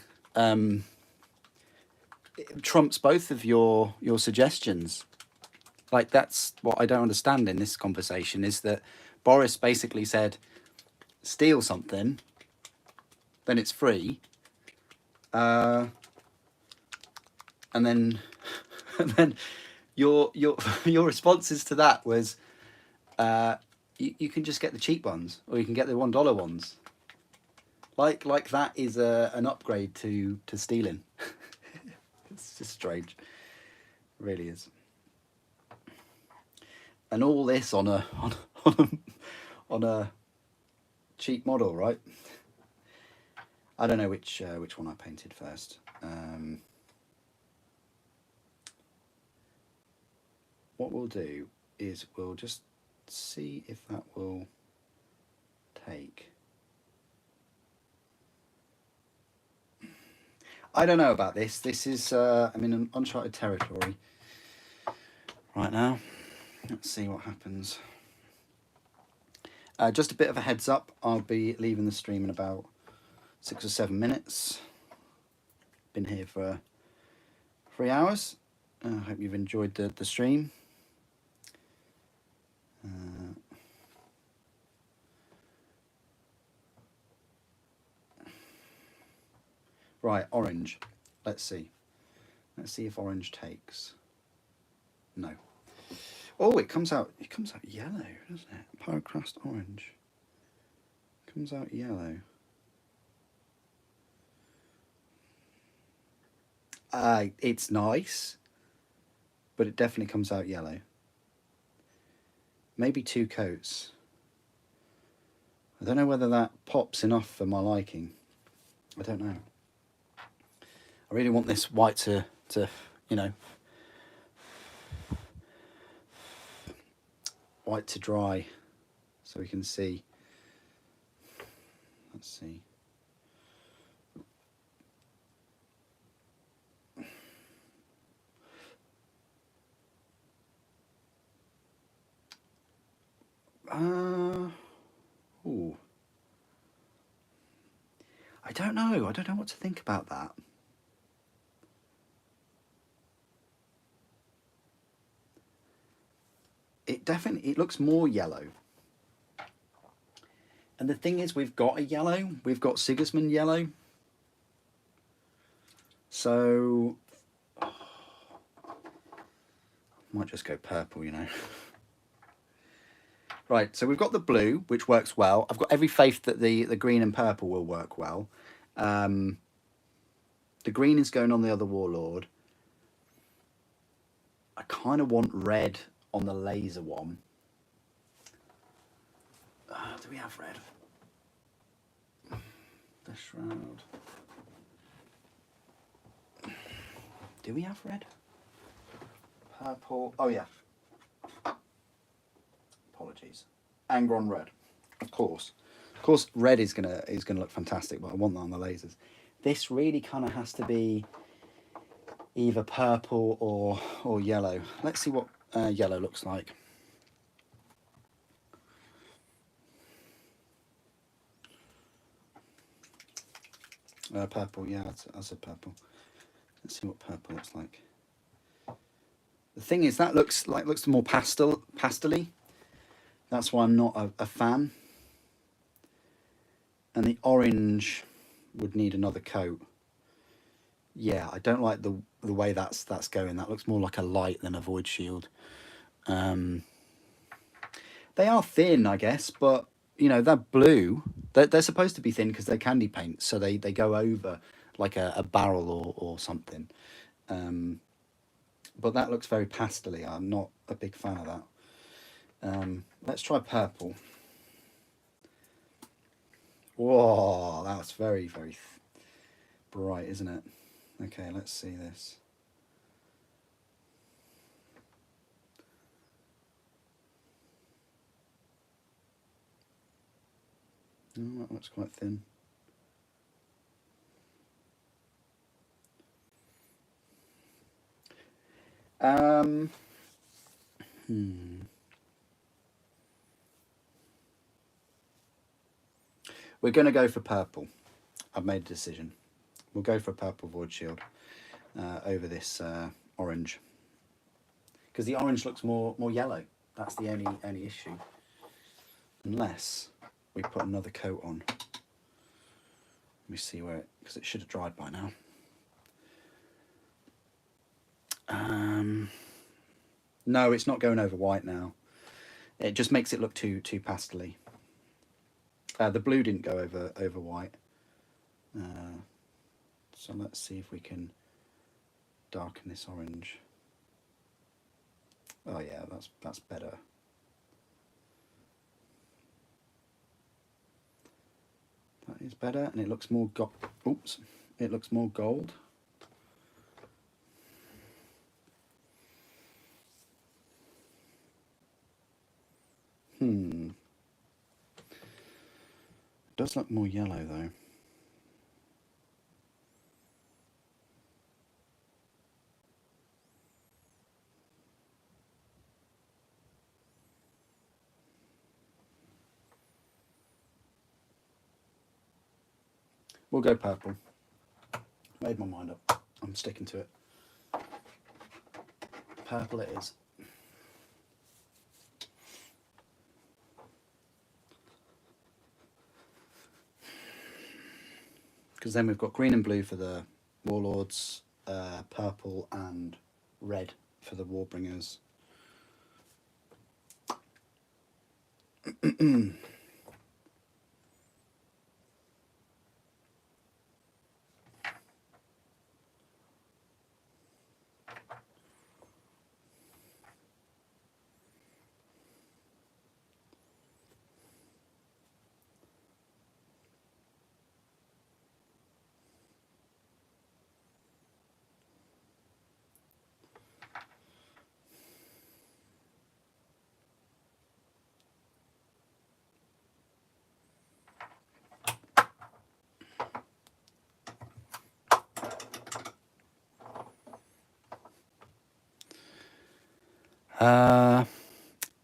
trumps both of your suggestions. Like, that's what I don't understand in this conversation, is that Boris basically said, steal something, then it's free, and then and then your your responses to that was, you can just get the cheap ones, or you can get the $1 ones. Like that is an upgrade to stealing. It's just strange, it really is. And all this on a on a cheap model, right? I don't know which one I painted first. What we'll do is we'll just see if that will take. I don't know about this. This is I'm in an uncharted territory right now. Let's see what happens. Just a bit of a heads up, I'll be leaving the stream in about 6 or 7 minutes. Been here for 3 hours. I hope you've enjoyed the stream. Right, orange. Let's see. Let's see if orange takes. No. Oh, it comes out yellow, doesn't it? Pyroclast orange. Comes out yellow. It's nice, but it definitely comes out yellow. Maybe 2 coats. I don't know whether that pops enough for my liking. I don't know. I really want this white to you know, white to dry so we can see. Let's see. Ooh. I don't know. I don't know what to think about that. It looks more yellow. And the thing is, we've got a yellow. We've got Sigismund yellow. So might just go purple, you know. Right, so we've got the blue, which works well. I've got every faith that the green and purple will work well. The green is going on the other warlord. I kind of want red on the laser one. Do we have red? The shroud. Do we have red? Purple. Oh yeah. Apologies. Angron red. Of course. Of course, red is gonna look fantastic, but I want that on the lasers. This really kind of has to be either purple or yellow. Let's see what yellow looks like. Purple, yeah, I said purple. Let's see what purple looks like. The thing is, that looks more pastel-y. That's why I'm not a fan. And the orange would need another coat. Yeah, I don't like the way that's going. That looks more like a light than a void shield. They are thin, I guess, but you know, they're blue. They're supposed to be thin because they're candy paint, so they go over like a barrel or something. But that looks very pastel-y. I'm not a big fan of that. Let's try purple. Whoa, that's very, very bright, isn't it? Okay, let's see this. Oh, that looks quite thin. We're going to go for purple. I've made a decision. We'll go for a purple void shield over this orange, because the orange looks more yellow. That's the only issue. Unless we put another coat on. Let me see where it, because it should have dried by now. No, it's not going over white now. It just makes it look too pastely. The blue didn't go over white. So let's see if we can darken this orange. Oh yeah, that's better. That is better, and it looks more it looks more gold. It does look more yellow though. We'll go purple. Made my mind up. I'm sticking to it. Purple it is. Because then we've got green and blue for the warlords, purple and red for the Warbringers.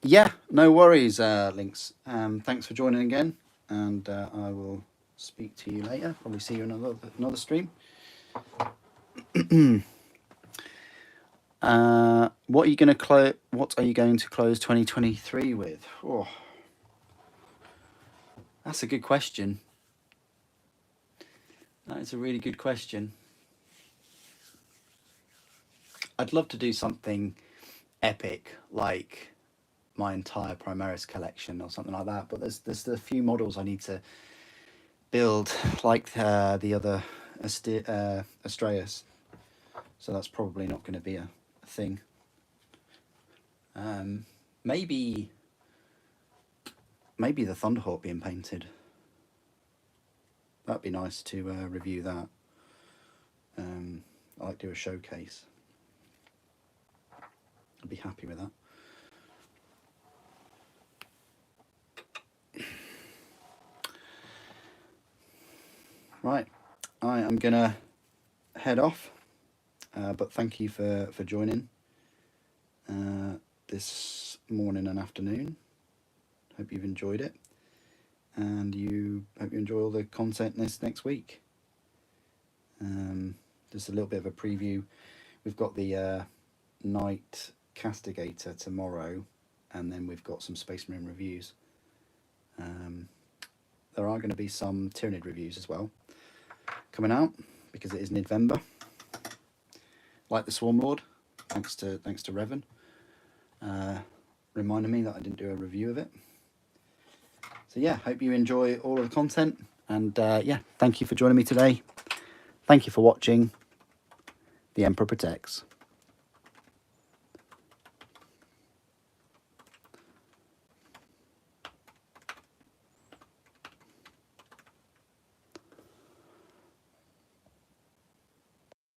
Yeah, no worries, Lynx. Thanks for joining again, and I will speak to you later. Probably see you in another stream. What are you going to close 2023 with? Oh, that's a good question. That is a really good question. I'd love to do something epic like my entire Primaris collection or something like that, but there's a few models I need to build, like the other Astraeus, so that's probably not going to be a thing. Maybe the Thunderhawk being painted. That'd be nice to review that. I like to do a showcase. I'd be happy with that. Right, I am gonna head off, but thank you for joining this morning and afternoon. Hope you've enjoyed it, and hope you enjoy all the content this next week. Just a little bit of a preview. We've got the Night Castigator tomorrow, and then we've got some Space Marine reviews. There are going to be some Tyranid reviews as well coming out, because it is November. Like the Swarmlord, thanks to Revan, reminding me that I didn't do a review of it. So yeah, hope you enjoy all of the content, and yeah, thank you for joining me today. Thank you for watching. The Emperor protects.